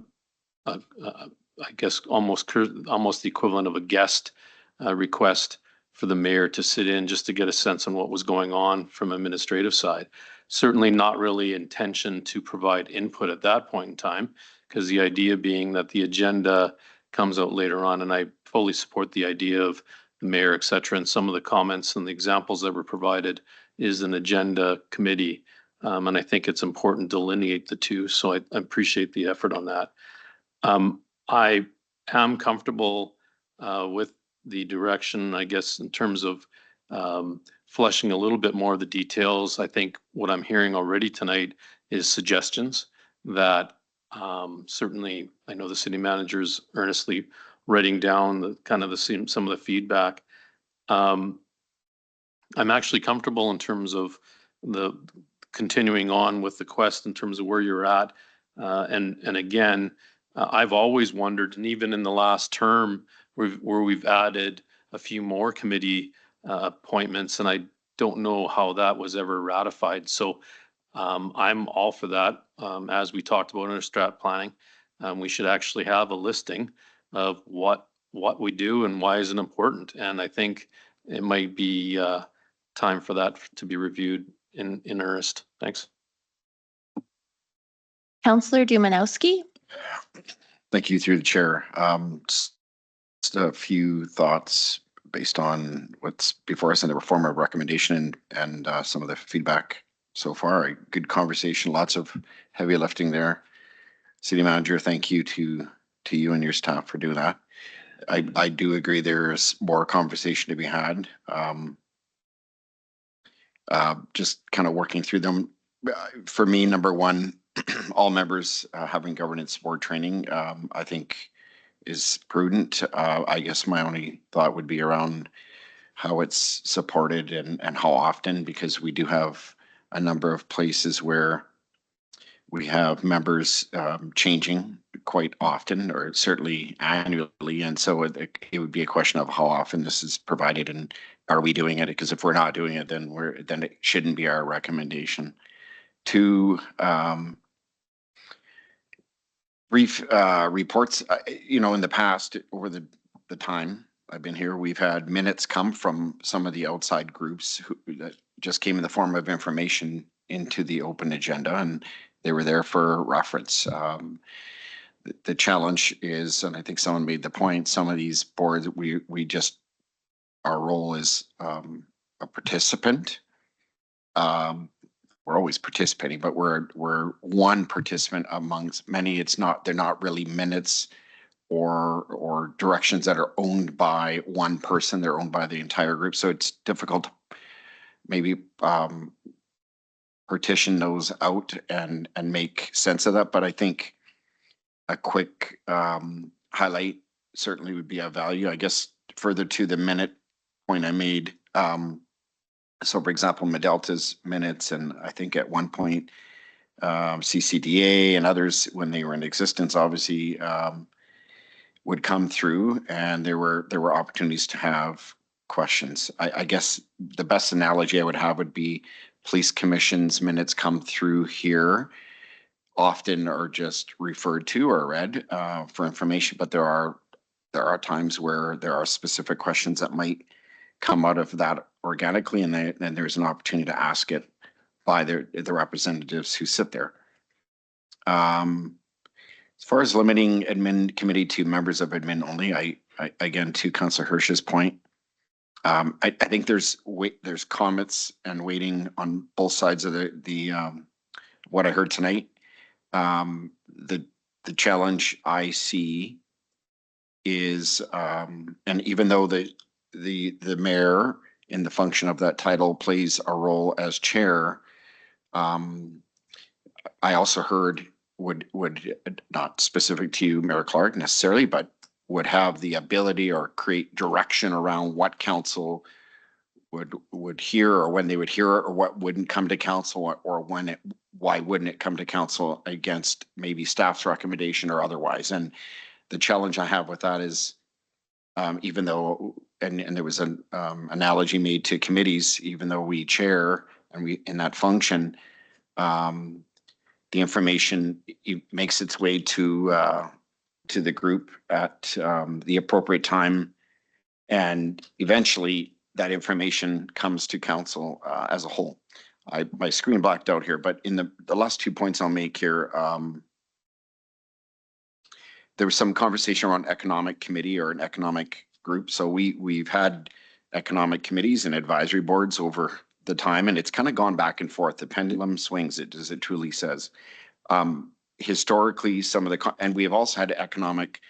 guess almost the equivalent of a guest request for the mayor to sit in, just to get a sense on what was going on from administrative side. Certainly not really intention to provide input at that point in time, because the idea being that the agenda comes out later on, and I fully support the idea of the mayor, et cetera, and some of the comments and the examples that were provided is an agenda committee. And I think it's important to delineate the two. So I appreciate the effort on that. I am comfortable with the direction, I guess, in terms of fleshing a little bit more of the details. I think what I'm hearing already tonight is suggestions that certainly I know the city manager is earnestly writing down the kind of some of the feedback. I'm actually comfortable in terms of the continuing on with the quest in terms of where you're at. And again, I've always wondered, and even in the last term where we've added a few more committee appointments, and I don't know how that was ever ratified. So I'm all for that. As we talked about in our strat planning, we should actually have a listing of what we do and why is it important. And I think it might be time for that to be reviewed in earnest. Thanks. Counselor Dumanowski. Thank you, through the chair. Just a few thoughts based on what's before us in the form of recommendation and some of the feedback so far. A good conversation, lots of heavy lifting there. City manager, thank you to you and your staff for doing that. I do agree there's more conversation to be had. Just kind of working through them. For me, number one, all members having governance board training, I think is prudent. I guess my only thought would be around how it's supported and how often, because we do have a number of places where we have members changing quite often, or certainly annually. And so it would be a question of how often this is provided and are we doing it? Because if we're not doing it, then it shouldn't be our recommendation. Two, brief reports. In the past, over the time I've been here, we've had minutes come from some of the outside groups that just came in the form of information into the open agenda, and they were there for reference. The challenge is, and I think someone made the point, some of these boards, our role is a participant. We're always participating, but we're one participant amongst many. They're not really minutes or directions that are owned by one person. They're owned by the entire group. So it's difficult to maybe partition those out and make sense of that. But I think a quick highlight certainly would be of value. I guess further to the minute point I made, so for example, Medelta's minutes, and I think at one point CCDA and others, when they were in existence, obviously, would come through, and there were opportunities to have questions. I guess the best analogy I would have would be police commission's minutes come through here often are just referred to or read for information, but there are times where there are specific questions that might come out of that organically, and then there's an opportunity to ask it by the representatives who sit there. As far as limiting admin committee to members of admin only, I again, to Councillor Hirsch's point, I think there's comments and waiting on both sides of the what I heard tonight. The challenge I see is, and even though the mayor in the function of that title plays a role as chair, I also heard would not specific to you, Mayor Clark necessarily, but would have the ability or create direction around what council would hear, or when they would hear it, or what wouldn't come to council, or why wouldn't it come to council against maybe staff's recommendation or otherwise. And the challenge I have with that is, even though, and there was an analogy made to committees, even though we chair and we in that function, the information makes its way to the group at the appropriate time, and eventually that information comes to council as a whole. My screen blacked out here, but in the last 2 points I'll make here, there was some conversation around economic committee or an economic group. So we've had economic committees and advisory boards over the time, and it's kind of gone back and forth. The pendulum swings, as it truly says. Historically, and we have also had economic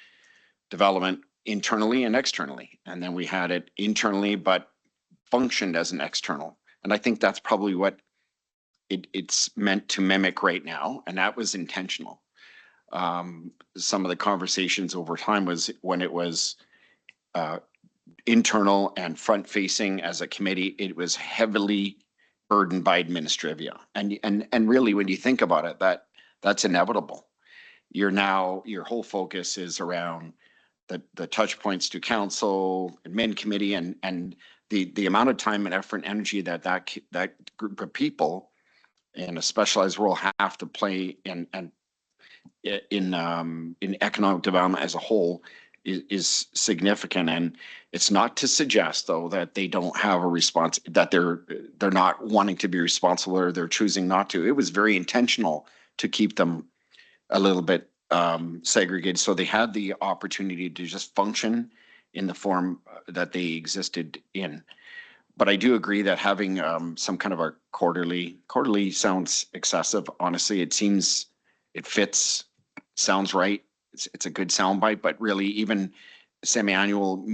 development internally and externally. And then we had it internally, but functioned as an external. And I think that's probably what it's meant to mimic right now. And that was intentional. Some of the conversations over time was when it was internal and front facing as a committee, it was heavily burdened by administrivia. And really, when you think about it, that's inevitable. Your whole focus is around the touch points to council, admin committee, and the amount of time and effort and energy that group of people in a specialized role have to play in economic development as a whole is significant. And it's not to suggest, though, that they don't have a response, that they're not wanting to be responsible or they're choosing not to. It was very intentional to keep them a little bit segregated, so they had the opportunity to just function in the form that they existed in. But I do agree that having some kind of a quarterly sounds excessive. Honestly, it fits, sounds right. It's a good soundbite, but really even semi-annual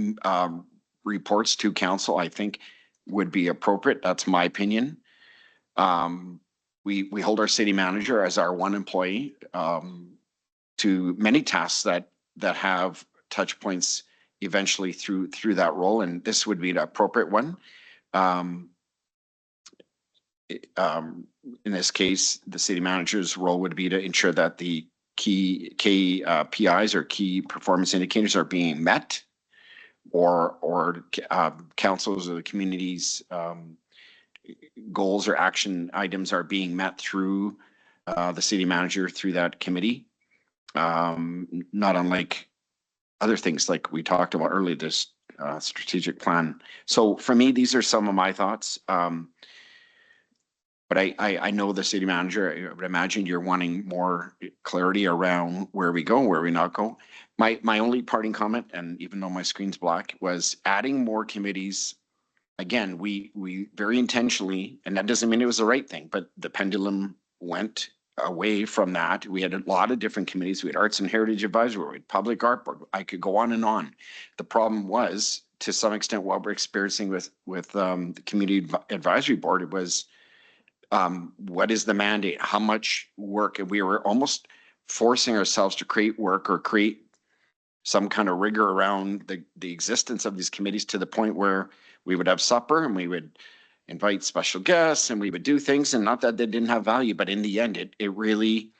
reports to council, I think, would be appropriate. That's my opinion. We hold our city manager as our one employee to many tasks that have touch points eventually through that role, and this would be an appropriate one. In this case, the city manager's role would be to ensure that the key KPIs or key performance indicators are being met, or councils or the community's goals or action items are being met through the city manager through that committee. Not unlike other things like we talked about earlier, this strategic plan. So for me, these are some of my thoughts. But I know the city manager, I would imagine you're wanting more clarity around where we go, where we not go. My only parting comment, and even though my screen's black, was adding more committees. Again, we very intentionally, and that doesn't mean it was the right thing, but the pendulum went away from that. We had a lot of different committees. We had Arts and Heritage Advisory, we had Public Art Board. I could go on and on. The problem was, to some extent, what we're experiencing with the Community Advisory Board, it was, what is the mandate? How much work? And we were almost forcing ourselves to create work or create some kind of rigor around the existence of these committees, to the point where we would have supper and we would invite special guests and we would do things, and not that they didn't have value, but in the end, it really,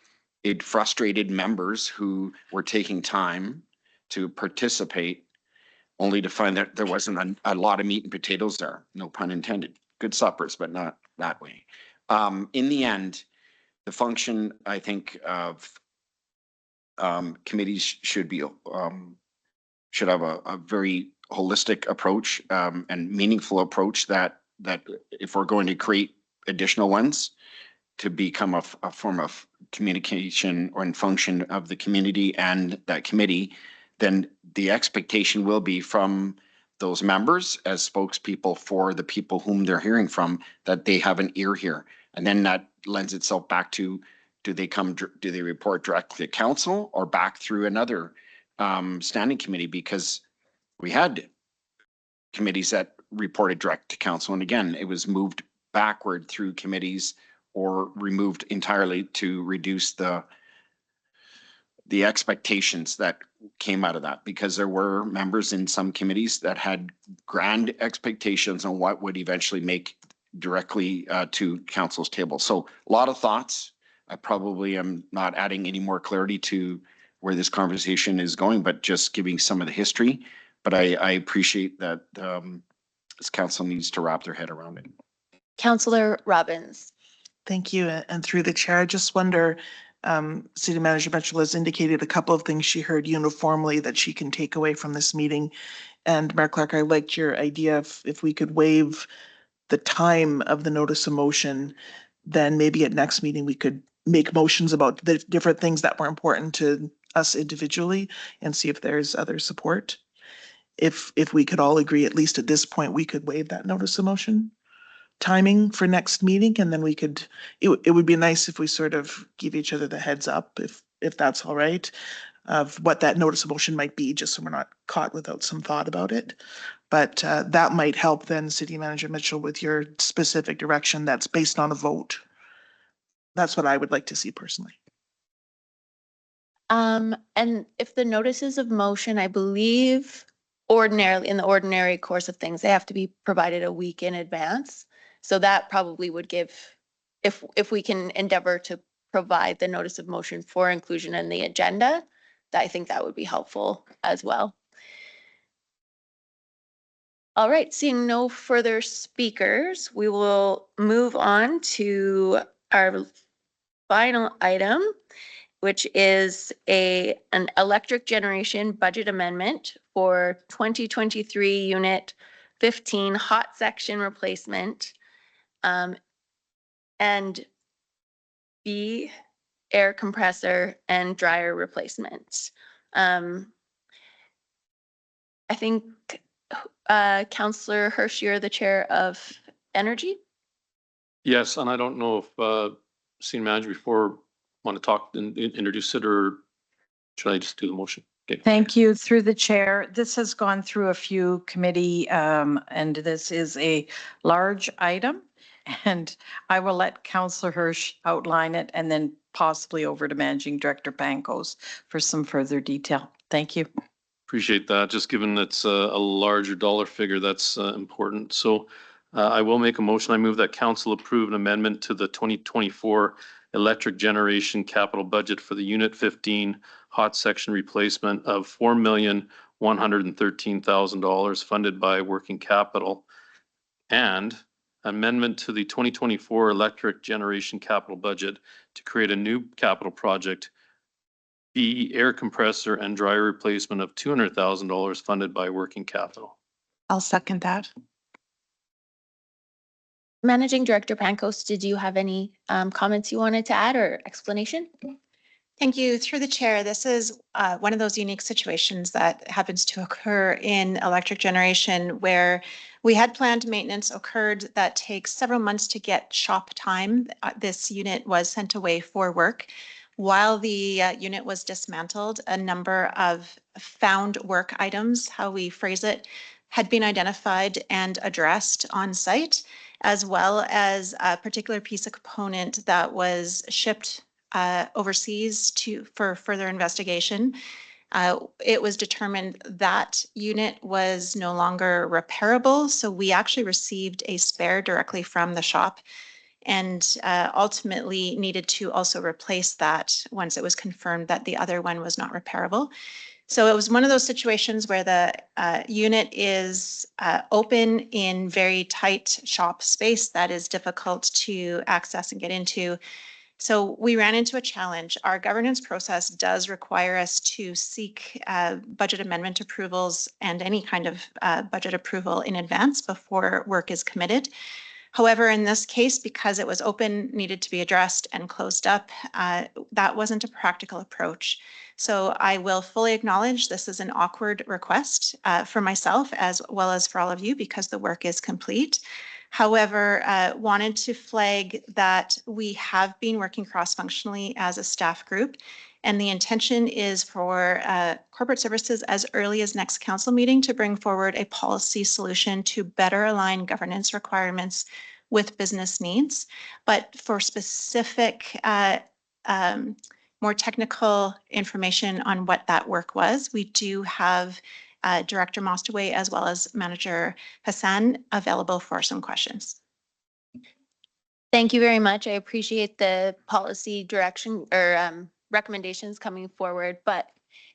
it frustrated members who were taking time to participate only to find that there wasn't a lot of meat and potatoes there, no pun intended. Good suppers, but not that way. In the end, the function, I think, of committees should be should have a very holistic approach and meaningful approach that if we're going to create additional ones to become a form of communication or in function of the community and that committee, then the expectation will be from those members as spokespeople for the people whom they're hearing from, that they have an ear here. And then that lends itself back to, do they report directly to council or back through another standing committee? Because we had committees that reported direct to council. And again, it was moved backward through committees or removed entirely to reduce the expectations that came out of that, because there were members in some committees that had grand expectations on what would eventually make directly to council's table. So a lot of thoughts. I probably am not adding any more clarity to where this conversation is going, but just giving some of the history. But I appreciate that this council needs to wrap their head around it. Councillor Robbins. Thank you. And through the chair, I just wonder, City Manager Mitchell has indicated a couple of things she heard uniformly that she can take away from this meeting. And Mayor Clark, I liked your idea if we could waive the time of the notice of motion, then maybe at next meeting we could make motions about the different things that were important to us individually and see if there's other support. If we could all agree, at least at this point, we could waive that notice of motion timing for next meeting, and then we could, it would be nice if we sort of give each other the heads up, if that's all right, of what that notice of motion might be, just so we're not caught without some thought about it. But that might help then, City Manager Mitchell, with your specific direction that's based on a vote. That's what I would like to see personally. And if the notices of motion, I believe ordinarily, in the ordinary course of things, they have to be provided a week in advance. So that probably would give, if we can endeavor to provide the notice of motion for inclusion in the agenda, I think that would be helpful as well. All right, seeing no further speakers, we will move on to our final item, which is an electric generation budget amendment for 2023 Unit 15 hot section replacement and B, air compressor and dryer replacement. I think Councillor Hirsch, you're the chair of Energy. Yes, and I don't know if Senior Manager before want to talk and introduce it, or should I just do the motion? Okay. Thank you. Through the chair, this has gone through a few committee and this is a large item. And I will let Councillor Hirsch outline it and then possibly over to Managing Director Pankos for some further detail. Thank you. Appreciate that. Just given it's a larger dollar figure, that's important. So I will make a motion. I move that council approve an amendment to the 2024 electric generation capital budget for the Unit 15 hot section replacement of $4,113,000 funded by working capital, and amendment to the 2024 electric generation capital budget to create a new capital project, B, air compressor and dryer replacement of $200,000 funded by working capital. I'll second that. Managing Director Pankos, did you have any comments you wanted to add or explanation? Thank you. Through the chair, this is one of those unique situations that happens to occur in electric generation where we had planned maintenance occurred that takes several months to get shop time. This unit was sent away for work. While the unit was dismantled, a number of found work items, how we phrase it, had been identified and addressed on site, as well as a particular piece of component that was shipped overseas for further investigation. it was determined that unit was no longer repairable. So we actually received a spare directly from the shop and ultimately needed to also replace that once it was confirmed that the other one was not repairable. So it was one of those situations where the unit is open in very tight shop space that is difficult to access and get into. So we ran into a challenge. Our governance process does require us to seek budget amendment approvals and any kind of budget approval in advance before work is committed. However, in this case, because it was open, needed to be addressed and closed up, that wasn't a practical approach. So I will fully acknowledge this is an awkward request for myself as well as for all of you because the work is complete. However, wanted to flag that we have been working cross-functionally as a staff group, and the intention is for corporate services as early as next council meeting to bring forward a policy solution to better align governance requirements with business needs. But for specific, more technical information on what that work was, we do have Director Mostaway as well as Manager Hassan available for some questions. Thank you very much. I appreciate the policy direction or recommendations coming forward. But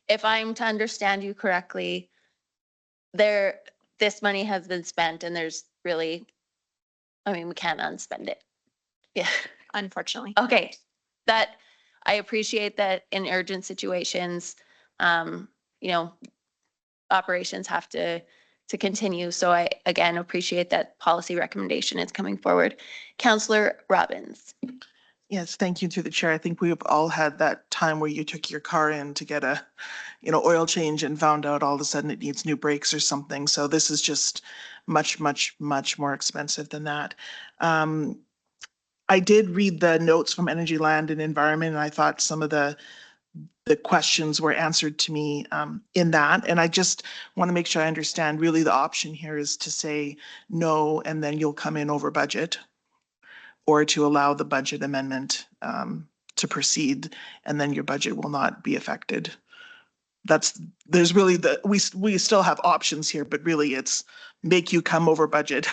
if I'm to understand you correctly, this money has been spent and there's really, I mean, we can't unspend it. Yeah. Unfortunately. Okay. I appreciate that in urgent situations, you know, operations have to continue. So I, again, appreciate that policy recommendation is coming forward. Councillor Robbins. Yes, thank you through the chair. I think we've all had that time where you took your car in to get a, oil change and found out all of a sudden it needs new brakes or something. So this is just much, much, much more expensive than that. I did read the notes from Energy, Land and Environment, and I thought some of the questions were answered to me in that. And I just want to make sure I understand really the option here is to say no, and then you'll come in over budget, or to allow the budget amendment to proceed, and then your budget will not be affected. There's really we still have options here, but really it's make you come over budget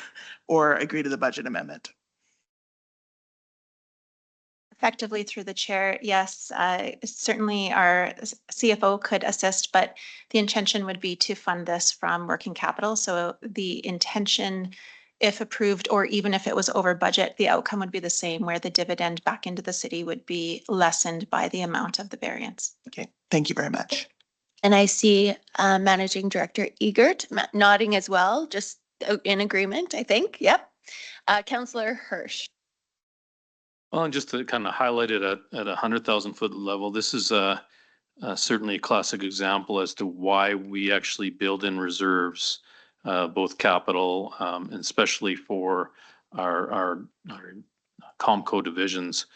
or agree to the budget amendment. Effectively through the chair, yes, certainly our CFO could assist, but the intention would be to fund this from working capital. So the intention, if approved, or even if it was over budget, the outcome would be the same, where the dividend back into the city would be lessened by the amount of the variance. Okay, thank you very much. And I see Managing Director Egert nodding as well, just in agreement, I think. Yep. Councillor Hirsch. Well, and just to kind of highlight it at 100,000-foot level, this is certainly a classic example as to why we actually build in reserves, both capital and especially for our Comco divisions.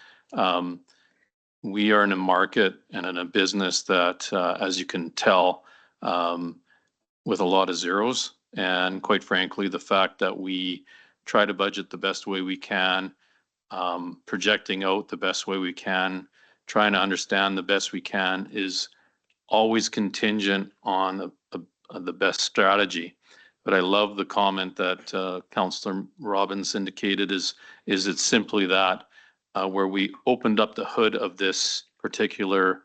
We are in a market and in a business that, as you can tell, with a lot of zeros. And quite frankly, the fact that we try to budget the best way we can, projecting out the best way we can, trying to understand the best we can is always contingent on the best strategy. But I love the comment that Councillor Robbins indicated is it's simply that where we opened up the hood of this particular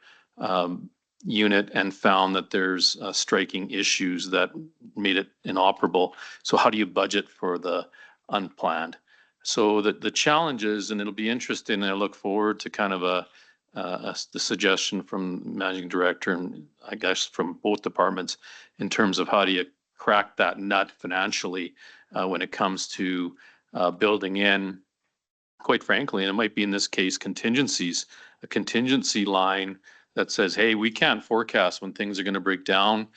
unit and found that there's striking issues that made it inoperable. So how do you budget for the unplanned? So the challenges, and it'll be interesting, and I look forward to kind of the suggestion from Managing Director and I guess from both departments in terms of how do you crack that nut financially when it comes to building in, quite frankly, and it might be in this case contingencies, a contingency line that says, hey, we can't forecast when things are going to break down.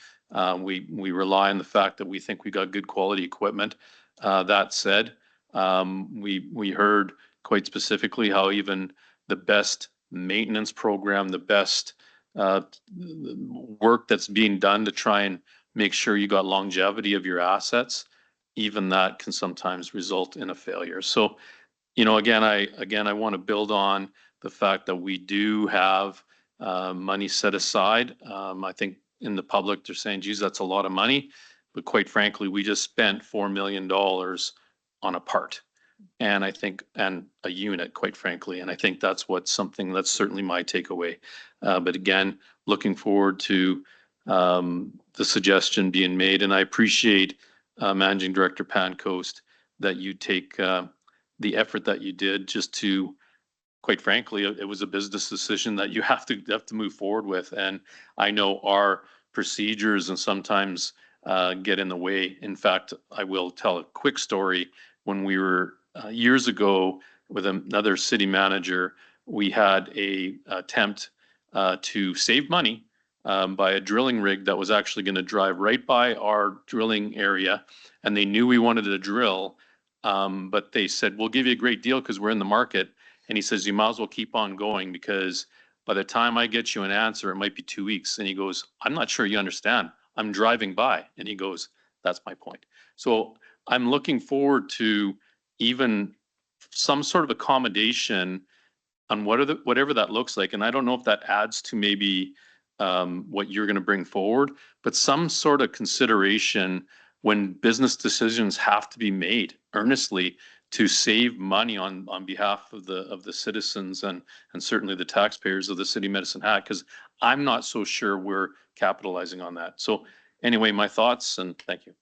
We rely on the fact that we think we got good quality equipment. That said, we heard quite specifically how even the best maintenance program, the best work that's being done to try and make sure you got longevity of your assets, even that can sometimes result in a failure. So, again, I want to build on the fact that we do have money set aside. I think in the public, they're saying, geez, that's a lot of money. But quite frankly, we just spent $4 million on a part. And I think, and a unit, quite frankly, and I think that's that's certainly my takeaway. But again, looking forward to the suggestion being made, and I appreciate Managing Director Pancoast that you take the effort that you did just to, quite frankly, it was a business decision that you have to move forward with. And I know our procedures and sometimes get in the way. In fact, I will tell a quick story. When we were years ago with another city manager, we had a attempt to save money by a drilling rig that was actually going to drive right by our drilling area, and they knew we wanted to drill, but they said, we'll give you a great deal because we're in the market. And he says, you might as well keep on going because by the time I get you an answer, it might be 2 weeks. And he goes, I'm not sure you understand. I'm driving by. And he goes, that's my point. So I'm looking forward to even some sort of accommodation on whatever that looks like. And I don't know if that adds to maybe what you're going to bring forward, but some sort of consideration when business decisions have to be made earnestly to save money on behalf of the citizens and certainly the taxpayers of the city of Medicine Hat, because I'm not so sure we're capitalizing on that. So anyway, my thoughts, and thank you.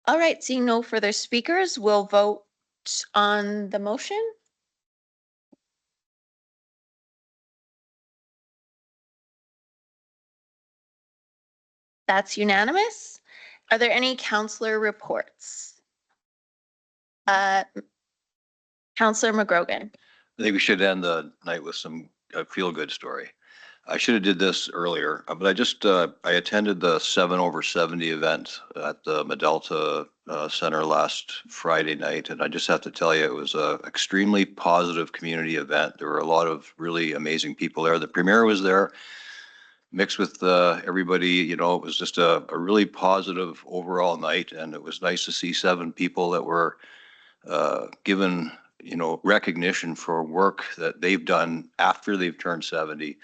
All right, seeing no further speakers, we'll vote on the motion. That's unanimous. Are there any councillor reports? Councillor McGrogan. I think we should end the night with some feel-good story. I should have did this earlier, but I attended the 7/70 event at the Medelta Center last Friday night, and I just have to tell you, it was a extremely positive community event. There were a lot of really amazing people there. The premier was there, mixed with everybody. You know, it was just a really positive overall night, and it was nice to see 7 people that were given, you know, recognition for work that they've done after they've turned 70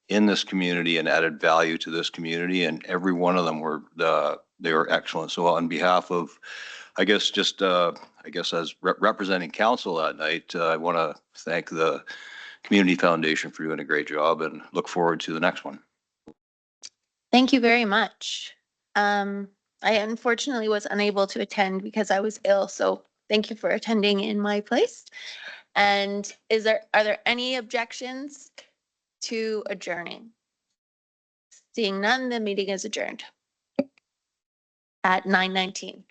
in this community and added value to this community. And every one of them were, they were excellent. So on behalf of, I guess, just, I guess as representing council that night, I want to thank the Community Foundation for doing a great job and look forward to the next one. Thank you very much. I unfortunately was unable to attend because I was ill, so thank you for attending in my place. And are there any objections to adjourning? Seeing none, the meeting is adjourned at 9:19.